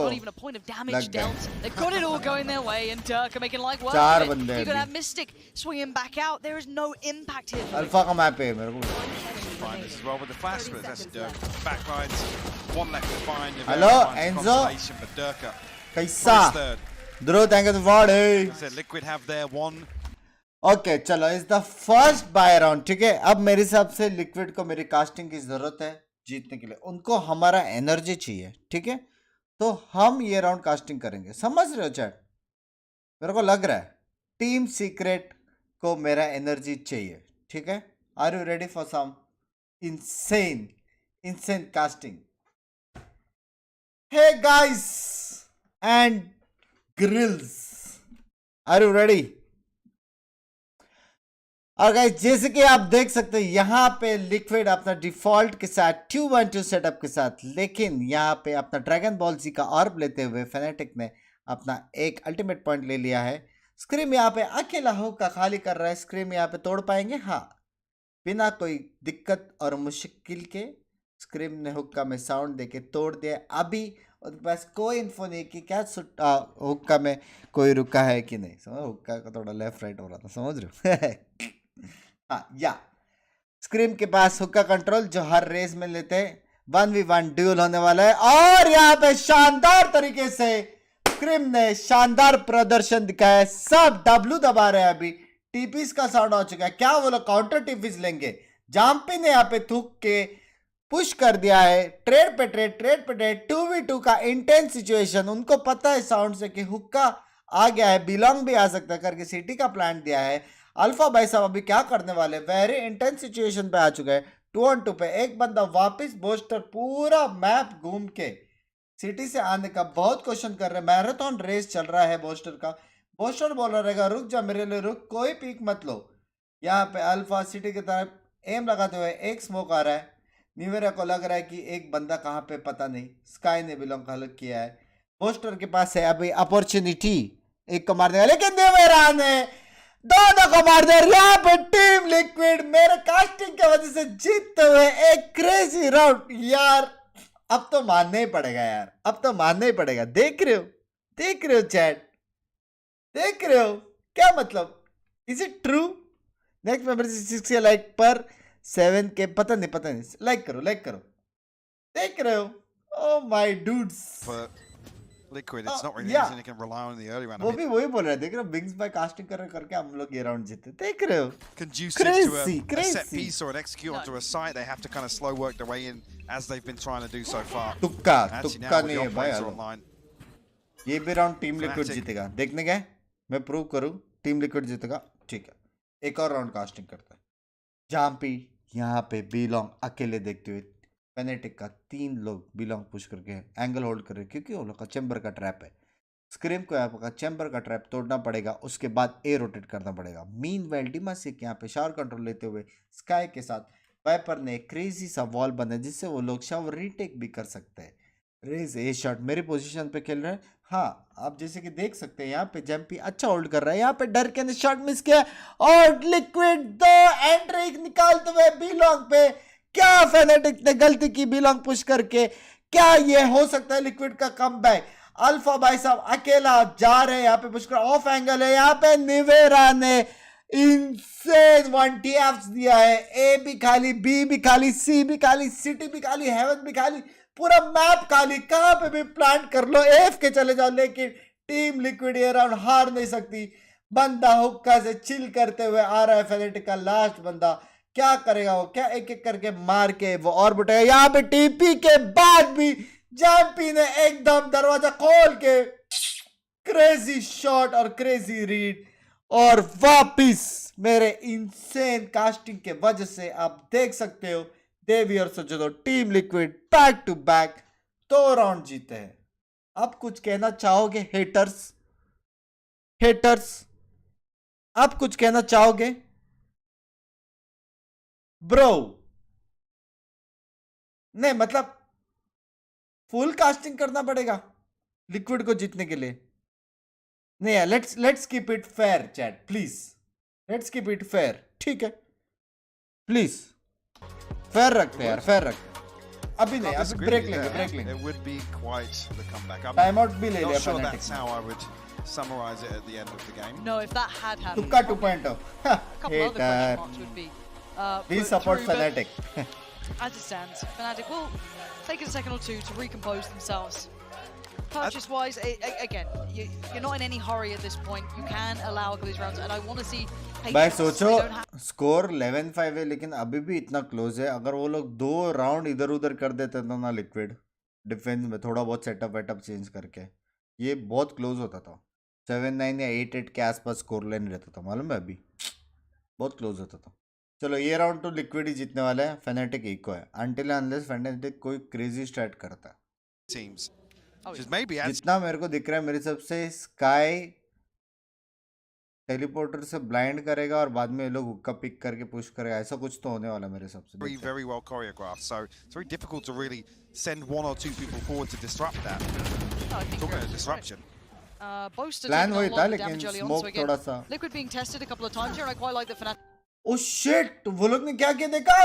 Not even a point of damage dealt. They've got it all going their way, and Dirk are making life work. चार You're बंदे. gonna have Mystic swinging back out. There is no impact here. Alpha का map है मेरे को. Find this as well with the flash, but that's Dirk. Backlines, one left to find. Hello, Enzo. But Dirk. कैसा? Drew, thank you for the Said Liquid have their one. Okay चलो is the first buy round. ठीक है, अब मेरे हिसाब से liquid को मेरी कास्टिंग की जरूरत है जीतने के लिए. उनको हमारा एनर्जी चाहिए. ठीक है, तो हम ये राउंड कास्टिंग करेंगे. समझ रहे हो चैट? मेरे को लग रहा है टीम सीक्रेट को मेरा एनर्जी चाहिए. ठीक है, are you ready for some insane casting? Hey guys and girls, are you ready? और गाइस जैसे कि आप देख सकते हैं यहाँ पे लिक्विड अपना डिफॉल्ट के साथ 2-1-2 सेटअप के साथ, लेकिन यहाँ पे अपना ड्रैगन बॉल जी का ऑर्ब लेते हुए फेनेटिक ने अपना एक अल्टीमेट पॉइंट ले लिया है. स्क्रीम यहाँ पे अकेला हुक्का खाली कर रहा है. स्क्रीम यहाँ पे तोड़ पाएंगे? हाँ, बिना कोई दिक्कत और मुश्किल के स्क्रीम ने हुक्का में साउंड देके तोड़ दिया. अभी उनके पास कोई इन्फो नहीं कि क्या हुक्का में कोई रुका है कि नहीं. समझ, हुक्का का थोड़ा लेफ्ट राइट हो रहा था, समझ रहे हो? हाँ, या स्क्रीम के पास हुक्का कंट्रोल जो हर रेस में लेते हैं. 1v1 ड्यूल होने वाला है और यहाँ पे शानदार तरीके से स्क्रीम ने शानदार प्रदर्शन दिखाया है. सब डब्ल्यू दबा रहे हैं. अभी टीपीस का साउंड हो चुका है. क्या वो लोग काउंटर टीपीस लेंगे? जाम्पी ने यहाँ पे थूक के पुश कर दिया है. ट्रेड पे ट्रेड 2v2 का इंटेंस सिचुएशन. उनको पता है साउंड से कि हुक्का आ गया है, बिलोंग भी आ सकता है करके सिटी का प्लान दिया है. अल्फा भाई साहब अभी क्या करने वाले? वेरी इंटेंस सिचुएशन पे आ चुका है. 2-on-2 पे एक बंदा वापस बोस्टर पूरा मैप घूम के सिटी से आने का बहुत क्वेश्चन कर रहे हैं. मैराथन रेस चल रहा है बोस्टर का. बोस्टर बोल रहेगा रुक जा मेरे लिए, रुक, कोई पीक मत लो. यहाँ पे अल्फा सिटी की तरफ एम लगाते हुए एक स्मोक आ रहा है. निवेरा को लग रहा है कि एक बंदा कहाँ पे पता नहीं. स्काई ने बिलोंग अलग किया है. बोस्टर के पास है अभी अपॉर्चुनिटी एक को मारने का, लेकिन निवेरा ने दोनों को मार दिया. यहाँ पे टीम लिक्विड मेरे कास्टिंग की वजह से जीतते हुए एक क्रेजी राउंड. यार अब तो मानना ही पड़ेगा यार, अब तो मानना ही पड़ेगा. देख रहे हो चैट, देख रहे हो क्या मतलब? Is it true? Next member 6 like पर 7 के पता नहीं. लाइक करो. देख रहे हो? Oh my dudes. Liquid, it's not really anything you can rely on in the early round. वो भी वही बोल रहे हैं. देख रहे हो बिंक्स बाय कास्टिंग करके हम लोग ये राउंड जीते. देख रहे हो? Conducive to a set piece or an execute onto a site, they have to kind of slow work their way in as they've been trying to do so far. तुक्का नहीं है भाई. ये भी राउंड टीम लिक्विड जीतेगा. देखने गए, मैं प्रूव करूं टीम लिक्विड जीतेगा. ठीक है, एक और राउंड कास्टिंग करता है. जाम्पी यहाँ पे बिलोंग अकेले देखते हुए फेनेटिक का 3 लोग बिलोंग पुश करके एंगल होल्ड कर रहे हैं क्योंकि वो लोग का चैम्बर का ट्रैप है. स्क्रीम को यहाँ का चैम्बर का ट्रैप तोड़ना पड़ेगा, उसके बाद ए रोटेट करना पड़ेगा. मीनवाइल डिमासिक यहाँ पे शावर कंट्रोल लेते हुए स्काई के साथ वाइपर ने क्रेजी सा वॉल बना जिससे वो लोग शावर रीटेक भी कर सकते हैं. रेज ए शॉट मेरी पोजीशन पे खेल रहे हैं. हाँ, आप जैसे कि देख सकते हैं यहाँ पे जंपी अच्छा होल्ड कर रहा है. यहाँ पे डर के ने शॉट मिस किया और लिक्विड 2 एंट्री निकालते हुए बिलोंग पे. क्या फेनेटिक ने गलती की बिलोंग पुश करके? क्या ये हो सकता है लिक्विड का कमबैक? अल्फा भाई साहब अकेला जा रहे हैं यहाँ पे पुश कर. ऑफ एंगल है यहाँ पे. निवेरा ने इंसेन 1 TFs दिया है. ए भी खाली, बी भी खाली, सी भी खाली, सिटी भी खाली, हेवन भी खाली, पूरा मैप खाली. कहां पे भी प्लांट कर लो, एफ के चले जाओ, लेकिन टीम लिक्विड ये राउंड हार नहीं सकती. बंदा हुक्का से चिल करते हुए आ रहा है, फेनेटिक का लास्ट बंदा क्या करेगा वो, क्या एक एक करके मार के वो और बुटेगा। यहाँ पे टीपी के बाद भी जैम्पी ने एकदम दरवाजा खोल के क्रेजी शॉट और क्रेजी रीड, और वापिस मेरे इंसेन कास्टिंग के वजह से आप देख सकते हो देवी और सज्जनों, team Liquid back to back 2 round जीते हैं। आप कुछ कहना चाहोगे हेटर्स? हेटर्स आप कुछ कहना चाहोगे ब्रो? नहीं मतलब फुल कास्टिंग करना पड़ेगा लिक्विड को जीतने के लिए? नहीं यार, let's keep it fair chat please, let's keep it fair, ठीक है प्लीज, फेयर रखते हैं यार, फेयर रखते हैं। अभी नहीं, अभी ब्रेक लेंगे, ब्रेक लेंगे। It would be quite the comeback. Time out भी ले लिया Not sure fanatic that's how I would summarize it at the end of the game. No, if that had happened, तुक्का 2.0 a couple other question marks would be we put support through, but Fnatic. as it stands, Fnatic will take a second or two to recompose themselves. Purchase-wise, again, you're not in any hurry at this point. You can allow these rounds, and I want to see. भाई सोचो score 11-5 है, लेकिन अभी भी इतना close है। अगर वो लोग 2 राउंड इधर उधर कर देते थे ना लिक्विड डिफेंस में, थोड़ा बहुत सेटअप वेटअप चेंज करके, ये बहुत क्लोज होता था। 7-9 या 8-8 के आसपास स्कोर लाइन रहता था, मालूम है? अभी बहुत क्लोज होता था। चलो ये राउंड तो लिक्विड ही जीतने वाला है, फेनेटिक इको है अनटिल अनलेस फेनेटिक कोई क्रेजी स्टार्ट करता है। Teams. Maybe जितना मेरे को दिख रहा है मेरे सबसे स्काई टेलीपोर्टर से ब्लाइंड करेगा और बाद में ये लोग हुक्का पिक करके पुश करेगा, ऐसा कुछ तो होने वाला मेरे सबसे। very well choreographed, so it's very difficult to really send 1 or 2 people forward to disrupt that. Talking about disruption. Plan वही था, लेकिन स्मोक थोड़ा सा। Liquid being tested a couple of times here, and I quite like the Fnatic. Oh shit! वो लोग ने क्या किया देखा?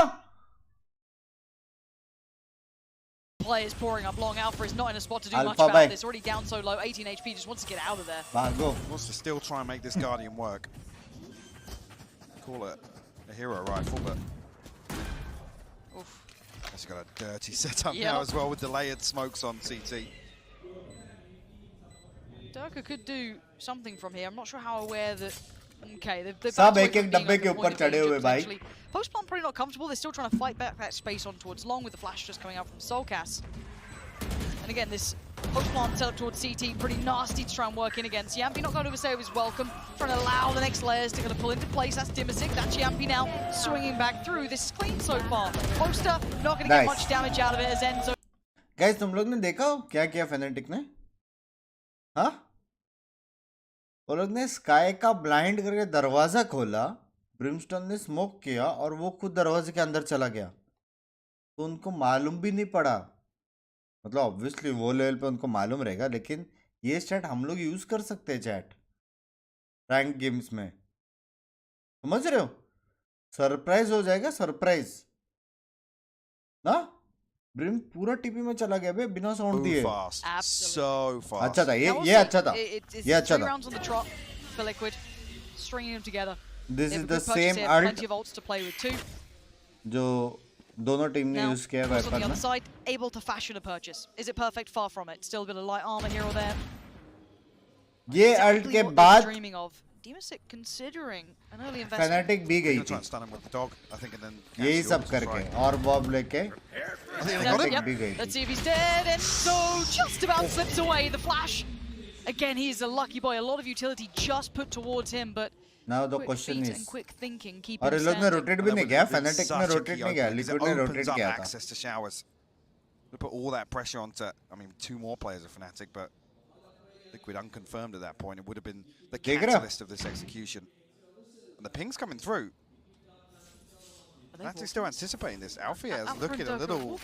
Players pouring up long. Alpha is not in a spot to do Alpha much about bhai. this. Already down so low, 18 HP, just wants to get out of there. भागो। Wants to still try and make this Guardian work. Call it a hero rifle, but Oof. it's got a dirty setup now as well with the layered smokes on CT. Durka could do something from here. I'm not sure how aware that. Okay, they've सब एक-एक डब्बे के ऊपर चढ़े हुए भाई। Post plant pretty not comfortable. They're still trying to fight back that space on towards long with the flash just coming out from Soulcast. And again, this post plant set up towards CT, pretty nasty to try and work in against. Yampi not going to overstay his welcome, trying to allow the next layers to kind of pull into place. That's Dimasic, that's Yampi now swinging back through. This is clean so far. Poster not going to get much damage out of it as Enzo. Guys, तुम लोग ने देखा क्या किया phonetic ने? हाँ? वो लोग ने स्काई का ब्लाइंड करके दरवाजा खोला, ब्रिमस्टोन ने स्मोक किया और वो खुद दरवाजे के अंदर चला गया, तो उनको मालूम भी नहीं पड़ा। मतलब ऑब्वियसली वो लेवल पे उनको मालूम रहेगा, लेकिन ये स्टैट हम लोग यूज कर सकते हैं चैट रैंक गेम्स में, समझ रहे हो? सरप्राइज हो जाएगा, सरप्राइज ना। ब्रिम पूरा टीपी में चला गया बे बिना साउंड दिए। So fast. अच्छा था ये अच्छा था, ये अच्छा था। This is the same ult जो दोनों टीम ने यूज किया वेपन में। Able to fashion a purchase. Is it perfect? Far from it. Still a bit of light armor here or there. ये अल्ट के बाद Dimasic considering an early investment. Fnatic भी गई थी यही सब करके, और बॉब लेके Fnatic भी गई थी। Let's see if he's dead, and so just about slips away. The flash again. He's a lucky boy. A lot of utility just put towards him, but now the question is, quick thinking, keep और इन लोग ने rotate भी नहीं किया, Fnatic ने rotate नहीं किया, liquid ने रोटेट किया था। Access to showers. They put all that pressure onto, I mean, 2 more players of Fnatic, but Liquid unconfirmed at that point. It would have been the catalyst of this execution. And the ping's coming through. Fnatic's still anticipating this. Alfia is looking a little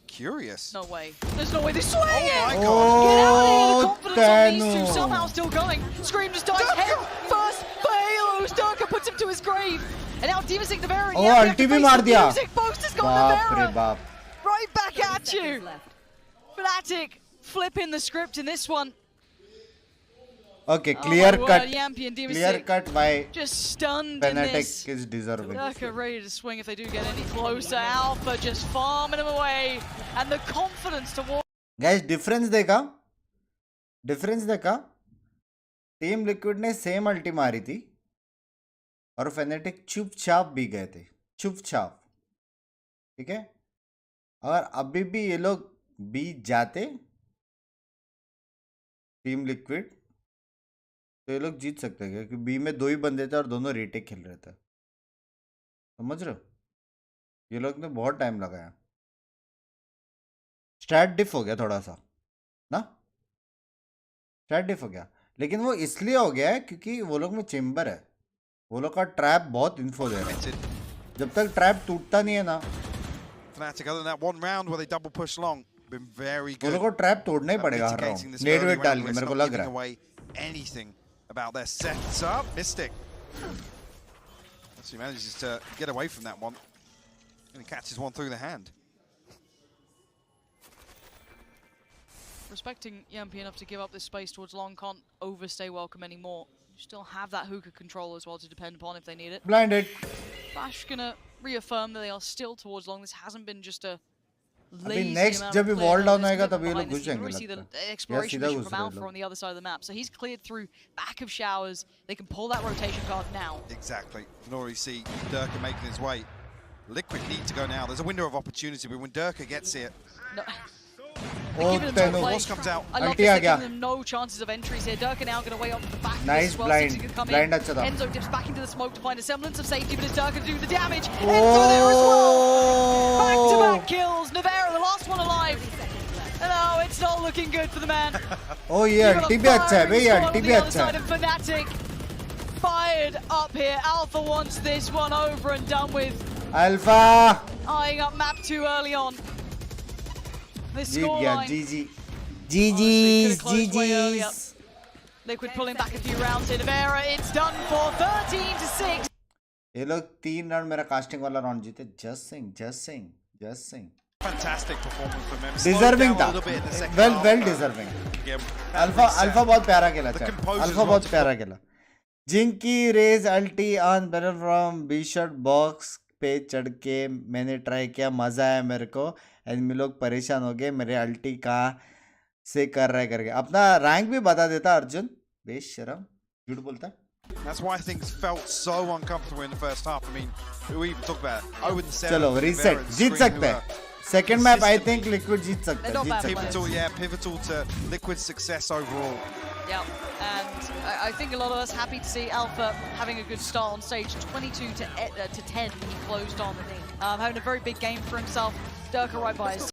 curious. No way. There's no way they're swinging it! Oh my god! Get out of here! The confidence on these two somehow still going. Scream just dies head first. Halos Durka puts him to his grave. And now Dimasic the Baron. Oh, ulti bhi maar diya. Dimasic Post has gone to Baron. बाप। Right back at you. Fnatic flipping the script in this one. Okay, clear cut. Yampi and Dimasic Clear cut by just stunned in Fnatic this. is deserving. Durka ready to swing if they do get any closer. Alpha just farming him away, and the confidence to walk. Guys, difference देखा? Difference देखा? Team liquid ने same अल्टी मारी थी और phonetic चुपचाप भी गए थे, चुपचाप, ठीक है। अगर अभी भी ये लोग बीत जाते टीम लिक्विड तो ये लोग जीत सकते हैं, क्योंकि बी में 2 ही बंदे थे और दोनों रीटेक खेल रहे थे, समझ रहे हो। ये लोग ने बहुत टाइम लगाया, स्टैट डिफ हो गया थोड़ा सा ना, स्टैट डिफ हो गया, लेकिन वो इसलिए हो गया है क्योंकि वो लोग में चेम्बर है, वो लोग का ट्रैप बहुत इन्फो दे रहा है। जब तक ट्रैप टूटता नहीं है ना, Fnatic, other than that one round where they double push long, been very good. वो लोग को ट्रैप तोड़ना ही पड़ेगा हर राउंड, नेट वेट डाल के, मेरे को लग रहा है। Anything about their setup, Mystic. So he manages to get away from that one, and he catches one through the hand. Respecting EMP enough to give up this space towards long, can't overstay welcome anymore. You still have that hookah control as well to depend upon if they need it. Blinded. Flash gonna reaffirm that they are still towards long. This hasn't been just a अभी lazy next amount जब of भी play. Wall No, down there's आएगा commitment तभी ये लोग behind this. घुस You can जाएंगे really see the लगता है, या exploration सीधा mission घुस from रहे Alpha लोग। on the other side of the map. So he's cleared through back of showers. They can pull that rotation card now. Exactly. You can already see Durka making his way. Liquid need to go now. There's a window of opportunity, but when Durka gets it, No. Oh, Tenu. Force comes out. I love Ulti this. Uh They're गया। giving them no chances of entries here. Durka now going to wait on the back. Nice as well. blind. 60 come Blind in. अच्छा था। Enzo dips back into the smoke to find a semblance of safety, but it's Durka to do the damage. Enzo there as well. Back-to-back kills. Nevera, the last one alive. No, it's not looking good for the man. Oh, ये अल्टी भी अच्छा है भाई, ये अल्टी भी अच्छा है। Fnatic fired up here. Alpha wants this one over and done with. Alpha Eyeing up map 2 early on. This जीत गया, scoreline. जीजी Liquid pulling back a few rounds in Vera. It's done for 13-6. ये लोग 3 round मेरा casting वाला round जीते। Just Singh fantastic performance from him. Deserving था, well deserving. Yeah. Alpha बहुत प्यारा खेला, The composer's अल्फा बहुत not- प्यारा खेला। जिंकी Raze ulti on barrel from B short box पे चढ़ के मैंने ट्राई किया, मजा आया मेरे को, एंड मैं लोग परेशान हो गए मेरे अल्टी कहाँ से कर रहा है करके। अपना रैंक भी बता देता अर्जुन, बेशरम, झूठ बोलता है। That's why things felt so uncomfortable in the first half. I mean, we even talked about it. 0-7. चलो रीसेट, जीत सकते हैं। Second map I think Liquid जीत सकते हैं, जीत सकते हैं। Pivotal, yeah, pivotal to Liquid's success overall. Yeah, and I think a lot of us happy to see Alpha having a good start on stage. 22 to 10, he closed on. Having a very big game for himself. Durka right by his.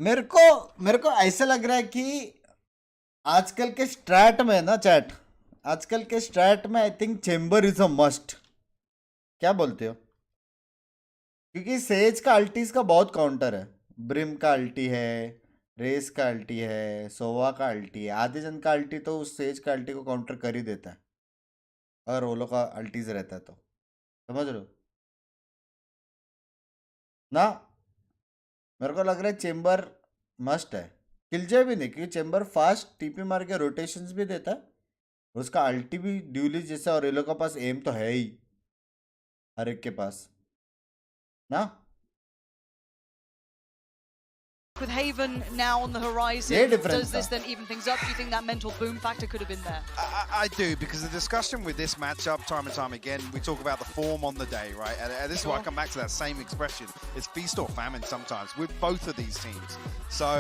मेरे को ऐसा लग रहा है कि आजकल के straight में ना चैट, आजकल के स्ट्रैट में I think chamber is a must. क्या बोलते हो? क्योंकि सेज का अल्टीज का बहुत काउंटर है, ब्रिम का अल्टी है, रेस का अल्टी है, सोवा का अल्टी है, आधे जन का अल्टी तो उस सेज का अल्टी को काउंटर कर ही देता है अगर वो लोग का अल्टीज रहता है तो, समझ रहे हो ना। मेरे को लग रहा है चेम्बर मस्ट है, किलजे भी नहीं, क्योंकि चेम्बर फास्ट टीपी मार के रोटेशंस भी देता है, उसका अल्टी भी ड्यूली जैसा, और ये लोग के पास एम तो है ही हर एक के पास ना। With Haven now on the horizon, Yeah, different does this stuff. then even things up? Do you think that mental boom factor could have been there? I do, because the discussion with this matchup, time and time again, we talk about the form on the day, right? And this is why I come back to that same expression. It's feast or famine sometimes with both of these teams. So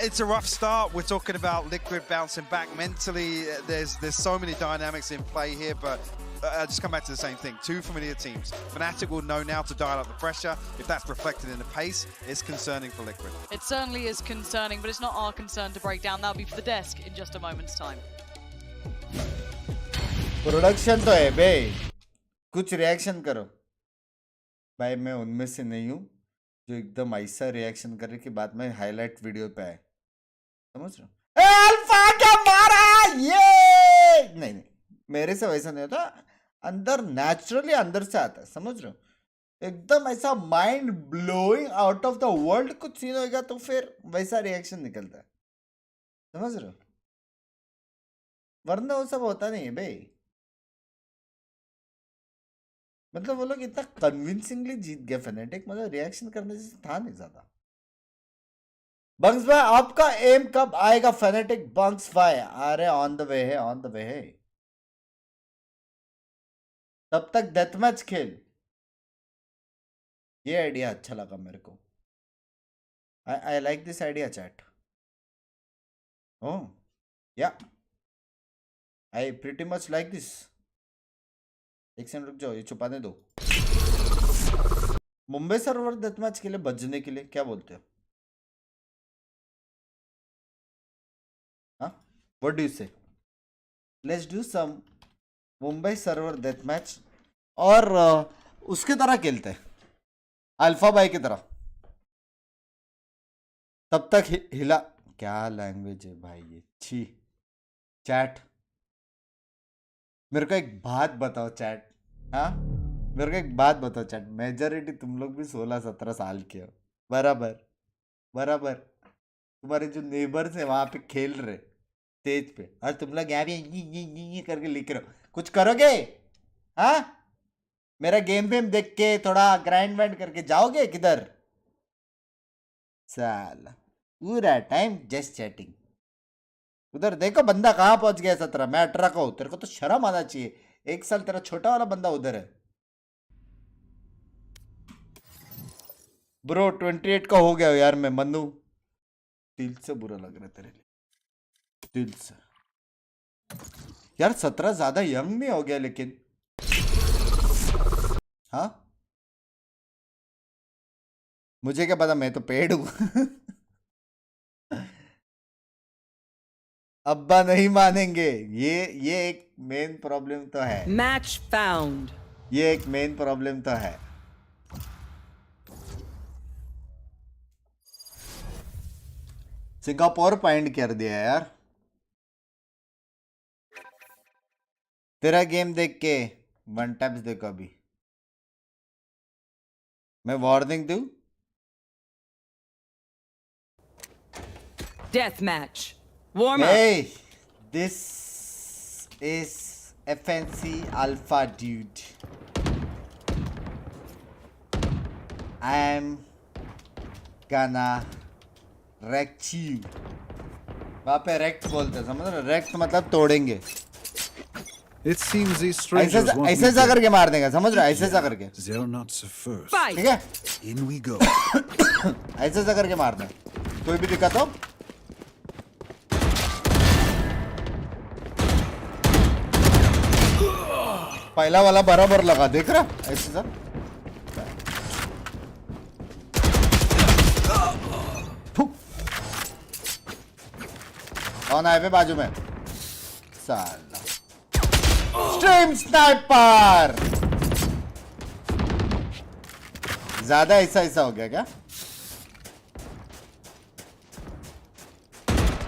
it's a rough start. We're talking about Liquid bouncing back mentally. There's so many dynamics in play here, but I just come back to the same thing. 2 familiar teams. Fnatic will know now to dial up the pressure. If that's reflected in the pace, it's concerning for Liquid. It certainly is concerning, but it's not our concern to break down. That'll be for the desk in just a moment's time. Production तो है बे, कुछ reaction करो भाई। मैं उनमें से नहीं हूँ जो एकदम ऐसा रिएक्शन करे कि बाद में हाईलाइट वीडियो पे आए, समझ रहे हो? अल्फा क्या मारा ये, नहीं मेरे से वैसा नहीं होता, अंदर नेचुरली अंदर से आता है, समझ रहे हो? एकदम ऐसा mind blowing out of the world कुछ सीन होगा तो फिर वैसा रिएक्शन निकलता है, समझ रहे हो? वरना वो सब होता नहीं है भाई। मतलब वो लोग इतना कन्विंसिंगली जीत गए फैनेटिक, मतलब रिएक्शन करने से था नहीं ज्यादा। बंक्स भाई आपका एम कब आएगा? फेनेटिक बंक्स भाई, अरे ऑन द वे है, ऑन द वे है। तब तक डेथ मैच खेल। ये आइडिया अच्छा लगा मेरे को। I like this idea chat. Oh yeah, I pretty much like this. एक सेकंड रुक जाओ, ये छुपाने दो। मुंबई सर्वर डेथ मैच के लिए बजने के लिए क्या बोलते हो? हाँ, what do you say? Let's do some Mumbai server death match और उसके तरह खेलते हैं, अल्फा बाई की तरह। तब तक हिला। क्या लैंग्वेज है भाई ये, छी। चैट मेरे को एक बात बताओ चैट, हाँ मेरे को एक बात बताओ चैट, मेजॉरिटी तुम लोग भी 16-17 साल के हो, बराबर बराबर। तुम्हारे जो नेबर्स है वहां पे खेल रहे स्टेज पे, और तुम लोग यहाँ भी करके लिख रहे हो। कुछ करोगे? हाँ, मेरा गेम वेम देख के थोड़ा ग्राइंड वाइंड करके जाओगे किधर? साला पूरा टाइम जस्ट चैटिंग। उधर देखो बंदा कहाँ पहुंच गया, 17, मैं 18 का हूं। तेरे को तो शर्म आना चाहिए, 1 साल तेरा छोटा वाला बंदा उधर है। ब्रो 28 का हो गया यार मैं, मनु दिल से बुरा लग रहा है तेरे लिए, दिल से यार। 17 ज्यादा यंग नहीं हो गया लेकिन? हाँ मुझे क्या पता, मैं तो पेड हूं। अब्बा नहीं मानेंगे, ये एक मेन प्रॉब्लम तो है। मैच फाउंड, ये एक मेन प्रॉब्लम तो है। सिंगापुर पॉइंट कर दिया यार। तेरा गेम देख के 1 टैप्स देखो अभी। मैं वार्निंग दूं? Death match warm up. Hey, this is FNC Alpha dude. I am gonna wreck you. वहाँ पे wreck बोलते हैं, समझ रहे? wreck मतलब तोड़ेंगे। It seems these strangers want ऐसे ऐसा करके मार देंगे, समझ रहे? ऐसे ऐसा करके। They're not so first. ठीक है? In we go. ऐसे ऐसा करके मार दें। कोई भी दिक्कत हो? पहला वाला बराबर लगा, देख रहा ऐसे सर। कौन आए पे बाजू में? साला स्ट्रीम स्नाइपर। ज्यादा ऐसा ऐसा हो गया क्या?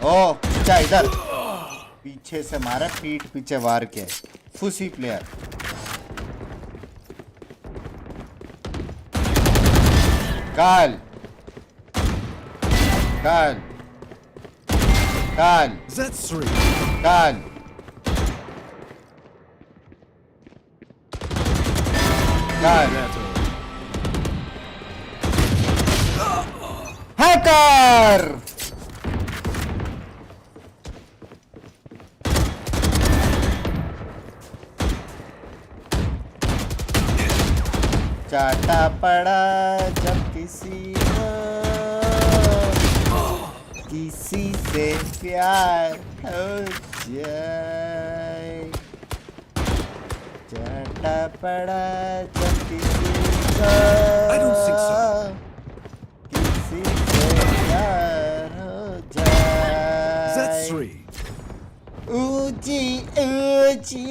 ओ क्या इधर पीछे से मारा, पीठ पीछे वार के फुसी प्लेयर। काल काल काल That's 3. काल काल हैकर। चाटा पड़ा जब किसी से प्यार हो जाए, चाटा पड़ा जब किसी से प्यार हो जाए। ऊंची ऊंची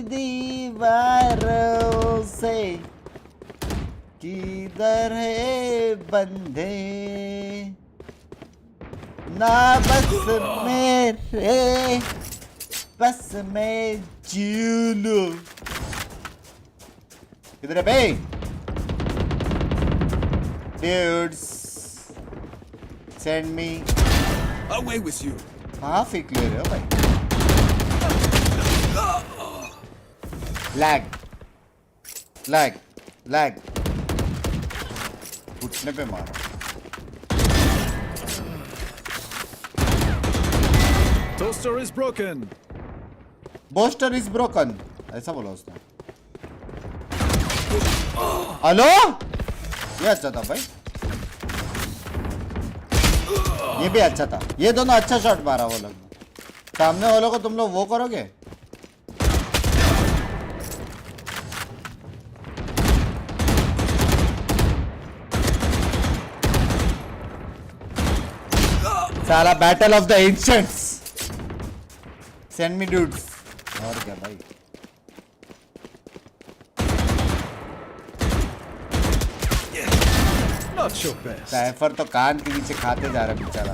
दीवारों से किधर है बंधे, ना बस मेरे बस में जूलू। किधर है भाई? Dudes, send me Away with you. कहाँ फेंक ले रहे हो भाई? लैग लैग लैग, घुटने पे मारो। Toaster is broken. Boaster is broken. ऐसा बोला उसने. हेलो? ये अच्छा था भाई. ये भी अच्छा था. ये दोनों अच्छा शॉट मारा वो लोग. सामने वालों को तुम लोग वो करोगे? साला battle of the ancients. Send me dudes. और क्या भाई? Not your best. साइफर तो कान के नीचे खाते जा रहा बेचारा.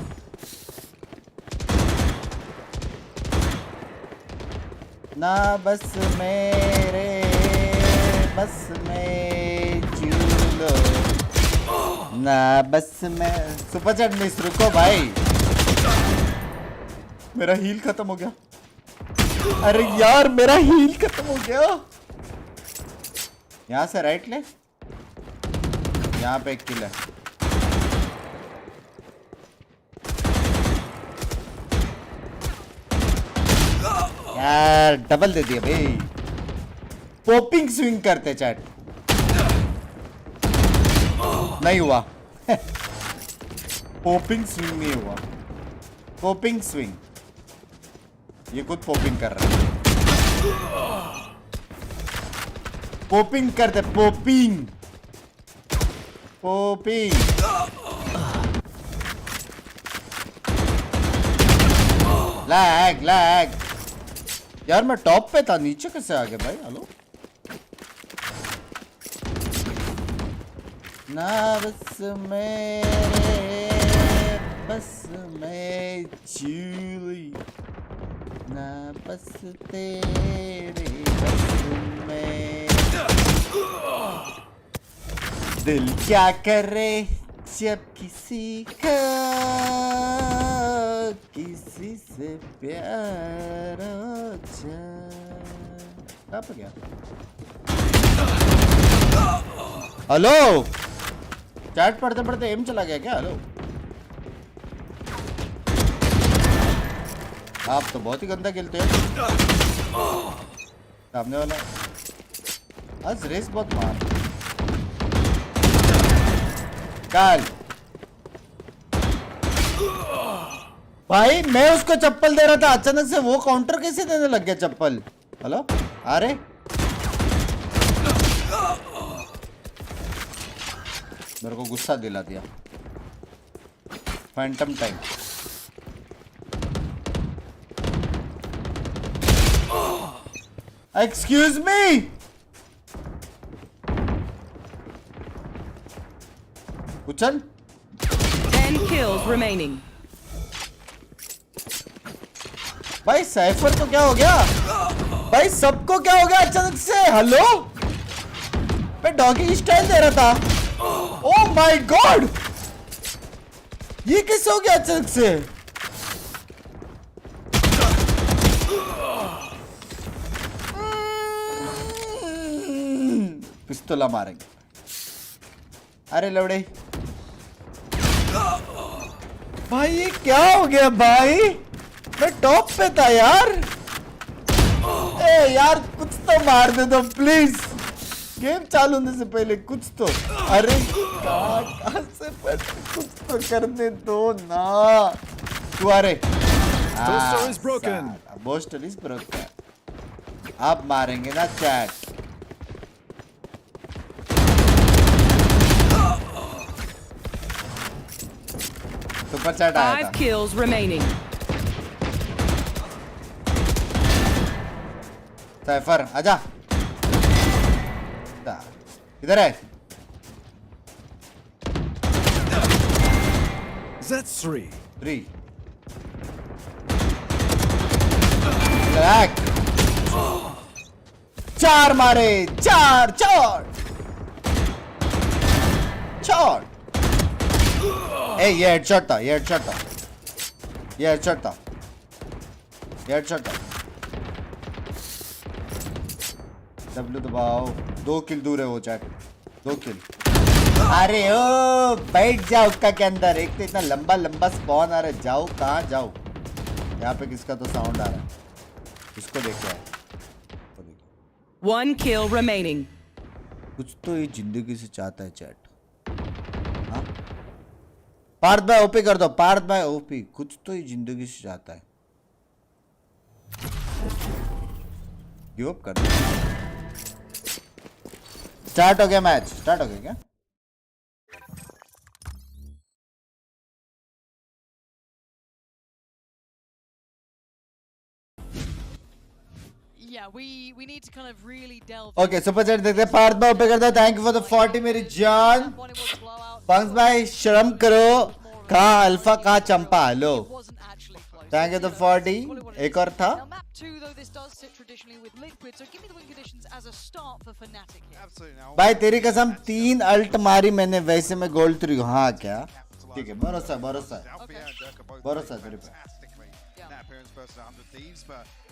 ना बस मेरे बस में चूलो ना बस में. सुपर चैट मिस रुको भाई. मेरा हील खत्म हो गया. अरे यार मेरा हील खत्म हो गया. यहाँ से राइट ले. यहाँ पे एक किल है. यार डबल दे दिया भाई. पॉपिंग स्विंग करते चैट. नहीं हुआ. पॉपिंग स्विंग नहीं हुआ. Popping swing. ये खुद पॉपिंग कर रहा है. पॉपिंग करते. Popping popping. Lag lag. यार मैं टॉप पे था. नीचे कैसे आ गए भाई? हेलो. ना बस मेरे बस में GEELI ना बस तेरे बस में. दिल क्या करे जब किसी का किसी से प्यार हो जाए. कहाँ पे गया? हेलो. चैट पढ़ते पढ़ते एम चला गया क्या? हेलो. आप तो बहुत ही गंदा खेलते हो. सामने वाला आज रेस बहुत मार. काल भाई मैं उसको चप्पल दे रहा था. अचानक से वो काउंटर कैसे देने लग गया चप्पल? हेलो. अरे मेरे को गुस्सा दिला दिया. Phantom time. Excuse me. उछल. 10 kills remaining. भाई साइफर को क्या हो गया? भाई सबको क्या हो गया अचानक से? हेलो. मैं डॉगी स्टाइल दे रहा था. Oh my God. ये कैसे हो गया अचानक से? पिस्तौला मारेंगे. अरे लवड़े. भाई ये क्या हो गया भाई? मैं टॉप पे था यार. ए यार कुछ तो मार दे दो प्लीज. गेम चालू होने से पहले कुछ तो. अरे कहाँ से कुछ तो करने दो ना. तू आ रे. Toaster is broken. Boaster is broken. अब मारेंगे ना चैट. सुपर चैट आया था. 5 kills remaining. साइफर आजा. इधर है. That's 3. 3. लैक. 4 मारे. 4 शॉट. ए ये हेडशॉट था. ये हेडशॉट था. ये हेडशॉट था. ये हेडशॉट था. W दबाओ. 2 किल दूर है वो चैट. 2 किल. अरे ओ बैठ जाओ उसका के अंदर. एक तो इतना लंबा लंबा स्पॉन आ रहा है. जाओ कहाँ जाओ. यहाँ पे किसका तो साउंड आ रहा है, इसको देखो यार। One kill remaining. कुछ तो ये जिंदगी से चाहता है चैट। हाँ? पार्थ भाई ओपी कर दो, पार्थ भाई ओपी, कुछ तो ये जिंदगी से चाहता है। गिव अप कर दो। स्टार्ट हो गया मैच, स्टार्ट हो गया क्या? Yeah, we need to kind of really delve. Okay, super chat देखते हैं, पार्थ भाई ओपी करता है, थैंक यू फॉर द 40 मेरी जान। पंक्स भाई शर्म करो, कहाँ अल्फा कहाँ चंपा, लो थैंक यू द 40। एक और था भाई, तेरी कसम 3 अल्ट मारी मैंने, वैसे मैं गोल्ड 3 हूँ। हाँ क्या ठीक है, भरोसा भरोसा भरोसा तेरे पे।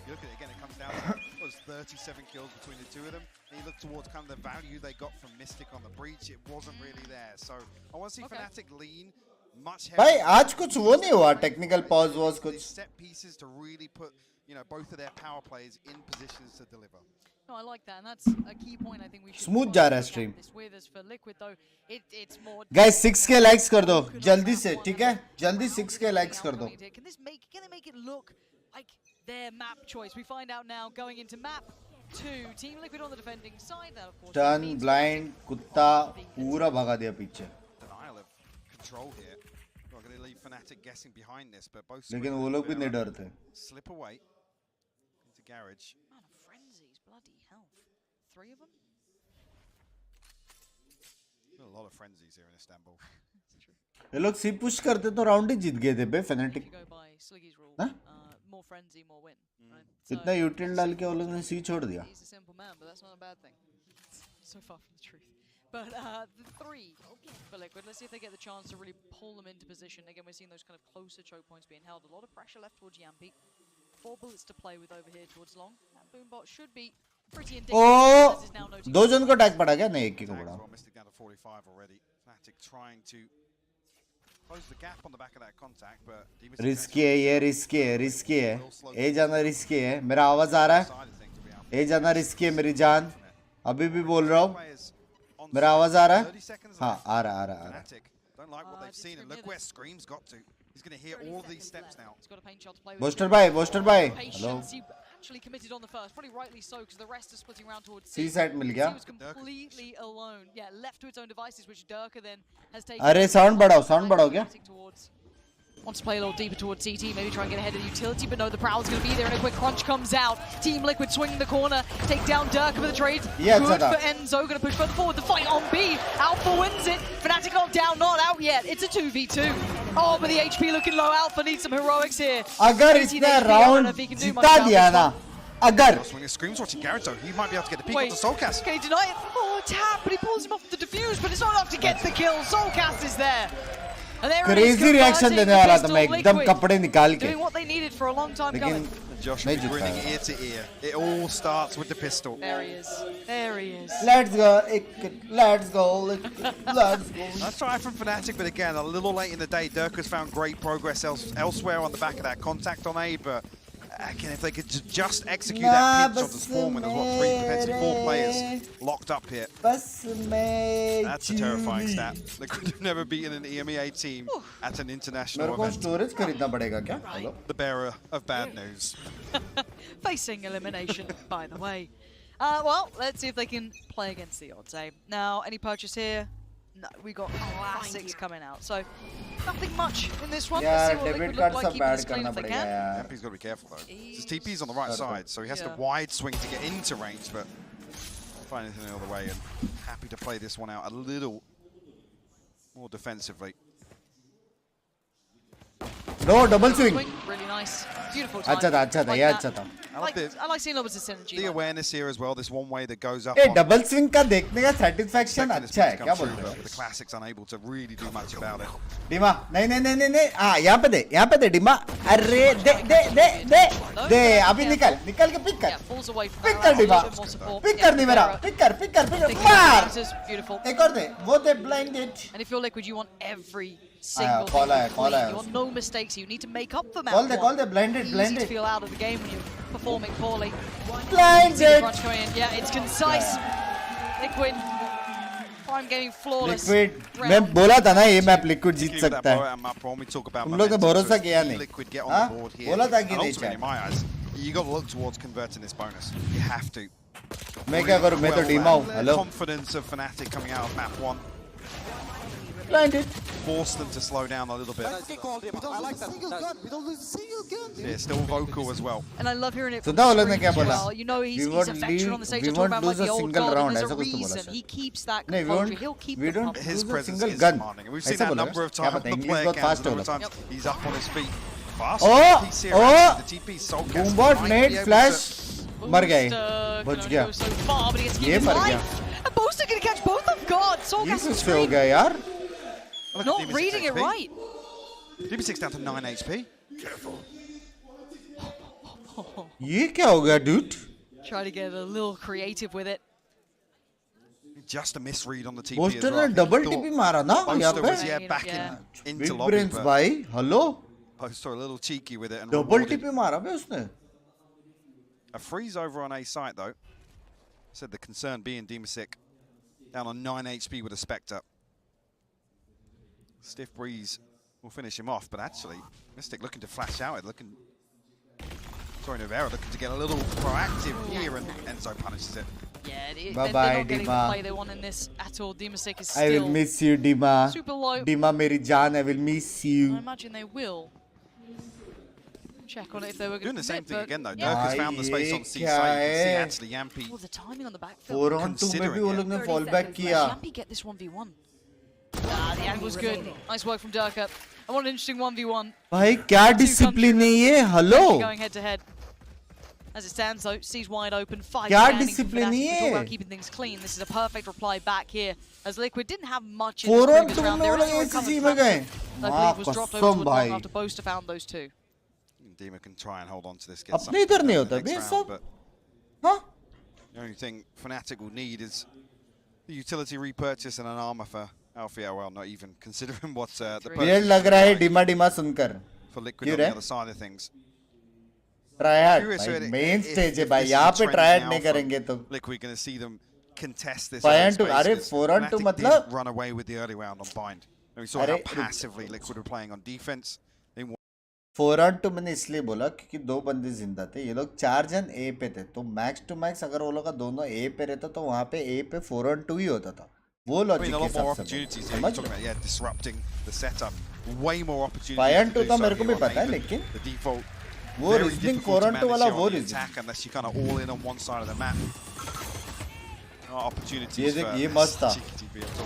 You look at it again, it comes down to it was 37 kills between the two of them. And you look towards kind of the value they got from Mystic on the breach, it wasn't really there. So I want to see Fnatic lean much heavier. भाई आज कुछ वो नहीं हुआ, technical pause was कुछ set pieces to really put, you know, both of their power plays in positions to deliver. No, I like that, and that's a key point. I think we should smooth जा रहा है stream. For Liquid though, it's more guys 6k likes कर दो जल्दी से, ठीक है, जल्दी 6k लाइक्स कर दो। Can they make it look like their map choice? We find out now going into map 2. Team Liquid on the defending side. That of course. Turn blind कुत्ता पूरा भगा दिया पीछे। Denial of control here. Not going to leave Fnatic guessing behind this, but both. लेकिन वो लोग भी नहीं डरते। Slip away into garage. Man of frenzies, bloody health. 3 of them. A lot of frenzies here in Istanbul. ये लोग सी push करते तो राउंड ही जीत गए थे बे Fnatic। हाँ? More frenzy, more win. Right? इतना यूटिल डाल के वो लोग ने सी छोड़ दिया। He's a simple man, but that's not a bad thing. So far from the truth. But the 3 for Liquid, let's see if they get the chance to really pull them into position. Again, we're seeing those kind of closer choke points being held. A lot of pressure left towards Yampi. 4 bullets to play with over here towards long. That boombot should be pretty indicative. दो जन को attack पड़ा क्या? नहीं, एक ही को पड़ा। Mystic down to 45 already. Fnatic trying to close the gap on the back of that contact, but risky है ये, रिस्की है, रिस्की है। ए जाना रिस्की है। मेरा आवाज आ रहा है? ए जाना रिस्की है मेरी जान। अभी भी बोल रहा हूँ। मेरा आवाज आ रहा है? हाँ आ रहा आ रहा आ रहा। Don't like what they've seen, and look where Scream's got to. He's going to hear all these steps now. Booster भाई, बोस्टर भाई, hello. Actually committed on the first, probably rightly so, because the rest are splitting around towards C side मिल गया। He was completely alone. Yeah, left to its own devices, which Durka then has taken. अरे sound बढ़ाओ क्या? Wants to play a little deeper towards CT, maybe try and get ahead of the utility, but no, the Prowl's going to be there, and a quick crunch comes out. Team Liquid swinging the corner, take down Durka for the trade. Yeah, good for Enzo, going to push further forward. The fight on B, Alpha wins it. Fnatic not down, not out yet. It's a 2v2. Oh, but the HP looking low. Alpha needs some heroics here. अगर इसने round जिता दिया ना, अगर Scream's watching Garrett, though. He might be able to get the peek on the Soulcast. Can he deny it? Oh, tap, but he pulls him off the defuse, but it's not enough to get the kill. Soulcast is there. Crazy reaction देने वाला था मैं, एकदम कपड़े निकाल के। Doing what they needed for a long time coming. Josh is grinning ear to ear. It all starts with the pistol. There he is. There he is. Let's go. Let's go. Let's go. Let's try from Fnatic, but again, a little late in the day. Durka's found great progress elsewhere on the back of that contact on A, but again, if they could just execute that pitch on the spawn when there's what, 3, potentially 4 players locked up here. That's a terrifying stat. They could have never beaten an EMEA team at an international event. storage खरीदना पड़ेगा क्या? Hello? The bearer of bad news. Facing elimination, by the way. Well, let's see if they can play against the odds, eh? Now, any purchase here? No, we got classics coming out, so nothing much in this one. Yeah, let's see what debit Liquid look like, cards keeping are this clean bad if they karna can. padega, He's got to be careful though. His TP's on the right side, so he has to wide swing to get into range, but find anything the other way, and happy to play this one out a little more defensively. No, double swing. Really nice. Beautiful time. अच्छा था, ये अच्छा था. I like seeing Lobos' synergy. The awareness here as well, this one way that goes up. Hey, double swing का देखने का satisfaction अच्छा है, क्या बोलते हो? The classics unable to really do much about it. Dima, नहीं, हाँ यहाँ पे दे डिमा, अरे दे, अभी निकल के पिक कर डिमा, पिक कर नहीं मेरा, पिक कर, मार, Beautiful. एक और दे, वो दे blinded. And if you're Liquid, you want every single call thing call you want no mistakes. You need to make up for map call one. the blinded. Easy to feel out of the game when you're performing poorly. Blinded. Yeah, it's concise. Liquid. Prime Gaming flawless. Liquid. मैं बोला था ना ये map Liquid जीत सकता है. तुम लोग ने भरोसा किया नहीं. Liquid get on the board here. बोला था कि नहीं ultimately, in my eyes, you got to look towards converting this bonus. You have to. मैं क्या करूँ? मैं तो डीमा हूँ. Hello. Confidence of Fnatic coming out of map 1. Blinded. Force them to slow down a little bit. I like that. We don't lose a single gun. Yeah, still vocal as well. And I love hearing it. So now let's make a You know he's affectionate on the stage. Talking about like the old god. And there's a reason he keeps that composure. He'll keep the composure. His presence is commanding. And we've seen that a number of times. The player cams, a number of times. He's up on his feet. Fast. The TP so Boombot, nade, flash. मर गया. बच गया. ये मर गया. And Boaster gonna catch both of God. ये कुछ हो गया यार. Not reading it right. GB6 down to 9 HP. ये क्या हो गया, dude? Try to get a little creative with it. Just a misread on the TP. Boaster ने double TP मारा ना यहाँ पे. Was back into Big brains भाई. Hello. Boaster a little cheeky with it and double TP मारा बे उसने. A freeze over on A site though. Said the concern being Demasik down on 9 HP with a Spectre. Stiff breeze will finish him off, but actually Mystic looking to flash out, looking. Sorry, Nuvera looking to get a little proactive here, and Enzo punishes it. Yeah, bye they're bye, not getting the Dima. play they want in this at all. Demasik is still. I will miss you, Dima. Super low. Dima, meri jaan, I will miss you. I imagine they will. Check on it if they were doing the same thing again though. Yeah. Dirk has found the space on C side. You can see actually Yampi. Oh, the timing on the backfield. 4 on 2 में भी वो लोग ने fall back किया. Yampi get this 1v1. Ah, the angle's good. Nice work from Dirk. And what an interesting 1v1. भाई क्या discipline है ये? Hello. Going head to head. As it stands though, sees wide open. 5 क्या standing discipline for है? Fnatic. We talk about keeping things clean. This is a perfect reply back here. As Liquid didn't have much in 4 this on previous 2 round. में There वो is लोग a ACG recovered में गए. I believe was dropped over to कसम long भाई. after Boaster found those two. Dima can try and hold on to this. अपने इधर नहीं होता बे सब. हाँ? The only thing Fnatic will need is the utility repurchase and an armor for Alfie. Well, not even considering what the Weird लग रहा है डिमा डिमा सुनकर. For Liquid on the other side of things. Tryhard main stage है भाई. यहाँ पे tryhard नहीं करेंगे तो. Liquid going to see them contest this. 5 on 2. अरे 4 on 2 मतलब. Run away with the early round on bind. And we saw how passively Liquid were playing on defense. 4 on 2 मैंने इसलिए बोला क्योंकि 2 बंदे जिंदा थे. ये लोग 4 जन A पे थे. तो मैक्स टू मैक्स अगर वो लोग का दोनों A पे रहता तो वहाँ पे A पे 4 on 2 ही होता था. वो लॉजिक के हिसाब से. समझ लो. Yeah, disrupting the setup. Way more opportunities. 5 on 2 तो मेरे को भी पता है लेकिन. The default. वो रीजनिंग 4 on 2 वाला वो reasoning. Unless you kind of all in on one side of the map. Opportunities. ये मस्त था.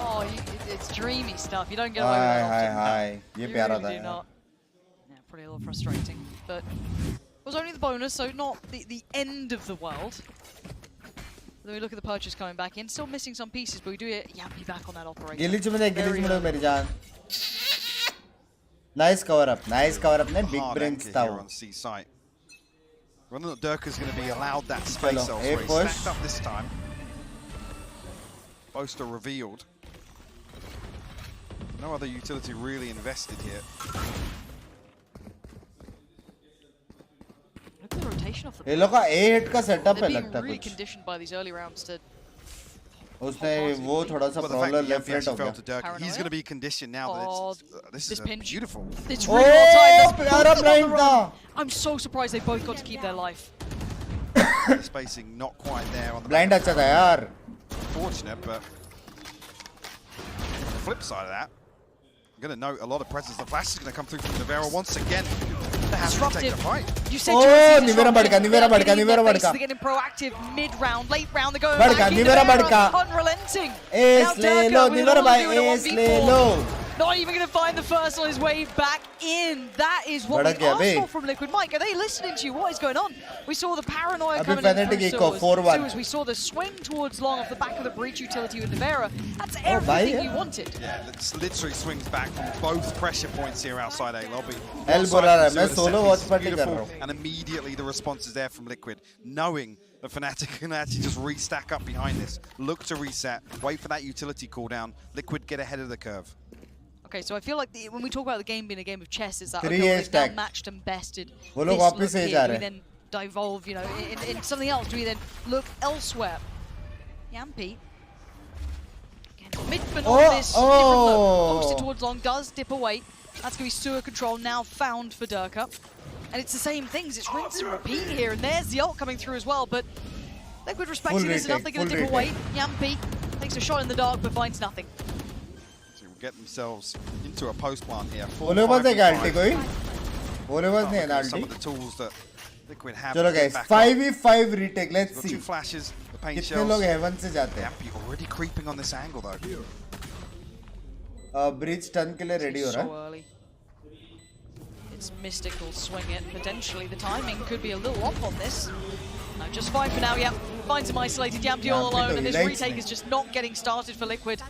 Oh, it's dreamy stuff. You don't get away with that often. Hi. ये प्यारा था. Yeah, probably a little frustrating, but it was only the bonus, so not the end of the world. Then we look at the purchase coming back in, still missing some pieces, but we do get Yampi back on that operator. गिलीच में मेरी जान. Nice cover up. Ne big brains था वो. On C site. Whether or not Durka's going to be allowed that space elsewhere. He's stacked up this time. Boaster revealed. No other utility really invested here. Look at the rotation of the. ये लोग का A hit का setup है लगता है really कुछ. conditioned by these early rounds to. उसने वो थोड़ा सा problem left right हो गया. He's going to be conditioned now that this is beautiful. It's really well timed. प्यारा blind था. I'm so surprised they both got to keep their life. Spacing not quite there on the blind अच्छा था यार. Fortunate, but on the flip side of that, I'm going to note a lot of presence. The flash is going to come through from Nivera once again. They have to take the fight. You said Nivera badka. They're getting proactive mid-round, late round. They're going back. Nivera unrelenting. Ace le lo, Nivera by ace le lo. Not even going to find the first on his way back in. That is what we asked for from Liquid. Mike, are they listening to you? What is going on? We saw the paranoia coming in through Suez. We saw the swing towards long off the back of the breach utility with Nivera. That's everything you wanted. Yeah, it literally swings back from both pressure points here outside A lobby. And immediately the response is there from Liquid, knowing that Fnatic can actually just restack up behind this. Look to reset, wait for that utility cooldown. Liquid get ahead of the curve. Okay, so I feel like when we talk about the game being a game of chess, it's that, 3 okay, well, ace they've now stack. matched and bested. वो लोग This वापस look से here. जा Do we रहे हैं. then devolve, you know, in something else? Do we then look elsewhere? Yampy. Midman on this different look. Posted towards long, does dip away. That's going to be sewer control now found for Durka. And it's the same things, it's rinse and repeat here. And there's the ult coming through as well, but Liquid respecting this enough, they're going to dip away. Yampy takes a shot in the dark, but finds nothing. So we'll get themselves into a post plant here. बोले बस एक आल्टी कोई बोले बस नहीं है Some आल्टी of the tools that Liquid have. चलो guys 5v5 retake, let's see 2 flashes, the paint कितने shells. लोग heaven से जाते हैं. Yampy already creeping on this angle though. Breach stun के लिए ready हो रहा है. So early. It's Mystic will swing it. Potentially the timing could be a little off on this. No, just fine for now. Yep, finds him isolated. Yampy all alone, and this retake is just not getting started for Liquid.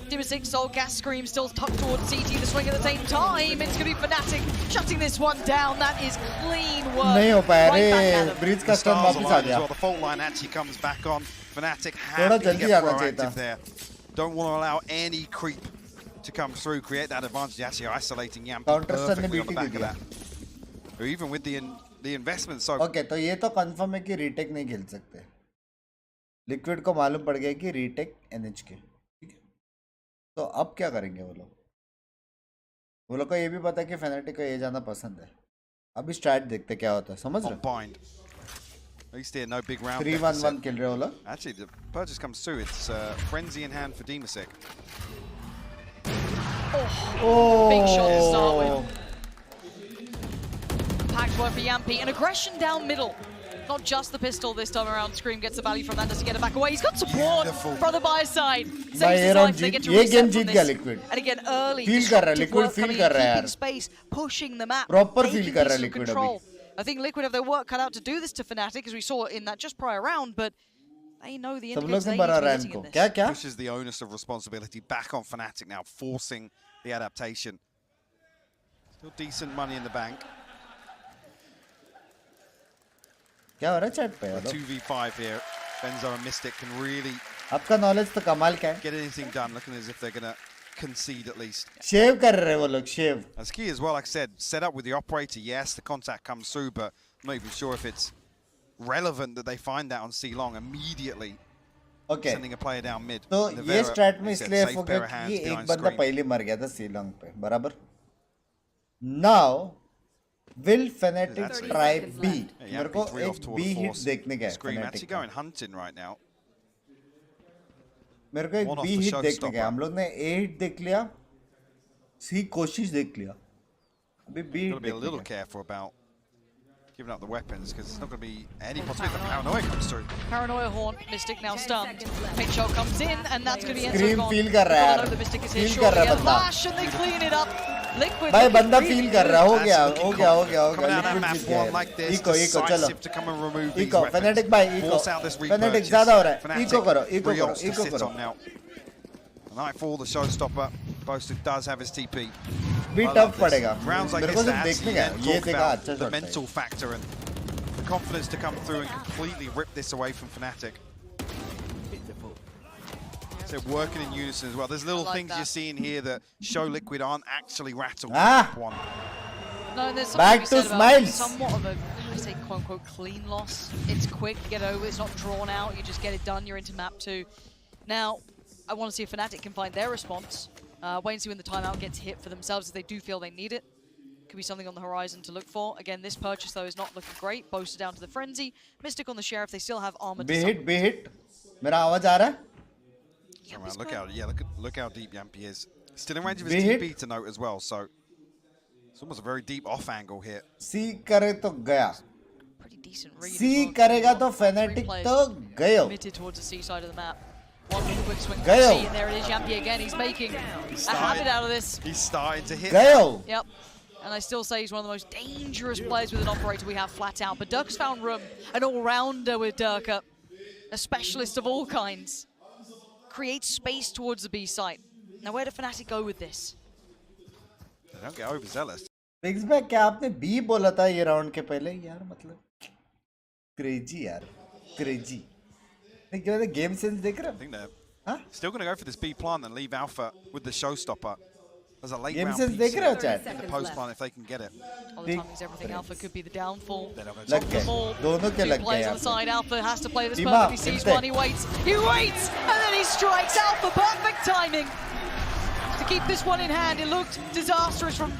Dimasic Soul Gas Scream still tucked towards CT. The swing at the same time. It's going to be Fnatic shutting this one down. That is clean work. नहीं हो पाया right back at रे. him. Breach का stun वापस आ गया. Well, the fault line actually comes back on. Fnatic थोड़ा happy to जल्दी get आना चाहिए proactive था. there. Don't want to allow any creep to come through, create that advantage. Actually isolating Yampy Counter stun ने perfectly on the BT back they of दिया. that. Or even with the investment. So Okay, तो ये तो confirm है कि retake नहीं खेल सकते. लिक्विड को मालूम पड़ गया कि रीटेक NH के. ठीक है. तो अब क्या करेंगे वो लोग? वो लोग को ये भी पता है कि Fnatic को ये जाना पसंद है. अभी स्ट्रैट देखते क्या होता है. समझ रहे? bind. At least there, no big round. 3-1-1 खेल रहे हो लोग. Actually, the purchase comes through. It's Frenzy in hand for Dimasic. Big shot to start with. Packed one for Yampy, and aggression down middle. Not just the pistol this time around. Scream gets the value from that, does he get it back away? He's got support from the buy side. Saves his life, they get to reset from this. Liquid. And again, early, Feel कर रहा है, disruptive Liquid work feel coming कर in, रहा है keeping यार. space, pushing the map, Proper taking feel कर रहा है decent Liquid control. अभी. I think Liquid have their work cut out to do this to Fnatic, as we saw in that just prior round, but they know the सब indicators लोग they से need बड़ा to be rank hitting को. in this. क्या क्या? Pushes the onus of responsibility back on Fnatic now, forcing the adaptation. Still decent money in the bank. क्या हो रहा है चैट पे यार? 2v5 here. Benzo and Mystic can really आपका नॉलेज तो कमाल क्या है? get anything done, looking as if they're going to concede at least. शेव कर रहे हैं वो लोग, शेव. That's key as well, like I said, set up with the operator, yes, the contact comes through, but I'm not even sure if it's relevant that they find that on C-Long immediately. Okay. Sending a player down mid. तो ये straight में इसलिए safe focus pair of hands कि एक behind बंदा screen. पहले मर गया था सीलोंग पे, बराबर? Now, will Fnatic try B? मेरे को एक B hit देखने का है Scream actually Fnatic का. going hunting right now. मेरे को एक One off B the hit देखने showstopper. का है. हम लोग ने A hit देख लिया, C कोशिश देख लिया. अभी B hit Got to be a देखने little का है. careful about giving up the weapons because there's not going to be any possibility that Paranoia comes through. Paranoia Horn, Mystic now stunned. Pinch shot comes in, and that's going to be Scream Enzo gone. feel कर रहा है Know यार. the Mystic is here Feel कर रहा है shortly. A बंदा. flash, and they clean it up. Liquid. भाई looking बंदा really फील good. कर रहा है. हो That's गया looking हो गया हो गया हो Coming गया. out of that Liquid map जीत गया one like है. this, इको इको चलो. decisive to come and remove these eco weapons. Fnatic भाई eco. Force out this Fnatic repurchase. ज़्यादा हो रहा है. Fnatic, इको करो इको 3 करो ults to इको sit करो. on now. Nightfall, the showstopper. Boasted does have his TP. भी I tough love this. पड़ेगा. Rounds like मेरे this को that सिर्फ देखने actually का then है. ये talk देखा about अच्छा the शॉट है. mental factor and the confidence to come through and completely rip this away from Fnatic. So working in unison as well. There's little like things that. you're seeing here that show Liquid aren't actually rattled. Ah! One. No, there's something Back to be to said about smiles. somewhat of a, I say, quote-unquote, clean loss. It's quick, get over, it's not drawn out, you just get it done, you're into map 2. Now, I want to see if Fnatic can find their response. Wait and see when the timeout gets hit for themselves if they do feel they need it. Could be something on the horizon to look for. Again, this purchase, though, is not looking great. Boasted down to the Frenzy. Mystic on the Sheriff, they still have armor to some. B hit. मेरा आवाज आ रहा है? Come on, look how deep Yampy is. Still in range of his Big hit. TP to note as well, so it's almost a very deep off angle here. C करे तो गया. Pretty decent read. C as well. करेगा तो Three Fnatic players तो गयो. committed towards the C side of the map. One quick swing from Gale. C, and there it is, Yampy again. He's making a habit out of this. He's starting to hit. गयो. Yep. And I still say he's one of the most dangerous players with an operator we have flat out. But Dirk's found room, an all-rounder with Dirk, a specialist of all kinds. Creates space towards the B site. Now where do Fnatic go with this? They don't get overzealous. बिग्स भाई क्या आपने B बोला था ये round के पहले यार मतलब क्रेजी यार क्रेजी. नहीं क्या गेम सेंस देख रहे I think they're Huh? still going to go for this B plant and leave Alpha with the showstopper. There's a late Game round sense piece देख रहे हो here chat? in the post line if they can get it. All the timings, everything. Alpha could be the downfall. लग गए दोनों के Two लग गए players on यहाँ the side. Alpha has to play this Dima, perfect. He sees one, he waits, and then he strikes. Alpha, perfect timing to keep this one in hand. It looked disastrous from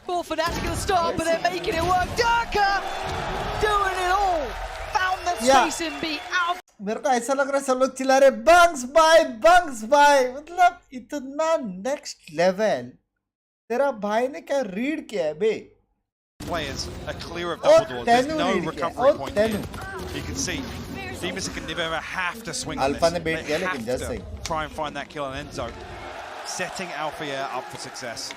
Fnatic at the start, but they're making it work. Durka doing it all. Found that space in B. Alpha. मेरे को ऐसा लग रहा है सब लोग चिल्ला रहे बंक्स भाई मतलब इतना नेक्स्ट लेवल तेरा भाई ने क्या रीड किया है बे Players are clear of double doors. There's no recovery point here. You can see Demus can never have to swing on Alpha this. ने बेट किया लेकिन just They saying. have to try and find that kill on Enzo, setting Alpha up for success.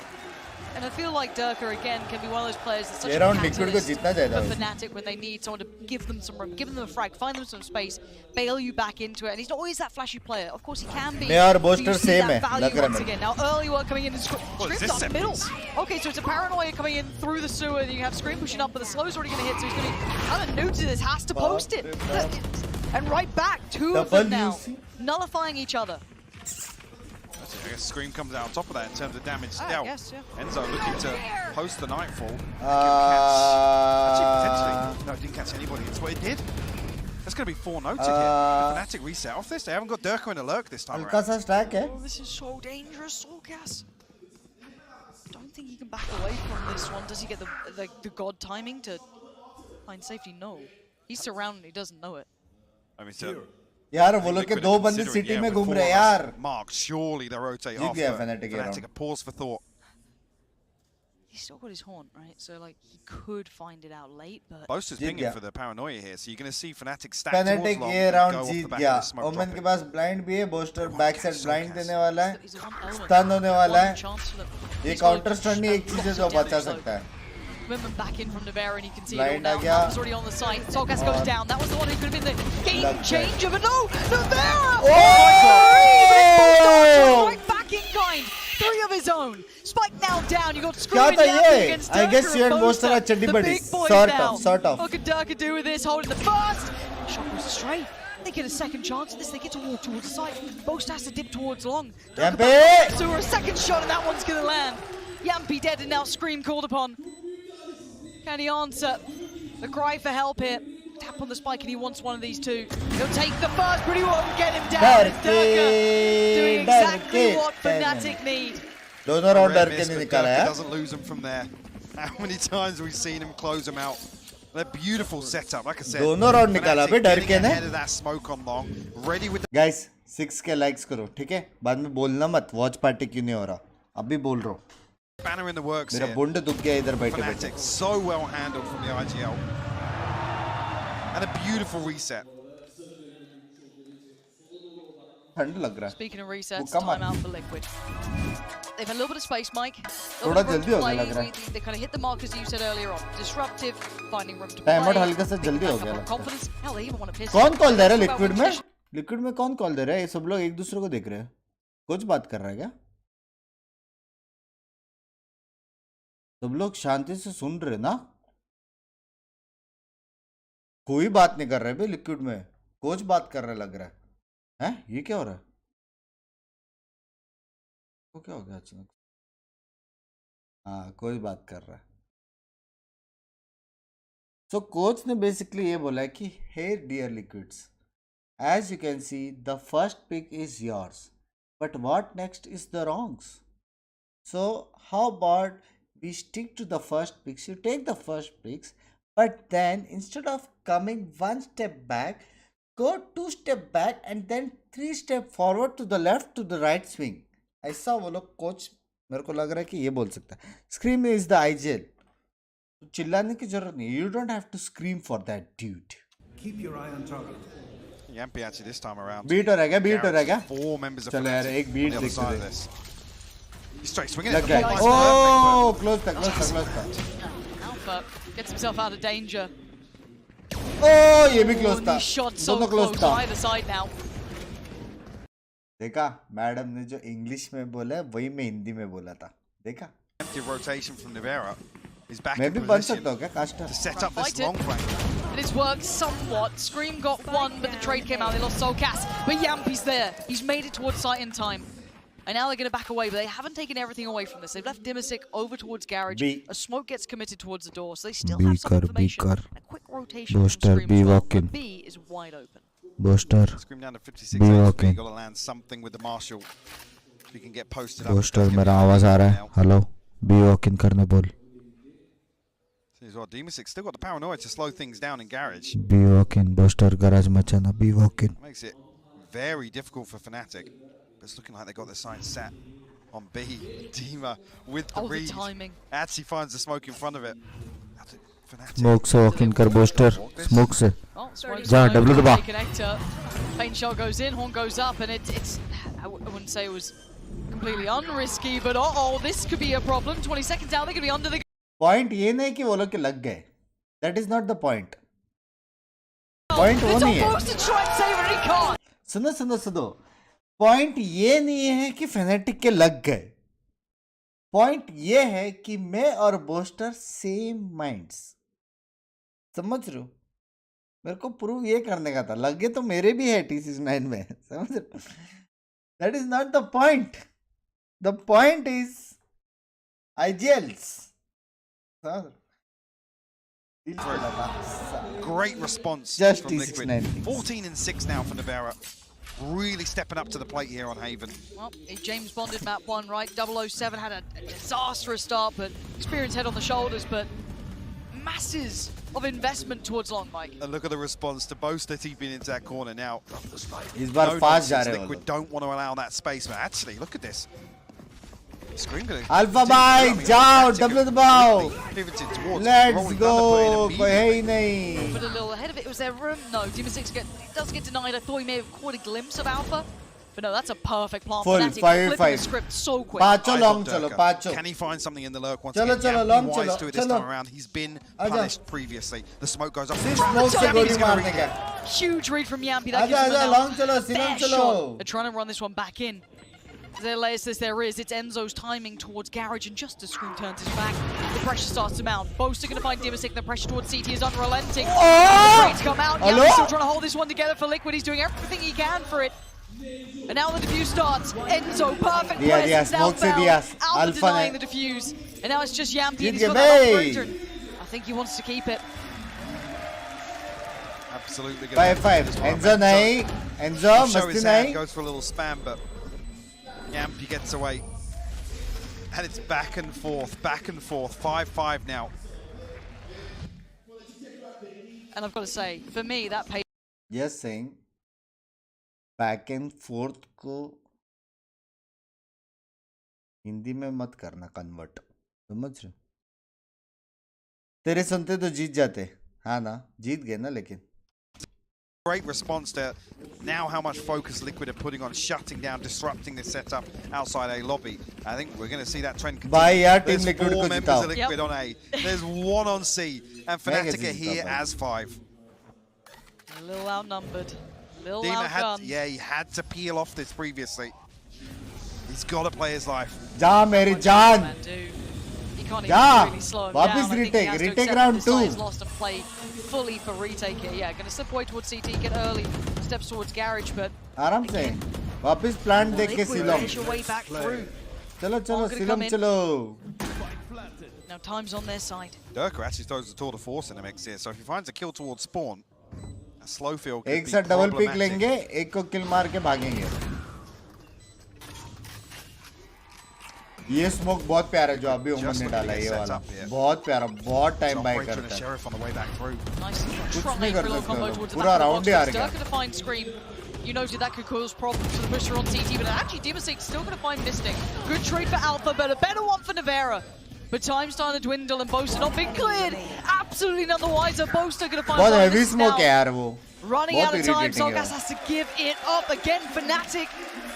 And I feel like Durka again can be one of those players that's such ये a round Liquid को जीतना catalyst चाहिए for Fnatic when they need someone to give them some room, give them a frag, find them some space, bail you back into it. And he's not always that flashy player. Of course he can be. मैं और but Boaster you see same that है, value लग रहा है once मेरे again. Now early work coming in and What is Scream's this up the middle. seconds? Okay, so it's a Paranoia coming in through the sewer. Then you have Scream pushing up, but the slow's already going to hit, so he's going to be kind of new to this. Has to post it. And right back, two of them now, nullifying each other. I guess Scream comes out on top of that in terms of damage I dealt. guess, yeah. Enzo looking to post the Nightfall. Actually, potentially, no, it didn't catch anybody. It's what it did. That's going to be 4 noted here. Fnatic reset off this. They haven't got Durka in a lurk this time हल्का around. सा stack है Oh, this is so dangerous, Solgas. Don't think he can back away from this one. Does he get the god timing to find safety? No. He's surrounded, he doesn't know it. I mean, so यार वो लोग के दो बंदे city में घूम रहे हैं यार Mark, surely they rotate Jeet off. गया but Fnatic ये Fnatic round a pause for thought. He's still got his haunt, right? So like he could find it out late, but Boaster's Jeet pinging गया for the paranoia here, so you're going to see Fnatic stack Fnatic towards long ये and round go off the Jeet back गया of this smoke ओमन के dropping. पास blind भी है booster back side so blind cast. देने वाला है he's one element. Stun होने वाला One है chance for them. ये He's got काउंटर स्टन नहीं एक चीज है जो lots of बचा damage, though. सकता है Movement back in from Nevera, and you can see it all Blind now. आ गया Alpha's already on the site. Solgas goes down. That was the one who could have been the game लग गए changer, but no! Nevera! Oh! Right back in kind. 3 of his own. Spike now down. You got क्या Screw था and ये against I guess Durka you and and Boaster are chaddi The buddies big boys now. sort of What could Durka do with this? Holding the first. Shot goes astray. They get a second chance at this. They get to walk towards the side. Boaster has to dip towards long. Durka Yampi! back to a second shot, and that one's going to land. Yampi dead, and now Scream called upon. Can he answer the cry for help here? Tap on the spike, and he wants one of these two. He'll take the first, but he won't get him down. It's Durka doing exactly what Fnatic need. दोनों round डर के Miss, नहीं but निकाला Durka है doesn't lose them from there. How many times have we seen him close them out? A beautiful setup, like I said. दोनों round निकाला बे डर के ने ahead of that smoke on long, ready with the guys 6 के likes करो ठीक है बाद में बोलना मत वॉच पार्टी क्यों नहीं हो रहा अभी बोल रहा हूँ banner in the works मेरा here. बुंड दुख गया इधर बैठे बैठे Fnatic so well handled from the IGL. And a beautiful reset. ठंड लग रहा है Speaking of resets, वो कम timeout for Liquid. They've had a little bit of space, Mike. थोड़ा जल्दी हो गया लग रहा है They kind of hit the markers you said earlier on. Disruptive, finding room to time out play. हल्का सा जल्दी हो गया लगता है Confidence. Hell, they even want to piss. कौन कॉल दे रहा है Let's talk लिक्विड about में Winchester. लिक्विड में कौन कॉल दे रहा है ये सब लोग एक दूसरे को देख रहे हैं कुछ बात कर रहा है क्या सब लोग शांति से सुन रहे ना कोई बात नहीं कर रहे बे लिक्विड में कोच बात कर रहा लग रहा है हैं ये क्या हो रहा है वो क्या हो गया अचानक हाँ कोई बात कर रहा है सो कोच ने बेसिकली ये बोला है कि hey dear Liquids as you can see the first pick is yours but what next is the wrongs so how about we stick to the first picks you take the first picks but then instead of coming 1 step back go 2 step back and then 3 step forward to the left to the right swing ऐसा वो लोग coach मेरे को लग रहा है कि ये बोल सकता है स्क्रीम इज द आईजेल तो चिल्लाने की जरूरत नहीं you don't have to scream for that dude Keep your eye on target. Yampi actually this time around. Beat हो रहा है बीट हो रहा है 4 members of चलो यार Fnatic एक बीट on the other देखते side of हैं this. He's straight swinging लग it. गया Nice ओह क्लोज था Alpha gets himself out of danger. ओह ये भी क्लोज था These shots so दोनों close क्लोज था either side now. देखा मैडम ने जो इंग्लिश में बोला है वही मैं हिंदी में बोला था देखा Empty rotation from Nevera. He's back मैं in भी बन position सकता हूँ क्या caster to set up this Fight it. long flank. And it's worked somewhat. Scream got one, but the trade came out. They lost Soulcast. But Yampi's there. He's made it towards sight in time. And now they're going to back away, but they haven't taken everything away from this. They've left Dimasic over towards Garage. A smoke gets committed towards the door, so they still have some information. A quick rotation from Scream as well, but B is wide open. Booster. Scream down to 56. You got to land something with the Marshall. So you can get posted up. Booster, मेरा आवाज आ रहा है. Hello. B walk in करने बोल. See as well, Dimasic still got the paranoia to slow things down in Garage. B walk in. Booster garage मचाना. B walk in. Makes it very difficult for Fnatic. But it's looking like they got their signs set on B. Dima with the read. The timing. Actually finds the smoke in front of it. Smoke से walk in कर Booster. Smoke से. जा W दबा. Paint shot goes in, horn goes up, and it's I wouldn't say it was completely unrisky, but this could be a problem. 20 seconds out, they could be under the. Point ये नहीं कि वो लोग के लग गए. That is not the point. Point वो नहीं है. सुनो. Point ये नहीं है कि Fnatic के लग गए. Point ये है कि मैं और बोस्टर सेम माइंड्स. समझ रहे हो? मेरे को प्रूव ये करने का था. लगे तो मेरे भी है TC9 में. समझ रहे हो? That is not the point. The point is IGLs. Great response just from Liquid. 14 and 6 now for Nevera. Really stepping up to the plate here on Haven. Well, James Bonded map 1, right? 007 had a disastrous start, but experience head on the shoulders, but masses of investment towards long, Mike. And look at the response to Boast that he's been into that corner now. He's about fast. Liquid don't want to allow that space, but actually, look at this. Alpha bye, जाओ, W दबाओ. Let's go. कोई है ही नहीं. But a little ahead of it, was there room? No, Dimasic does get denied. I thought he may have caught a glimpse of Alpha. But no, that's a perfect plant. Full 5-5. Script so quick. Pacho long chalo, pacho. Can he find something in the lurk once again? Chalo, long chalo. To it this time around. He's been punished previously. The smoke goes up. Huge read from Yampi. That gives him long chalo, chalo. They're trying to run this one back in. There is. It's Enzo's timing towards Garage, and just as Scream turns his back, the pressure starts to mount. Boast are going to find Dimasic. The pressure towards CT is unrelenting. The trades come out. Yampi's still trying to hold this one together for Liquid. He's doing everything he can for it. And now the defuse starts. Enzo, perfect presence outbound. Alpha denying the defuse. And now it's just Yampi, and he's got that operator. I think he wants to keep it. Absolutely. 5-5. Enzo nahi. Enzo, masti nahi. Goes for a little spam, but Yampi gets away. And it's back and forth. 5-5 now. And I've got to say, for me, that pace. Just saying. Back and fourth को हिंदी में मत करना convert. समझ रहे? तेरे सुनते तो जीत जाते. हाँ ना, जीत गए ना. लेकिन great response to now how much focus Liquid are putting on shutting down, disrupting this setup outside A lobby. I think we're going to see that trend continue. Bye, yaar, There's Team Liquid 4 members of Liquid yep. on A. There's 1 on C. And Fnatic are here as 5. A little outnumbered. Dima he had to peel off this previously. He's got to play his life. Ja, Mary Jaan. He can't even really slow him down. Retake round 2. He's lost and play fully for retake here. Yeah, going to slip away towards CT, get early steps towards Garage, but आराम से वापस plant देख के coelom. चलो coelom चलो. Now time's on their side. Durka actually throws the tour de force in the mix here, so if he finds a kill towards spawn, a slow field could एक be साथ double pick problematic. लेंगे, एक को किल मार के भागेंगे. ये smoke बहुत प्यारा है जो अभी उमर ने डाला है. ये वाला बहुत प्यारा, बहुत टाइम बाय करता है. कुछ नहीं कर सकते, पूरा राउंड ही हार गया. You noted that could cause problems for the pusher on CT, but actually Dimasic's still going to find Mystic. Good trade for Alpha, but a better one for Nevera. But time's starting to dwindle and Boaster not being cleared. Absolutely none the wiser. Boaster going to find बहुत heavy smoke है यार वो. Running out of time, Zolgas has to give it up again. Fnatic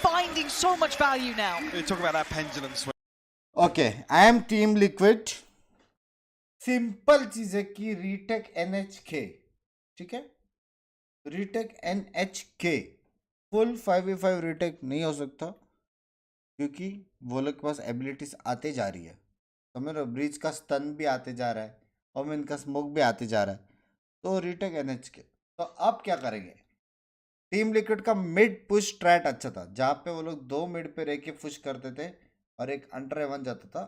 finding so much value now. We talk about that pendulum swing. Okay, I am Team Liquid. Simple चीज है कि retake NHK, ठीक है? Retake NHK full 5v5 retake नहीं हो सकता क्योंकि वो लोग के पास एबिलिटीज आते जा रही है. तो मेरा ब्रिज का स्टन भी आते जा रहा है और इनका स्मोक भी आते जा रहा है. तो रीटेक NHK. तो अब क्या करेंगे? टीम लिक्विड का मिड पुश स्ट्रैट अच्छा था, जहां पे वो लोग 2 मिड पे रह के पुश करते थे और एक अंडर एवन जाता था,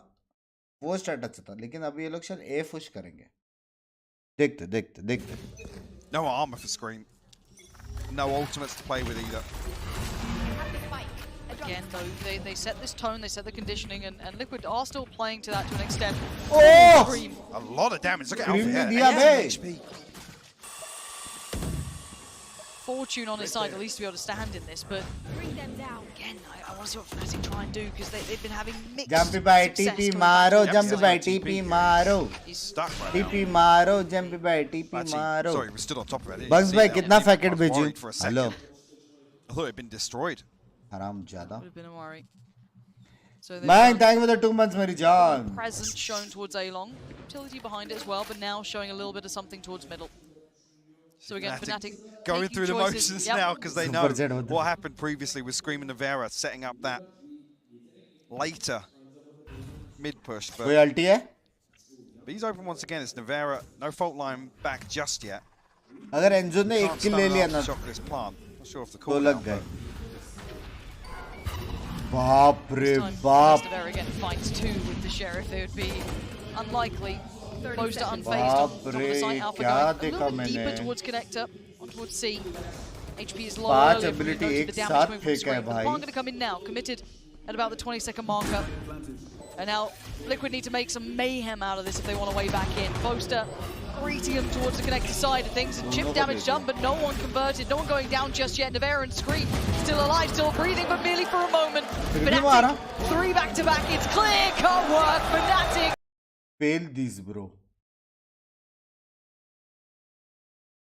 वो स्ट्रैट अच्छा था। लेकिन अभी ये लोग शायद ए पुश करेंगे, देखते। No armor for Scream. No ultimates to play with either. Again, though, they set this tone, they set the conditioning, and Liquid are still playing to that to an extent. Oh! Scream. A lot of damage. Look at Alpha here. दिया बे। HP. Fortune on his side, at least to be able to stand in this, but again, I want to see what Fnatic try and do, because they've been having mixed Jumpy by success TP coming maro, back to jumpy the by side. TP maro, He's stuck right TP now. maro, jumpy by TP Actually, maro. sorry, we're still on top of it. Bugs See भाई that? कितना I packet was भेजूं? worried for a second. Hello, I thought it had been destroyed. हराम ज्यादा। Would have been a worry. So Man, thank you for the 2 months, मेरी जान। presence shown towards A-Long, utility behind it as well, but now showing a little bit of something towards middle. So again, Fnatic going making through the choices. motions Yep. now because they know Super Jet what happened previously with Scream and Navera setting up that later mid push. But कोई अल्टी है? he's open once again. It's Navera. No fault line back just yet. अगर Enzo ने एक Can't kill stun ले an लिया ना, aftershock with this plant. Not sure if the तो call लग गए। बाप रे Time बाप। Navera again fights two with the Sheriff. It would be unlikely. Close to unfazed बाप on top of रे, the site. Alpha क्या going a देखा little bit deeper मैंने? towards connector, on towards C. HP is low. 5 earlier, ability but you एक noted the damage साथ coming from फेंका है Scream. But the भाई। plant going to come in now, committed at about the 20-second marker. And now Liquid need to make some mayhem out of this if they want a way back in. Boaster greeting him towards the connector side of things. And chip damage done, but no one converted. No one going down just yet. Navera and Scream still alive, still breathing, but merely for a moment. Fnatic, 3 back-to-back. It's clear-cut work. Fnatic. Fail these, bro.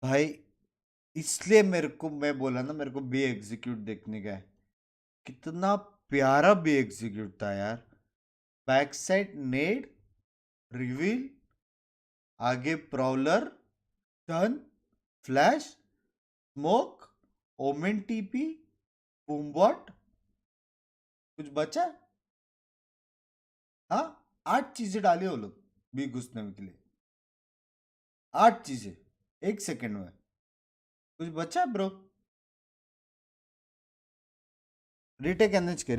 भाई इसलिए मैं बोला ना, मेरे को B execute देखने का है। कितना प्यारा बी एग्जीक्यूट था यार। बैक साइड नेड, रिवील, आगे prowler, turn, flash, smoke, Omen TP, boom bot, कुछ बचा? हाँ, 8 चीजें डाली वो लोग बी घुसने के लिए। 8 चीजें 1 सेकेंड में। कुछ बचा bro? retake NHK.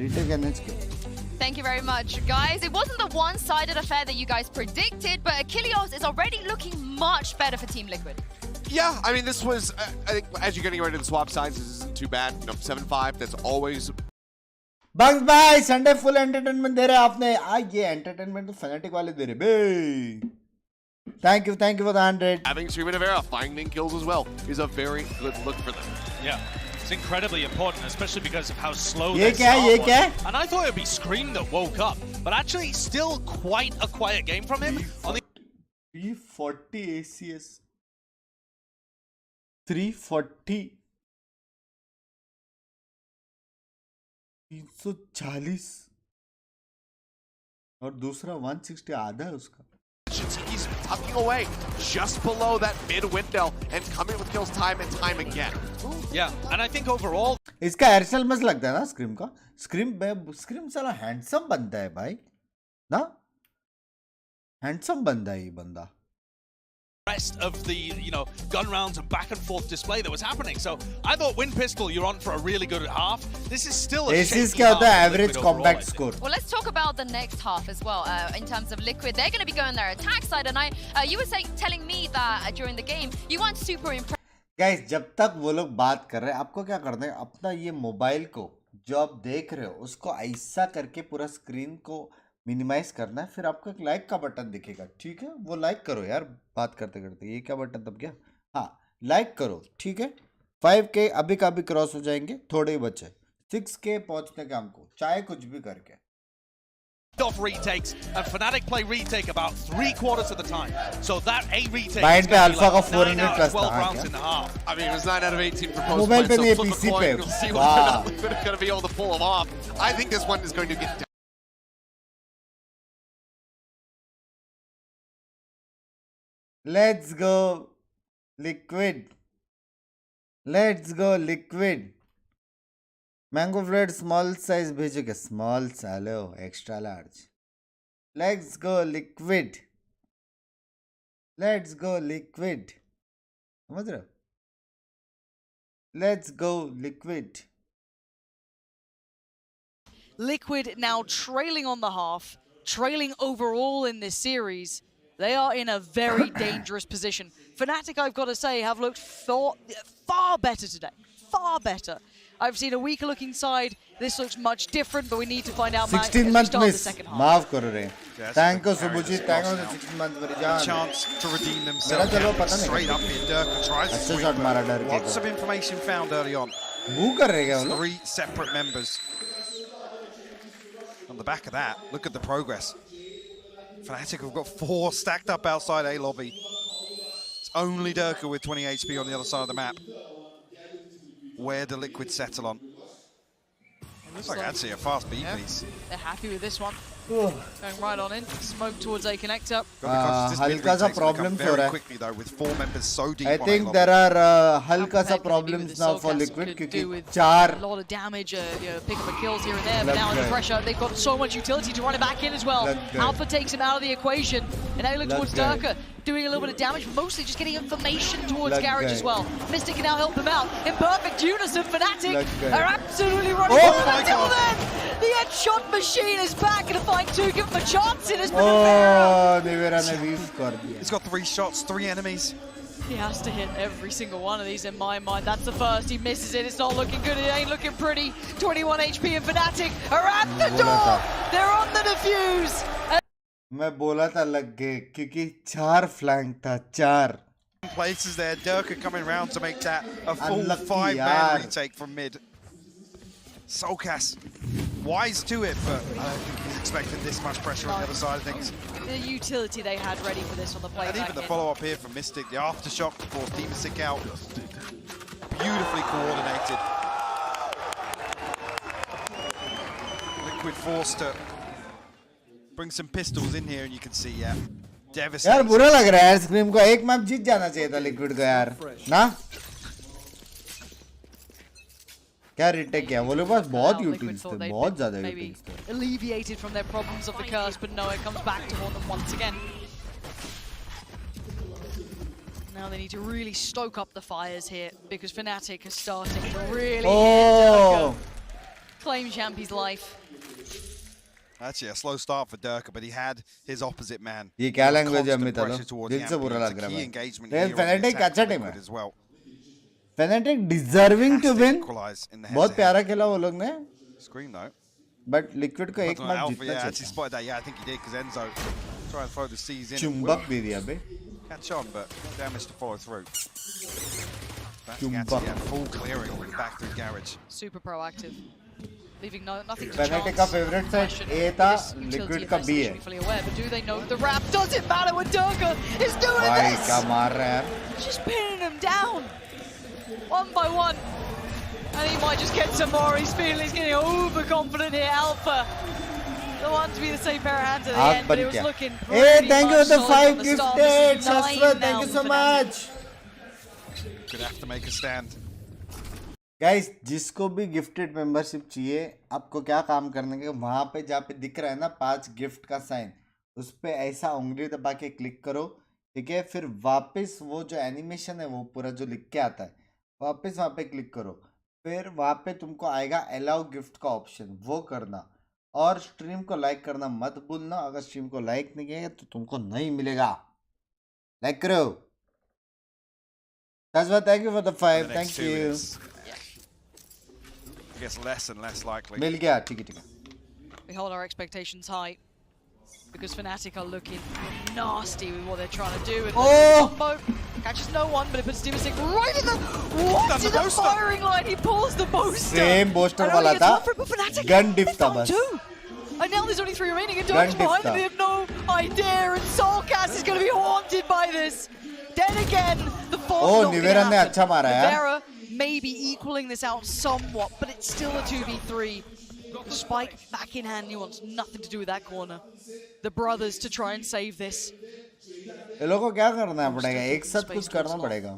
Thank you very much, guys. It wasn't the one-sided affair that you guys predicted, but Achilles is already looking much better for Team Liquid. Yeah, I mean, this was, I think, as you're getting ready to swap sides, this isn't too bad. You know, 7-5, that's always... Bugs भाई, Sunday full entertainment दे रहे आपने। ये entertainment तो Fnatic वाले दे रहे बे। Thank you for the 100. Having Scream and Navera finding kills as well is a very good look for them. Yeah. It's incredibly important, especially because of how slow ये their क्या है? start was. And I thought it would be Scream that woke up, but actually still quite a quiet game from him. On the 340 ACS, 340, 340 और दूसरा 160 आधा है उसका। He's tucking away just below that mid window and coming with kills time and time again. Yeah, and I think overall इसका Aircel मस्त लगता है ना स्क्रीम का। स्क्रीम साला हैंडसम बनता है भाई ना, हैंडसम बंदा है ये बंदा। rest of the, you know, gun rounds and back and forth display that was happening. So I thought Wind Pistol, you're on for a really good half. This is still a ACS क्या होता है? Average combat score. Well, let's talk about the next half as well. In terms of Liquid, they're going to be going their attack side, and you were telling me that during the game you weren't super impressed. Guys, जब तक वो लोग बात कर रहे हैं, आपको क्या करना है? अपना ये मोबाइल को जो आप देख रहे हो उसको ऐसा करके पूरा स्क्रीन को मिनिमाइज करना है, फिर आपको एक लाइक का बटन दिखेगा, ठीक है? वो लाइक करो यार, बात करते करते। ये क्या बटन तब क्या? हाँ, लाइक करो, ठीक है? 5K अभी का अभी क्रॉस हो जाएंगे, थोड़े ही बचे। 6K पहुंचने का हमको, चाहे कुछ भी करके। Off retakes, and Fnatic play retake about 3/4 of the time. So that a retake Bind is पे going to be अल्फा का like 400 9 out प्लस of 12 था, rounds क्या? in the half. I mean, it was 9 out of 18 proposed mobile पे points, नहीं, so flip PC a पे। coin, we'll see वाह। whether Liquid are going to be able to pull them off. I think this one is going to get down. Let's go Liquid. Let's go Liquid. Mango फ्लेड small size भेजोगे? Small hello, extra large. Let's go Liquid, let's go Liquid. समझ रहे हो? Let's go, Liquid. Liquid now trailing on the half, trailing overall in this series. They are in a very dangerous position. Fnatic, I've got to say, have looked far better today. Far better. I've seen a weaker looking side. This looks much different, but we need to find out 16-month miss. Maaf karo re. Thank you, Subhajit. Thank you, 16-month A chance to redeem themselves. Straight up here, Durka tries to sweep. Lots of information found early on. 3 separate members. On the back of that, look at the progress. Fnatic have got 4 stacked up outside A lobby. It's only Durka with 20 HP on the other side of the map. Where do Liquid settle on? Looks like actually a fast B piece. They're happy with this one. Going right on in. Smoke towards A connector. Halka sa problems ho raha hai. Quickly though, with 4 members so deep. I think there are halka sa problems now for Liquid kyunki 4 a lot of damage, pick up the kills here and there, but now under pressure, they've got so much utility to run it back in as well. Alpha takes him out of the equation, and now he looks towards Durka, doing a little bit of damage, mostly just getting information towards Garage as well. Mystic can now help him out. In perfect unison, Fnatic are absolutely running forward until then. The headshot machine is back and a fight 2, give him a chance. It has been He's got 3 shots, 3 enemies. He has to hit every single one of these in my mind. That's the first. He misses it. It's not looking good. It ain't looking pretty. 21 HP and Fnatic are at the door. They're on the defuse. मैं बोला था लग गए क्योंकि 4 flank था 4 places there. Durka coming round to make that a full 5-man retake from mid. Soulcast wise to it, but I don't think he's expecting this much pressure on the other side of things. The utility they had ready for this on the play. And even the follow-up here from Mystic, the aftershock before Demon Sick out. Beautifully coordinated. Liquid forced to bring some pistols in here, and you can see, devastating. यार बुरा लग रहा है scream को एक map जीत जाना चाहिए था लिक्विड को यार ना क्या रिटेक किया वो लोग पास बहुत यूटिल्स थे बहुत ज्यादा यूटिल्स थे alleviated from their problems of the curse, but no, it comes back to haunt them once again. Now they need to really stoke up the fires here because Fnatic is starting to really claim Champy's life. Actually, a slow start for Durka, but he had his opposite man. ये क्या language है अमित लो दिल से बुरा लग रहा है लेकिन Fnatic अच्छा टीम है Fnatic deserving to win बहुत प्यारा खेला वो लोग ने screen though but Liquid को एक मैच जीतना चाहिए actually spotted that. I think he did because Enzo tried to throw the C's in. चुंबक भी दिया बे catch on, but damage to follow through. Chumba. Full clearing back through garage. Super proactive. Leaving nothing to Fnatic का favorite side A था, Liquid का B है. But do they know the wrap? Does it matter when Durka is doing भाई this? क्या मार रहा है? Just pinning him down, one by one, and he might just get some more. He's feeling he's getting overconfident here. Alpha, the one to be the safe pair of hands at the end, but it was looking pretty Hey, thank you for the 5 gifted. Shashwat, thank you so much. Could have to make a stand. Guys जिसको भी gifted membership चाहिए आपको क्या काम करने के वहां पे जहाँ पे दिख रहा है ना 5 गिफ्ट का साइन उस पे ऐसा उंगली दबा के क्लिक करो ठीक है फिर वापस वो जो एनिमेशन है वो पूरा जो लिख के आता है वापस वहां पे क्लिक करो फिर वहां पे तुमको आएगा अलाउ गिफ्ट का ऑप्शन वो करना और स्ट्रीम को लाइक करना मत भूलना अगर स्ट्रीम को लाइक नहीं किया तो तुमको नहीं मिलेगा लाइक करो thank you for the 5 thank you Gets less and less likely. मिल गया ठीक है We hold our expectations high because Fnatic are looking nasty with what they're trying to do. And combo catches no one, but it puts Demon Sick right in the firing line. He pulls the booster. Same booster वाला था. Gun diff था बस. And now there's only 3 remaining. And Durka's behind them. They have no idea. And Soulcast is going to be haunted by this. Then again, the fall. Nivera ने अच्छा मारा यार. Maybe equaling this out somewhat, but it's still a 2v3. Spike back in hand, he wants nothing to do with that corner. The brothers to try and save this. ये लोगों को क्या करना पड़ेगा एक साथ कुछ करना पड़ेगा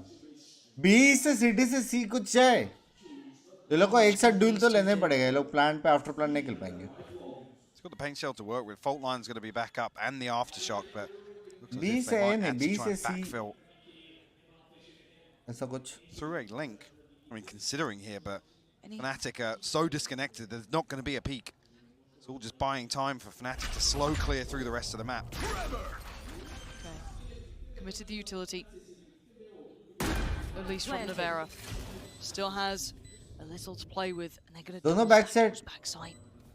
B से सिटी से C कुछ है ये लोगों को एक साथ डुएल तो लेने पड़ेगा ये लोग प्लान पे आफ्टर प्लान नहीं खेल पाएंगे It's got the paint shell to work with. Fault line's going to be back up and the aftershock, but B से A नहीं B से C ऐसा कुछ through a link. I mean, considering here, but Fnatic are so disconnected, there's not going to be a peak. It's all just buying time for Fnatic to slow clear through the rest of the map. Okay. Committed the utility. At least from Navera. Still has a little to play with, and they're going to do backside.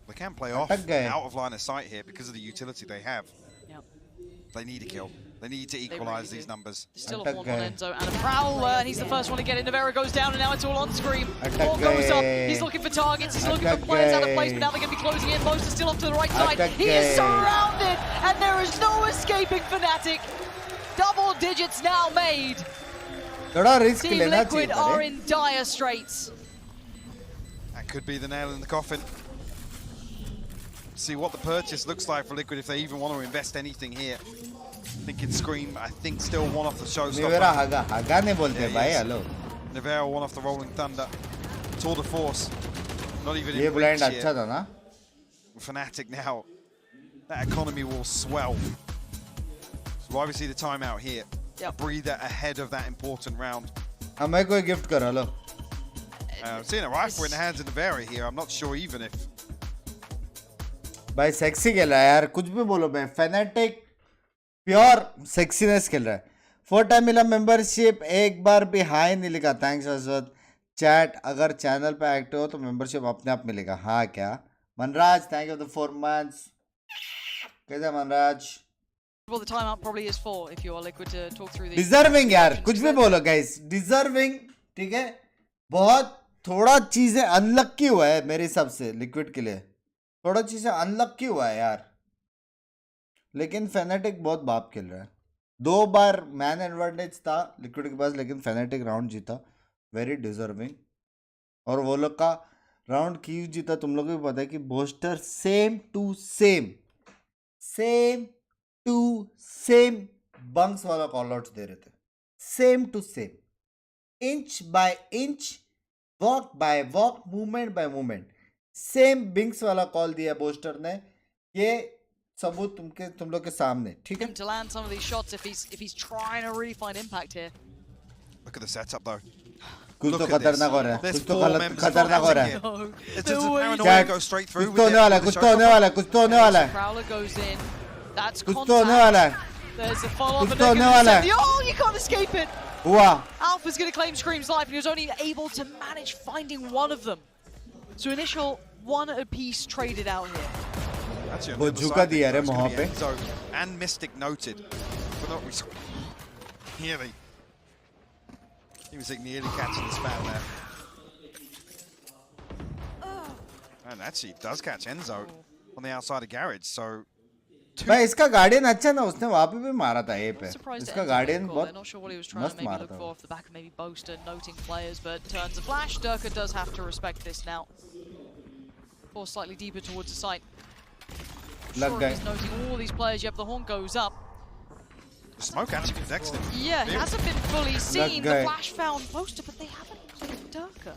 They can play off out of line of sight here because of the utility they have. Yep. They need a kill. They need to equalize these numbers. Still a 1-1 Enzo and a Prowler, and he's the first one to get in. Navera goes down, and now it's all on screen. Ball goes up. He's looking for targets. He's looking for players out of place, but now they're going to be closing in. Most is still off to the right side. He is surrounded, and there is no escaping Fnatic. Double digits now made. Team Liquid are in dire straits. That could be the nail in the coffin. See what the purchase looks like for Liquid if they even want to invest anything here. I think it's Scream. I think still one off the showstopper. Navera one off the Rolling Thunder. Tour de Force. Not even in reach here. Fnatic now. That economy will swell. So why we see the timeout here. A breather ahead of that important round. I'm going to gift kar, hello. Seeing a rifle in the hands of Navera here, I'm not sure even if. भाई sexy खेल रहा है यार कुछ भी बोलो भाई Fnatic pure sexiness खेल रहा है 4 टाइम मिला मेंबरशिप एक बार भी हाई नहीं लिखा थैंक्स अशवत चैट अगर चैनल पे एक्टिव हो तो मेंबरशिप अपने आप मिलेगा हाँ क्या Manraj thank you for the 4 months कैसा Manraj Well, the timeout probably is for if you are Liquid to talk through the deserving यार कुछ भी बोलो गाइस डिजर्विंग ठीक है बहुत थोड़ा चीजें अनलक्की हुआ है मेरे हिसाब से लिक्विड के लिए थोड़ा चीजें अनलक्की हुआ है यार लेकिन Fnatic बहुत बाप खेल रहा है 2 बार मैन एडवांटेज था लिक्विड के पास लेकिन Fnatic राउंड जीता वेरी डिजर्विंग और वो लोग का राउंड क्यों जीता तुम लोगों को भी पता है कि Boaster same to same bunks वाला कॉल आउट्स दे रहे थे same to same inch by inch walk by walk movement by movement same binks वाला कॉल दिया बोस्टर ने ये सबूत तुम लोग के सामने ठीक है to land some of these shots if he's trying to really find impact here. Look at the setup though. कुछ तो खतरनाक हो रहा है कुछ तो खतरनाक हो रहा है It's just a paranoia go straight through. कुछ तो होने वाला है कुछ तो होने वाला है कुछ तो होने वाला है Prowler goes in. That's कुछ तो होने वाला है There's a follow up कुछ तो होने वाला है oh you can't escape it. हुआ Alpha's going to claim Scream's life and he was only able to manage finding one of them. So initial one apiece traded out here. वो झुका दिया रे वहाँ पे and Mystic noted but not nearly he was nearly catching the spam there and actually does catch Enzo on the outside of garage so भाई इसका guardian अच्छा ना उसने वहाँ पे भी मारा था ए पे इसका गार्डियन बहुत not sure what he was trying to maybe look for off the back of maybe Boaster noting players but turns a flash. Durka does have to respect this now. Force slightly deeper towards the site. Lug guy. He's noting all these players. Yep, the horn goes up. The smoke actually connects him. Yeah, it hasn't been fully seen. The flash found Boaster, but they haven't cleared Durka.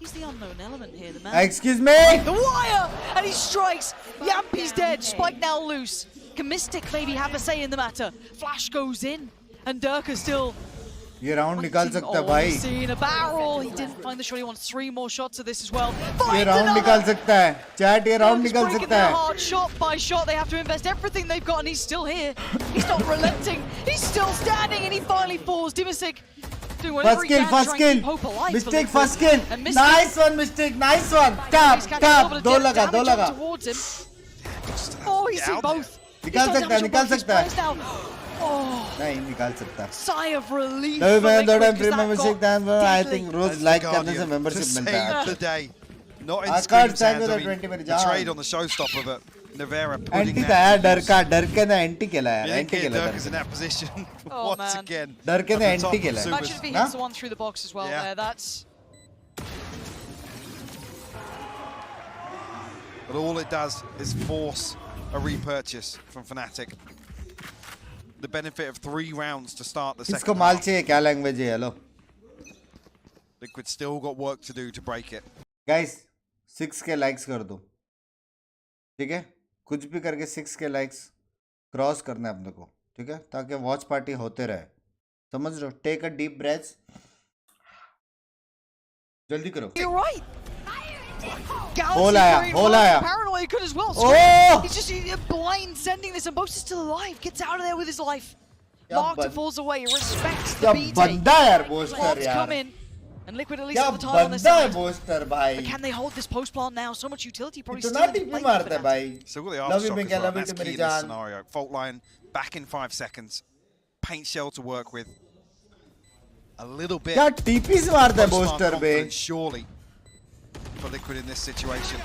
He's the unknown element here, the man. Excuse me? The wire! And he strikes! Yampy's dead. Spike now loose. Can Mystic maybe have a say in the matter? Flash goes in. And Durka still... ये round निकाल सकता है भाई Seen a barrel. He didn't find the shot. He wants 3 more shots of this as well. ये round निकाल सकता है chat ये राउंड निकाल सकता है hard shot by shot. They have to invest everything they've got and he's still here. He's not relenting. He's still standing and he finally falls. Dimasic doing whatever he can first kill Mystic first kill nice one Mystic nice one tap दो लगा oh he's seen both निकाल सकता है नहीं निकाल सकता sigh of relief I think रोज like करने से मेंबरशिप मिलता है today not in Scream's hands. I mean, the trade on the showstopper but Navera putting that डर के ना एंटी खेला यार एंटी खेला Durka's in that position once again डर के ना एंटी खेला imagine if he hits the one through the box as well there that's but all it does is force a repurchase from Fnatic. The benefit of 3 rounds to start the second इसको माल चाहिए क्या language है hello Liquid still got work to do to break it. Guys 6k likes कर दो ठीक है कुछ भी करके 6k लाइक्स क्रॉस करना है अपने को ठीक है ताकि वॉच पार्टी होते रहे समझ रहे हो टेक अ डीप ब्रेथ जल्दी करो. You're right. Hole आया. Paranoid could as well. Oh! He's just blind sending this, and Boast is still alive. Gets out of there with his life. Marked falls away. Respects the B take. Plants come in, and Liquid at least have the time on this side. But can they hold this post plant now? So much utility probably still in play for that. So got the aftershock as well. That's key in this scenario. Fault line back in 5 seconds. Paint shell to work with. A little bit. क्या TP से मारता है Boaster bay? Surely for Liquid in this situation.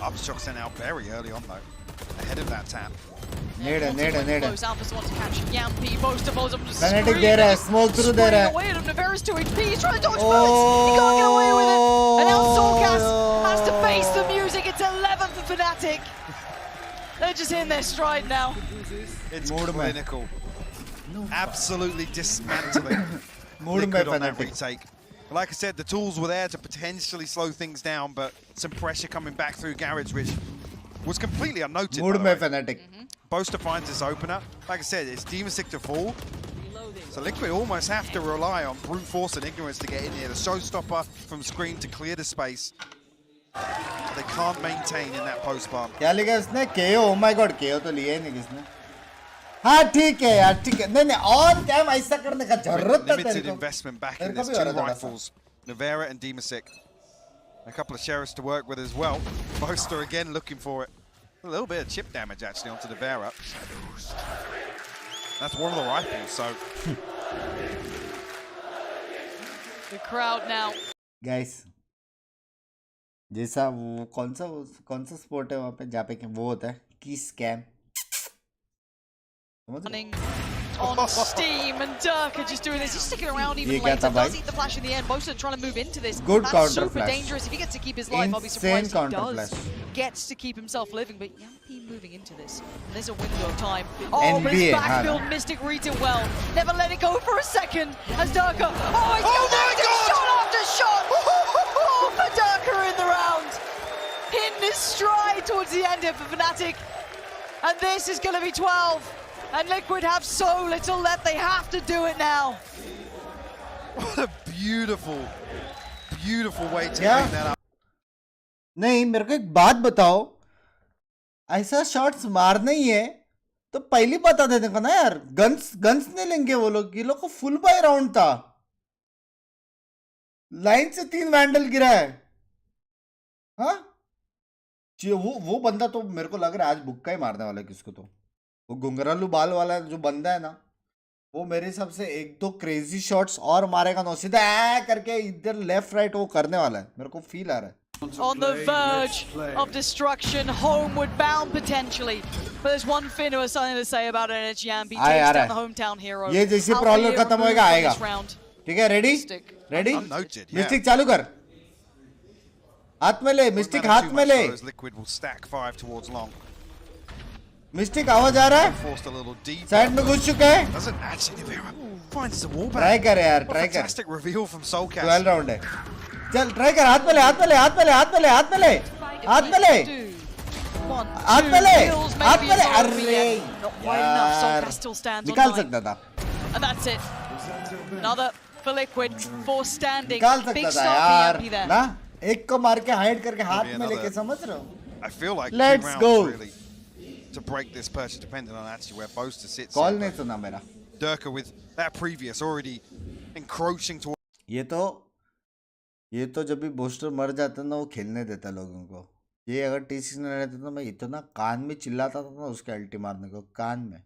Upshot sent out very early on though, ahead of that tap. Nade. Alphas want to catch Yampi. Boaster follows up to Fnatic दे रहा है, smoke through दे रहा है. Away at him. Navarre's 2 HP. He's trying to dodge bullets. He can't get away with it. And now Soulcast has to face the music. It's 11th for Fnatic. They're just in their stride now. It's clinical. Absolutely dismantling Liquid on that retake. Like I said, the tools were there to potentially slow things down, but some pressure coming back through Garage, which was completely unnoted. Fnatic. Boaster finds this opener. Like I said, it's Demasic to fall. So Liquid almost have to rely on brute force and ignorance to get in here. The showstopper from screen to clear the space. They can't maintain in that post plant. क्या लिखा इसने? KO. Oh my god, KO तो लिया ही नहीं किसने. हाँ ठीक है यार, ठीक है. नहीं on cam ऐसा करने का जरूरत था तेरे को. Limited investment back in this. 2 rifles, Navera and Demasic. A couple of sheriffs to work with as well. Boaster again looking for it. A little bit of chip damage actually onto Navera. That's one of the rifles, so. The crowd now. Guys, जैसा वो कौन सा sport है वहाँ पे जहाँ पे वो होता है की scam. Running on Steam, and Dirk are just doing this. He's sticking around even later. Does eat the flash in the end. Boaster trying to move into this. Good That's counter super flash. dangerous. If he gets to keep his life, I'll be surprised he does. Flash. Gets to keep himself living, but Yampi moving into this. And there's a window of time. Oh, NBA, but his backfield Mystic reads it well. Never let it go for a second. As Dirk, he's connected shot after shot. Oh, for Dirk in the round. In his stride towards the end here for Fnatic. And this is going to be 12. And Liquid have so little left, they have to do it now. What a beautiful, beautiful way to bring that up. नहीं, मेरे को एक बात बताओ. ऐसा shots मारना ही है तो पहले बता देने का ना यार. गन्स नहीं लेंगे वो लोग. ये लोग को फुल बाय राउंड था. लाइन से 3 वैंडल गिरा है. हाँ? वो बंदा तो मेरे को लग रहा है आज बुक्का ही मारने वाला है किसको तो. वो गुंगरालू बाल वाला जो बंदा है ना, वो मेरे हिसाब से 1-2 क्रेजी शॉट्स और मारेगा ना, सीधा करके इधर लेफ्ट राइट वो करने वाला है. मेरे को फील आ रहा है. On the verge of destruction, homeward bound potentially. But there's one thing who has something to say about it. Yampi takes down the hometown hero. ये जैसे प्रॉब्लम खत्म होएगा आएगा. ठीक है, रेडी? मिस्टिक चालू कर. हाथ में ले, मिस्टिक हाथ में ले. Liquid will stack 5 towards long. Mistake आवाज आ रहा है. साइड में घुस चुका है. ट्राई कर यार, ट्राई कर. 12 राउंड है. चल ट्राई कर. हाथ में ले, हाथ में ले, हाथ में ले, हाथ में ले, हाथ में ले, हाथ में ले, हाथ में ले, हाथ में ले. अरे यार, निकाल सकता था. And that's it. Another for Liquid for standing. निकाल सकता था यार ना. एक को मार के हाइड करके हाथ में लेके, समझ रहे हो? I feel like Let's go. Really to break this pressure, depending on actually where Boaster sits. Call नहीं सुना मेरा. Durka with that previous already encroaching towards. ये तो जब भी बोस्टर मर जाता ना, वो खेलने देता लोगों को. ये अगर T6 में रहता तो मैं इतना कान में चिल्लाता था ना उसके अल्टी मारने को, कान में.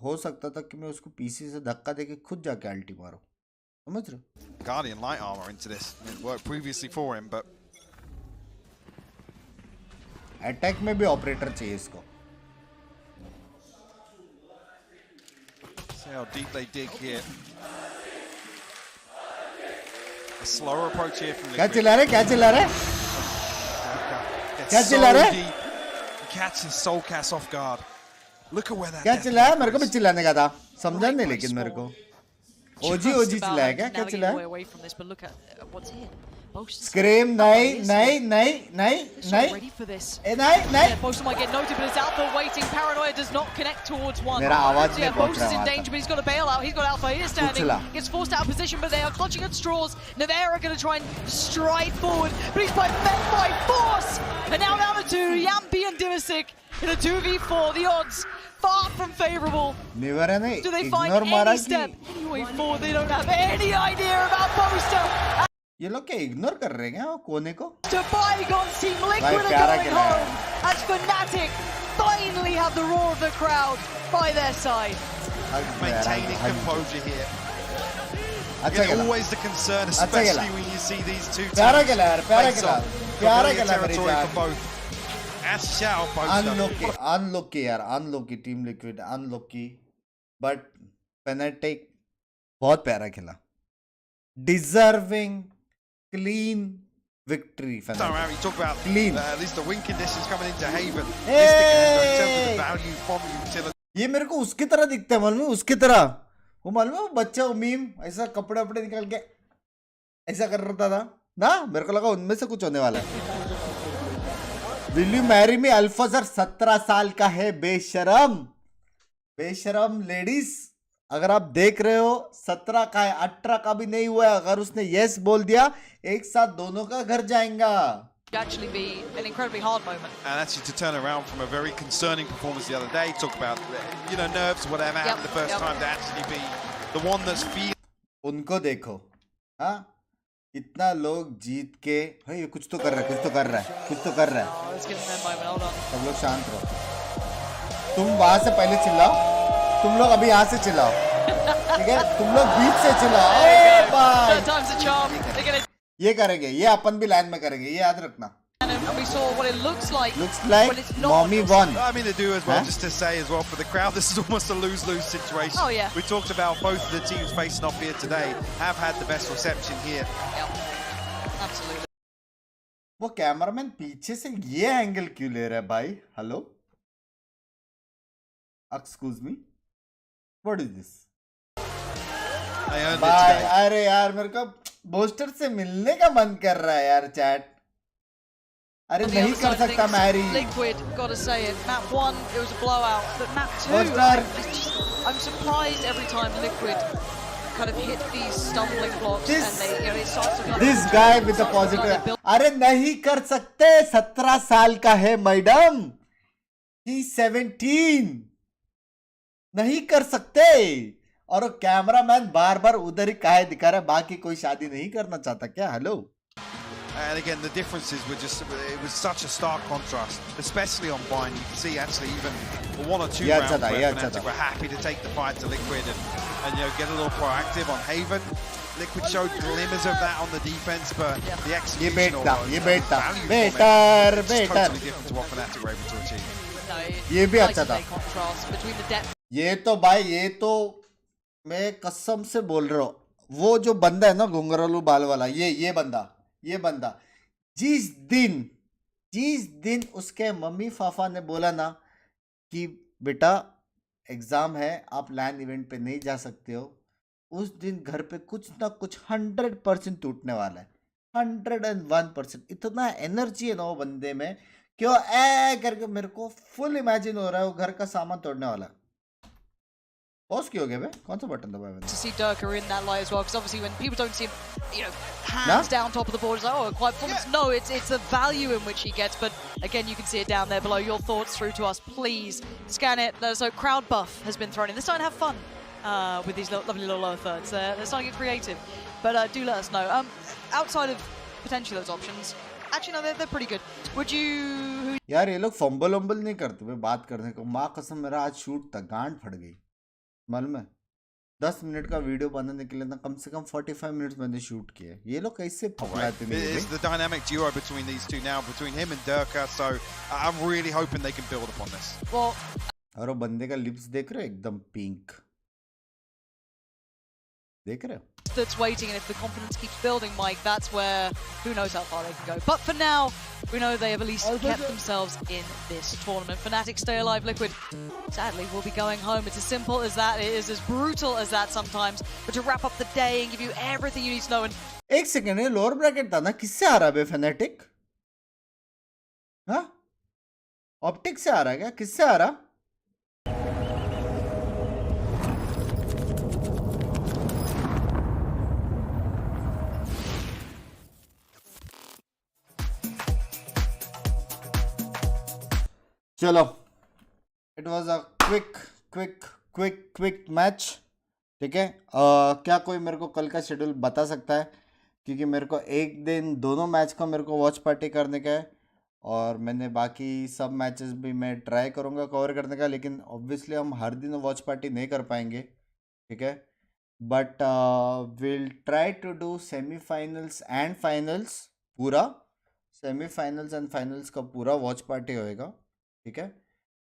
हो सकता था कि मैं उसको पीसी से धक्का देके खुद जाके अल्टी मारूं. समझ रहे हो? Guardian light armor into this. It worked previously for him, but attack में भी ऑपरेटर चाहिए इसको. See how deep they dig here. A slower approach here from Liquid. क्या चिल्ला रहे? क्या चिल्ला रहे? क्या चिल्ला रहे? Catches Soulcast off guard. Look at where that. क्या चिल्लाया? मेरे को भी चिल्लाने का था. समझा नहीं लेकिन मेरे को. ओजी चिल्लाया क्या? क्या चिल्लाया? away from this, but look at what's here. Scream, nahi. Ready for this. Nahi. Boasted might get noted, but it's Alpha waiting. Paranoia does not connect towards one. Mera awaaz nahi pahunch Boasted is in raha danger, but he's got a bailout. He's got Alpha here standing. Gets forced out of position, but they are clutching at straws. Nevera going to try and stride forward, but he's met by force. And now down to 2, Yampi and Dimisic in a 2v4. The odds far from favorable. Do they find any step anyway forward? They don't have any idea about Boaster. ये लोग क्या ignore कर रहे हैं कोने को? To Bygones team Liquid are going home as Fnatic finally have the roar of the crowd by their side. Maintaining composure here. Again, always the concern, especially when you see these two teams. प्यारा खेला यार, प्यारा खेला मेरी जान. Unlucky यार, unlucky team Liquid, unlucky. But Fnatic बहुत प्यारा खेला. Deserving. Clean victory. You talk about clean. At least the win conditions coming into Haven. Hey! In terms of the value from utility. ये मेरे को उसकी तरह दिखता है मालूम है उसकी तरह वो मालूम है वो बच्चा वो मीम ऐसा कपड़े वपड़े निकाल के ऐसा कर रहा था ना मेरे को लगा उनमें से कुछ होने वाला है. Will you marry me? Alpha sir 17 साल का है बेशरम लेडीज अगर आप देख रहे हो 17 का है 18 का भी नहीं हुआ है अगर उसने यस बोल दिया एक साथ दोनों का घर जाएगा. Actually be an incredibly hard moment. And actually to turn around from a very concerning performance the other day, talk about nerves, whatever happened the first time to actually be the one that's feeling. उनको देखो हाँ इतना लोग जीत के भाई ये कुछ तो कर रहा है सब लोग शांत रहो. तुम वहां से पहले चिल्लाओ तुम लोग अभी यहाँ से चिल्लाओ ठीक है तुम लोग बीच से चिल्लाओ. ये करेंगे ये अपन भी लाइन में करेंगे ये याद रखना. And we saw what it looks like when it's not. Mommy won. I mean, they do as well, just to say as well, for the crowd, this is almost a lose-lose situation. Oh, yeah. We talked about both of the teams facing off here today, have had the best reception here. Yep. Absolutely. वो cameraman पीछे से ये angle क्यों ले रहा है भाई? Hello? Excuse me? What is this? भाई अरे यार मेरे को बोस्टर से मिलने का मन कर रहा है यार चैट. अरे नहीं कर सकता Mary. Liquid, gotta say it. Map 1, it was a blowout, but map 2, I'm surprised every time Liquid kind of hit these stumbling blocks and they start to kind of this guy with the positive. अरे नहीं कर सकते 17 साल का है madam. He's 17. नहीं कर सकते. और कैमरामैन बार बार उधर ही काहे दिखा रहा है बाकी कोई शादी नहीं करना चाहता क्या? Hello. And again, the differences were just, it was such a stark contrast, especially on Vine. You can see actually even one or two rounds where Fnatic were happy to take the fight to Liquid and get a little proactive on Haven. Liquid showed glimmers of that on the defense, but the execution or the value from it is totally different to what Fnatic were able to achieve. ये भी अच्छा था. ये तो भाई ये तो मैं कसम से बोल रहा हूँ वो जो बंदा है ना घुंघरालू बाल वाला ये बंदा जिस दिन उसके मम्मी पापा ने बोला ना कि बेटा एग्जाम है आप लैन इवेंट पे नहीं जा सकते हो उस दिन घर पे कुछ ना कुछ 100% टूटने वाला है. 101%. इतना एनर्जी है ना वो बंदे में क्यों ए करके मेरे को फुल इमेजिन हो रहा है वो घर का सामान तोड़ने वाला. Pause क्यों हो गया बे? कौन सा बटन दबाया मैंने? To see Durka in that light as well, because obviously when people don't see him, hands down top of the board, it's like, oh, quite performance. No, it's the value in which he gets, but again, you can see it down there below. Your thoughts through to us, please. Scan it. So crowd buff has been thrown in. They're starting to have fun with these lovely little lower thirds. They're starting to get creative, but do let us know. Outside of potentially those options, actually, no, they're pretty good. Would you... यार ये लोग fumble नहीं करते वे बात करने को. माँ कसम मेरा आज शूट था गांड फट गई मालूम है. 10 मिनट का वीडियो बनाने के लिए ना कम से कम 45 मिनट्स मैंने शूट किए. ये लोग कैसे पकड़ाते हैं? It's the dynamic duo between these two now, between him and Durka, so I'm really hoping they can build upon this. Well, और वो बंदे का लिप्स देख रहे हो एकदम पिंक. देख रहे हो? That's waiting, and if the confidence keeps building, Mike, that's where who knows how far they can go. But for now, we know they have at least kept themselves in this tournament. Fnatic stay alive. Liquid, sadly, will be going home. It's as simple as that. It is as brutal as that sometimes. But to wrap up the day and give you everything you need to know. And एक second, ये lower bracket था ना, किससे आ रहा है बे fanatic? हाँ, optic से आ रहा है क्या? किससे आ रहा? चलो, it was a quick match, ठीक है। क्या कोई मेरे को कल का शेड्यूल बता सकता है? क्योंकि मेरे को एक दिन दोनों मैच का मेरे को वॉच पार्टी करने का है, और मैंने बाकी सब मैचेस भी मैं ट्राई करूँगा कवर करने का, लेकिन ऑब्वियसली हम हर दिन वॉच पार्टी नहीं कर पाएंगे, ठीक है। But will try to do semifinals and finals, पूरा सेमीफाइनल्स एंड फाइनल्स का पूरा वॉच पार्टी होएगा, ठीक है।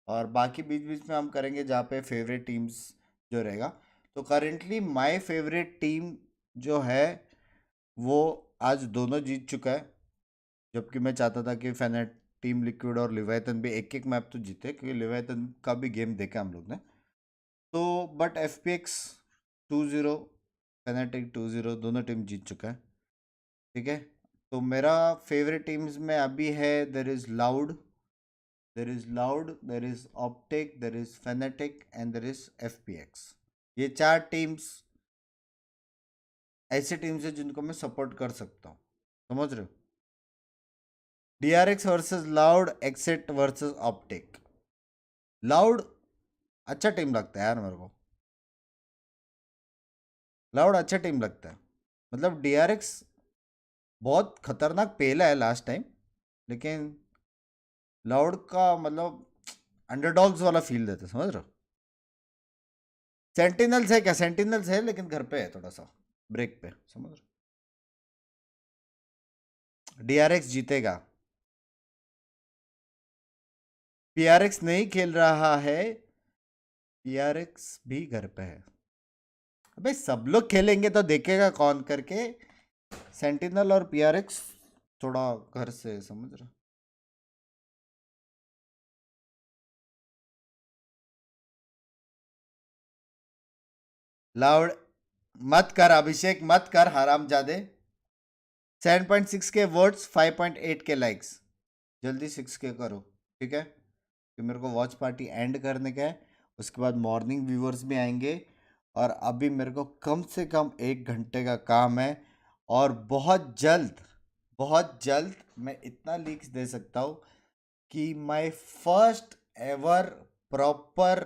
और बाकी बीच बीच में हम करेंगे जहाँ पे फेवरेट टीम्स जो रहेगा। तो करेंटली माय फेवरेट टीम जो है वो आज दोनों जीत चुका है, जबकि मैं चाहता था कि फैनेट टीम लिक्विड और लिवायतन भी एक एक मैप तो जीते, क्योंकि लिवायतन का भी गेम देखा हम लोग ने। तो बट FPX 2-0, फैनेटिक 2-0, दोनों टीम जीत चुका है, ठीक है। तो मेरा फेवरेट टीम्स में अभी है, there is Loud, there is Optic, there is Fnatic and there is FPX। ये चार टीम्स ऐसे टीम्स है जिनको मैं सपोर्ट कर सकता हूँ, समझ रहे हो? DRX versus Loud, XSET versus OpTic. Loud अच्छा टीम लगता है यार मेरे को, लाउड अच्छा टीम लगता है। मतलब DRX बहुत खतरनाक पेला है लास्ट टाइम, लेकिन लाउड का मतलब अंडरडॉग्स वाला फील देते, समझ रहे हो? सेंटिनल्स है क्या? सेंटिनल्स है लेकिन घर पे है, थोड़ा सा ब्रेक पे, समझ रहे हो? DRX जीतेगा, PRX नहीं खेल रहा है, PRX भी घर पे है। अबे सब लोग खेलेंगे तो देखेगा कौन करके। सेंटिनल और PRX थोड़ा घर से, समझ रहे हो? लाउड मत कर अभिषेक, मत कर हरामजादे। 7.6 के वोट्स, 5.8 के लाइक्स, जल्दी 6 के करो, ठीक है। कि मेरे को वॉच पार्टी एंड करने का है, उसके बाद मॉर्निंग व्यूअर्स भी आएंगे, और अभी मेरे को कम से कम 1 घंटे का काम है, और बहुत जल्द मैं इतना लीक्स दे सकता हूँ कि माय फर्स्ट एवर प्रॉपर,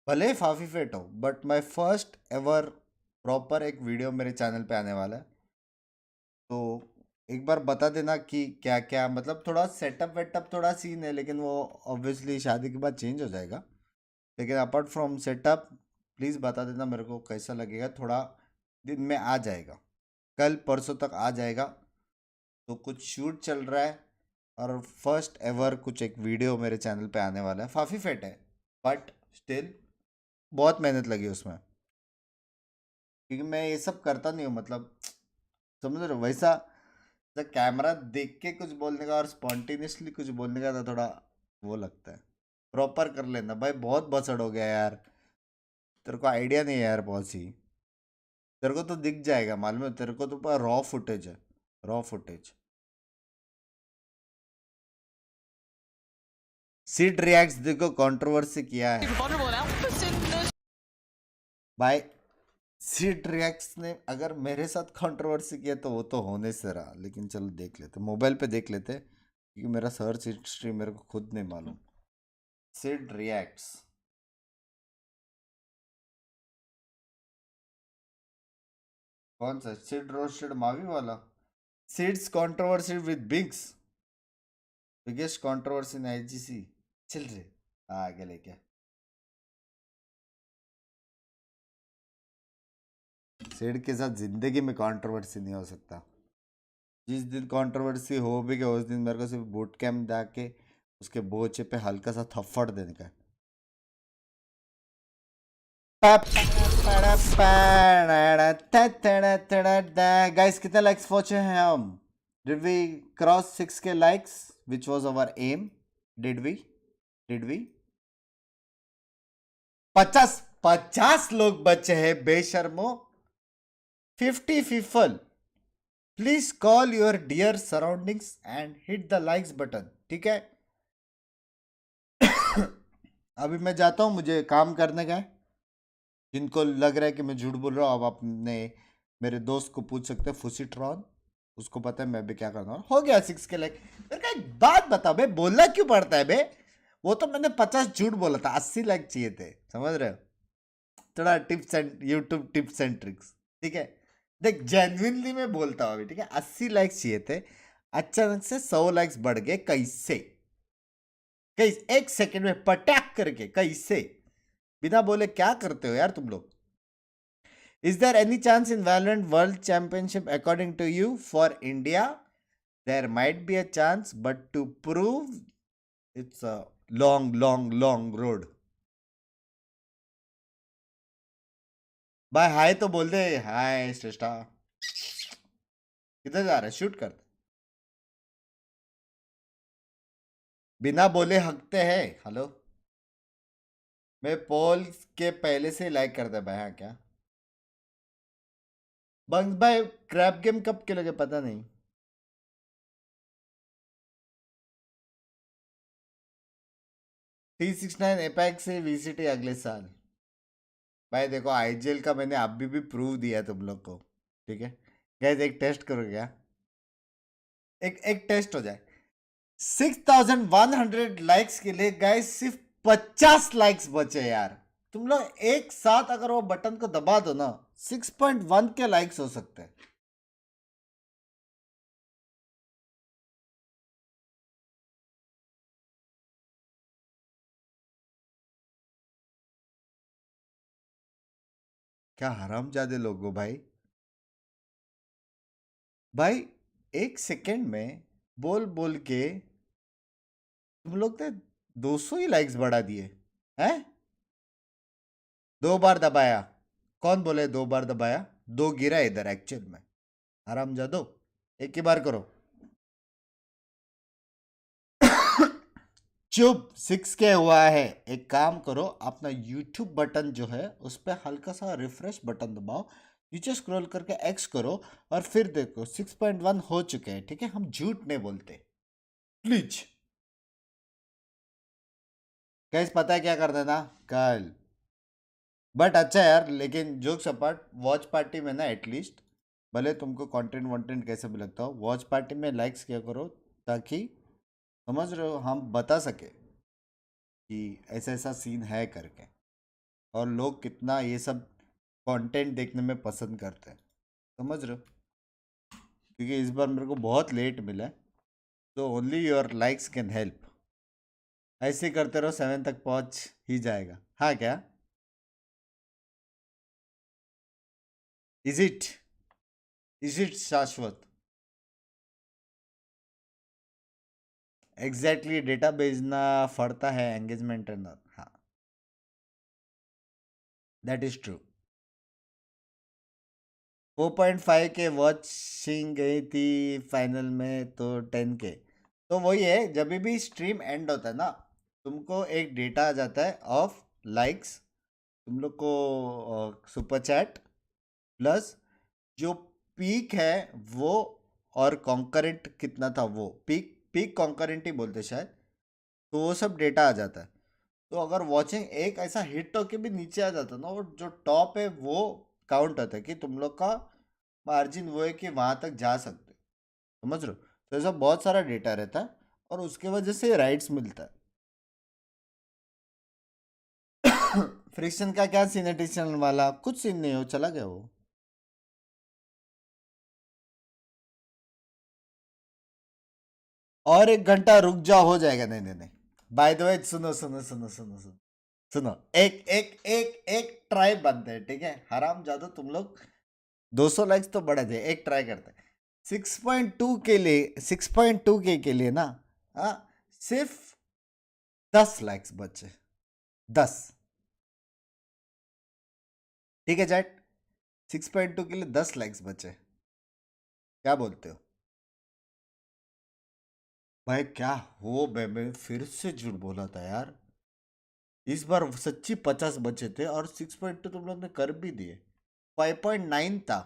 भले फाफी फेट हो, but my first ever proper एक वीडियो मेरे चैनल पे आने वाला है। तो एक बार बता देना कि क्या क्या, मतलब थोड़ा सेटअप वेटअप थोड़ा सीन है, लेकिन वो ऑब्वियसली शादी के बाद चेंज हो जाएगा। लेकिन अपार्ट फ्रॉम सेटअप प्लीज़ बता देना मेरे को कैसा लगेगा, थोड़ा दिन में आ जाएगा, कल परसों तक आ जाएगा। तो कुछ शूट चल रहा है, और फर्स्ट एवर कुछ एक वीडियो मेरे चैनल पे आने वाला है। फाफी फेट है, बट स्टिल बहुत मेहनत लगी उसमें, क्योंकि मैं ये सब करता नहीं हूँ, मतलब समझ रहे हो? वैसा कैमरा देख के कुछ बोलने का और स्पॉन्टेनियसली कुछ बोलने का तो थोड़ा वो लगता है। प्रॉपर कर लेना भाई, बहुत बसड़ हो गया यार, तेरे को आइडिया नहीं है यार, बहुत सी तेरे को तो दिख जाएगा, मालूम है तेरे को, तो पूरा रॉ फुटेज है, रॉ फुटेज। सीट रिएक्ट्स देखो, कंट्रोवर्सी किया है भाई। सीट रिएक्ट्स ने अगर मेरे साथ कंट्रोवर्सी किया तो वो तो होने से रहा, लेकिन चलो देख लेते, मोबाइल पे देख लेते, क्योंकि मेरा सर्च हिस्ट्री मेरे को खुद नहीं मालूम। सीट रिएक्ट्स, कौन सा? सीड रोस्टेड मावी वाला? Seeds controversy with Binks, biggest controversy in IGC। चल रे आगे लेके, सीड के साथ जिंदगी में कंट्रोवर्सी नहीं हो सकता। जिस दिन कंट्रोवर्सी हो भी गया, उस दिन मेरे को सिर्फ बूट कैम्प जाके उसके बोचे पे हल्का सा थप्पड़ देने का है। गाइस कितने लाइक्स पहुंचे हैं हम? Did we cross 6K likes which was our aim? Did we 50 लोग बचे हैं बेशर्मो. 50 people. Please call your dear surroundings and hit the likes button. ठीक है. अभी मैं जाता हूं, मुझे काम करने का है. जिनको लग रहा है कि मैं झूठ बोल रहा हूँ, अब अपने मेरे दोस्त को पूछ सकते हैं, फुसीट्रॉन. उसको पता है मैं भी क्या करना हूँ. हो गया 6K लाइक. मेरे को एक बात बता बे, बोलना क्यों पड़ता है बे? वो तो मैंने 50 झूठ बोला था, 80 लाइक चाहिए थे. समझ रहे हो? थोड़ा tips and YouTube tips and tricks. ठीक है, देख जेन्युइनली मैं बोलता हूँ अभी. ठीक है, 80 लाइक्स चाहिए थे, अचानक से 100 लाइक्स बढ़ गए. कैसे? एक सेकंड में पटाक करके कैसे? बिना बोले क्या करते हो यार तुम लोग? Is there any chance in Valorant World Championship according to you for India? There might be a chance, but to prove it's a long road. भाई हाय तो बोल दे. हाय श्रेष्ठा, किधर जा रहा है? शूट कर. बिना बोले हकते हैं. हेलो, मैं पोल के पहले से लाइक करता है भाई. हाँ क्या बंक्स भाई, क्रैप गेम कब खेलोगे? पता नहीं. T69 एपेक्स से VCT अगले साल. भाई देखो, आईजीएल का मैंने अभी भी प्रूव दिया तुम लोग को. ठीक है गाइस, एक टेस्ट करो क्या? एक टेस्ट हो जाए. 6100 लाइक्स के लिए गाइस सिर्फ 50 लाइक्स बचे यार. तुम लोग एक साथ अगर वो बटन को दबा दो ना, 6.1 के लाइक्स हो सकते हैं. क्या हरामजादे लोग हो भाई. भाई एक सेकंड में बोल बोल के तुम लोग ने 200 ही लाइक्स बढ़ा दिए हैं. 2 बार दबाया. कौन बोले 2 बार दबाया? 2 गिरा इधर एक्चुअल में. हरामजादो, एक ही बार करो. चुप. 6K हुआ है. एक काम करो, अपना YouTube बटन जो है उस पर हल्का सा रिफ्रेश बटन दबाओ, नीचे स्क्रॉल करके X करो और फिर देखो 6.1 हो चुके हैं. ठीक है, हम झूठ नहीं बोलते प्लीज. गाइस पता है क्या कर देना कल. बट अच्छा यार, लेकिन जोक्स अपार्ट, वॉच पार्टी में ना एटलीस्ट, भले तुमको कंटेंट वॉन्टेंट कैसे भी लगता हो, वॉच पार्टी में लाइक्स किया करो, ताकि समझ रहे हो हम बता सके कि ऐसा ऐसा सीन है करके, और लोग कितना ये सब कंटेंट देखने में पसंद करते हैं. समझ रहे हो? क्योंकि इस बार मेरे को बहुत लेट मिला है, तो only your likes can help. ऐसे करते रहो, 7 तक पहुंच ही जाएगा. हाँ क्या? इज इट शाश्वत? एग्जैक्टली, डेटा भेजना पड़ता है एंगेजमेंट टर्नर. हाँ, that is true. 4.5K watching गई थी फाइनल में, तो 10K. तो वही है, जब भी स्ट्रीम एंड होता है ना, तुमको एक डेटा आ जाता है ऑफ लाइक्स, तुम लोग को सुपर चैट, प्लस जो पीक है वो, और कॉन्करेंट कितना था वो, पीक कॉन्करेंट ही बोलते शायद, तो वो सब डेटा आ जाता है. तो अगर वॉचिंग एक ऐसा हिट होके भी नीचे आ जाता है ना, और जो टॉप है वो काउंट होता है कि तुम लोग का मार्जिन वो है कि वहाँ तक जा सकते. समझ रहे हो? तो ऐसा बहुत सारा डेटा रहता है, और उसके वजह से राइट्स मिलता है. फ्रिक्शन का क्या सीन है? टीचर वाला कुछ सीन नहीं हो, चला गया वो. और 1 घंटा रुक जाओ, हो जाएगा. नहीं. बाय द वे, सुनो. एक ट्राई बनते हैं. ठीक है, हराम जादो तुम लोग 200 लाइक्स तो बढ़ा दे. एक ट्राई करते हैं 6.2 के लिए. 6.2K के लिए ना, हाँ, सिर्फ 10 लाइक्स बचे. 10. ठीक है चैट, 6.2 के लिए 10 लाइक्स बचे, क्या बोलते हो भाई? क्या हो बे, मैं फिर से झूठ बोला था यार, इस बार सच्ची 50 बचे थे और 6.2 तुम लोग ने कर भी दिए। 5.9 था,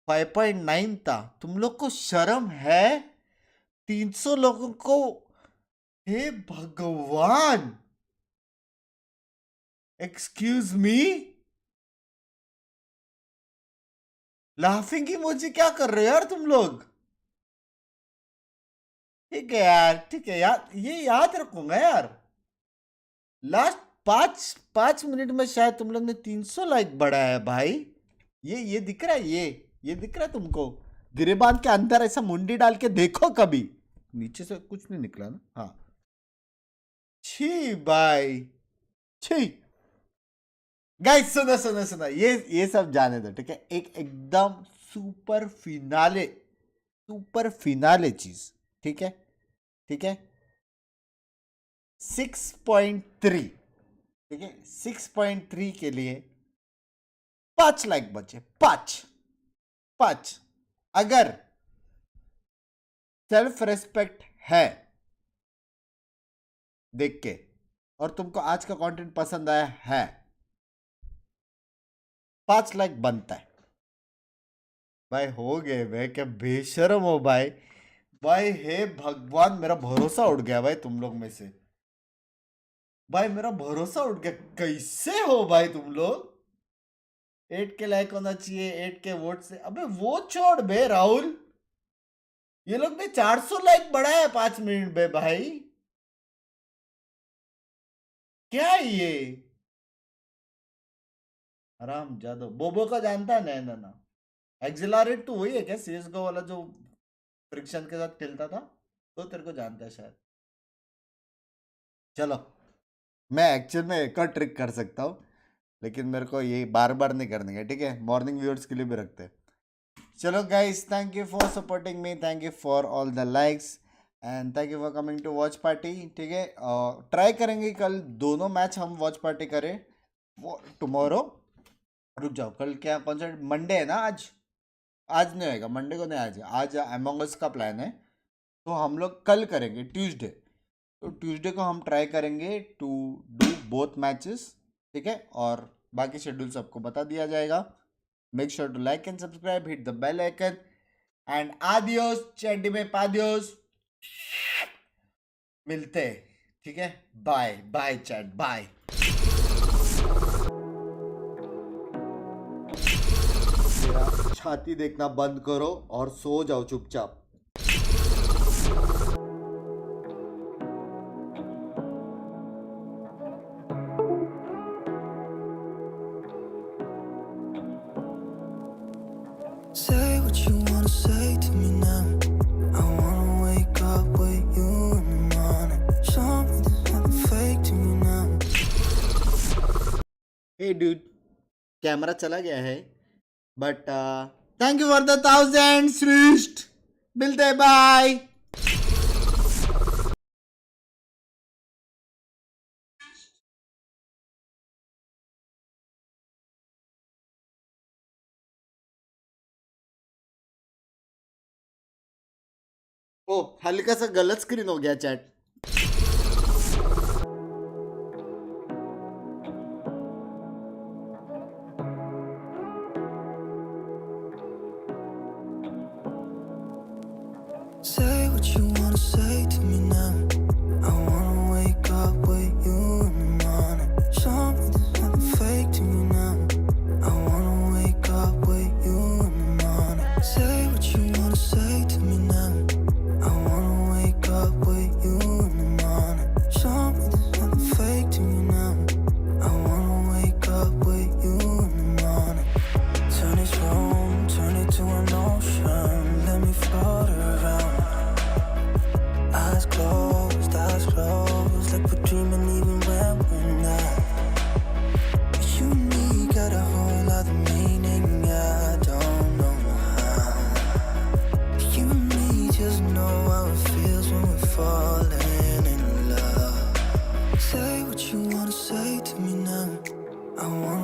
5.9 था। तुम लोग को शर्म है? 300 लोगों को, हे भगवान, एक्सक्यूज मी, लाफिंग इमोजी क्या कर रहे हो यार तुम लोग? ठीक है यार, ठीक है यार, ये याद रखूंगा यार। लास्ट 5 मिनट में शायद तुम लोग ने 300 लाइक बढ़ाया है भाई। ये दिख रहा है, ये दिख रहा है तुमको? गिरेबान के अंदर ऐसा मुंडी डाल के देखो कभी, नीचे से कुछ नहीं निकला ना? हाँ, छी भाई, छी। गाइस सुनो सुनो सुनो, ये सब जाने दो, ठीक है? एक एकदम सुपर फिनाले चीज, ठीक है? ठीक है, 6.3, ठीक है? 6.3 के लिए 5 लाइक बचे, 5। अगर सेल्फ रेस्पेक्ट है देख के और तुमको आज का कंटेंट पसंद आया है, 5 लाइक बनता है भाई। हो गए भाई, क्या बेशरम हो भाई। भाई हे भगवान, मेरा भरोसा उठ गया भाई तुम लोग में से, भाई मेरा भरोसा उठ गया। कैसे हो भाई तुम लोग? 8 के लाइक होना चाहिए, 8 के वोट से। अबे वो छोड़ बे राहुल, ये लोग ने 400 लाइक बढ़ाया 5 मिनट में भाई, क्या ये? आराम जादव बोबो का जानता है ना? एक्सिलरेट तो वही है क्या, CSGO वाला जो फ्रिक्शन के साथ खेलता था? तो तेरे को जानता है शायद। चलो, मैं एक्चुअल में एक और ट्रिक कर सकता हूँ, लेकिन मेरे को ये बार बार नहीं करने का, ठीक है? मॉर्निंग व्यूअर्स के लिए भी रखते हैं। चलो guys, thank you for supporting me, thank you for all the likes and thank you for coming to watch party, ठीक है? ट्राई करेंगे कल दोनों मैच हम वॉच पार्टी करें टुमारो। रुक जाओ, कल क्या कौन सा मंडे है ना? आज नहीं होएगा, मंडे को नहीं, आज अमंग अस का प्लान है, तो हम लोग कल करेंगे ट्यूसडे। तो ट्यूसडे को हम ट्राई करेंगे टू डू बोथ मैचेस, ठीक है? और बाकी शेड्यूल सबको बता दिया जाएगा। Make sure to like and subscribe, hit the bell icon and आदियोस चैंडी में पादियोस, मिलते हैं, ठीक है? Bye bye chat, bye. छाती देखना बंद करो और सो जाओ चुपचाप। Say what you wanna say to me now. I wanna wake up with you in the morning. Show me there's nothing fake to me now. Hey dude, camera चला गया है, but thank you for the 1000 श्रेष्ठ। मिलते, bye. ओ, हल्का सा गलत screen हो गया chat. Say what you wanna say to me now. I wanna wake up with you in the morning. Show me there's nothing fake to me now. I wanna wake up with you in the morning. Say what you wanna say to me now. I wanna wake up with you in the morning. Show me there's nothing fake to me now. I wanna wake up with you in the morning. Turn this room, turn it to an ocean. Let me float around. Eyes closed, like we're dreaming even when we're not. You and me got a whole other meaning, I don't know how. You and me just know how it feels when we're falling in love. Say what you wanna say to me now. I wanna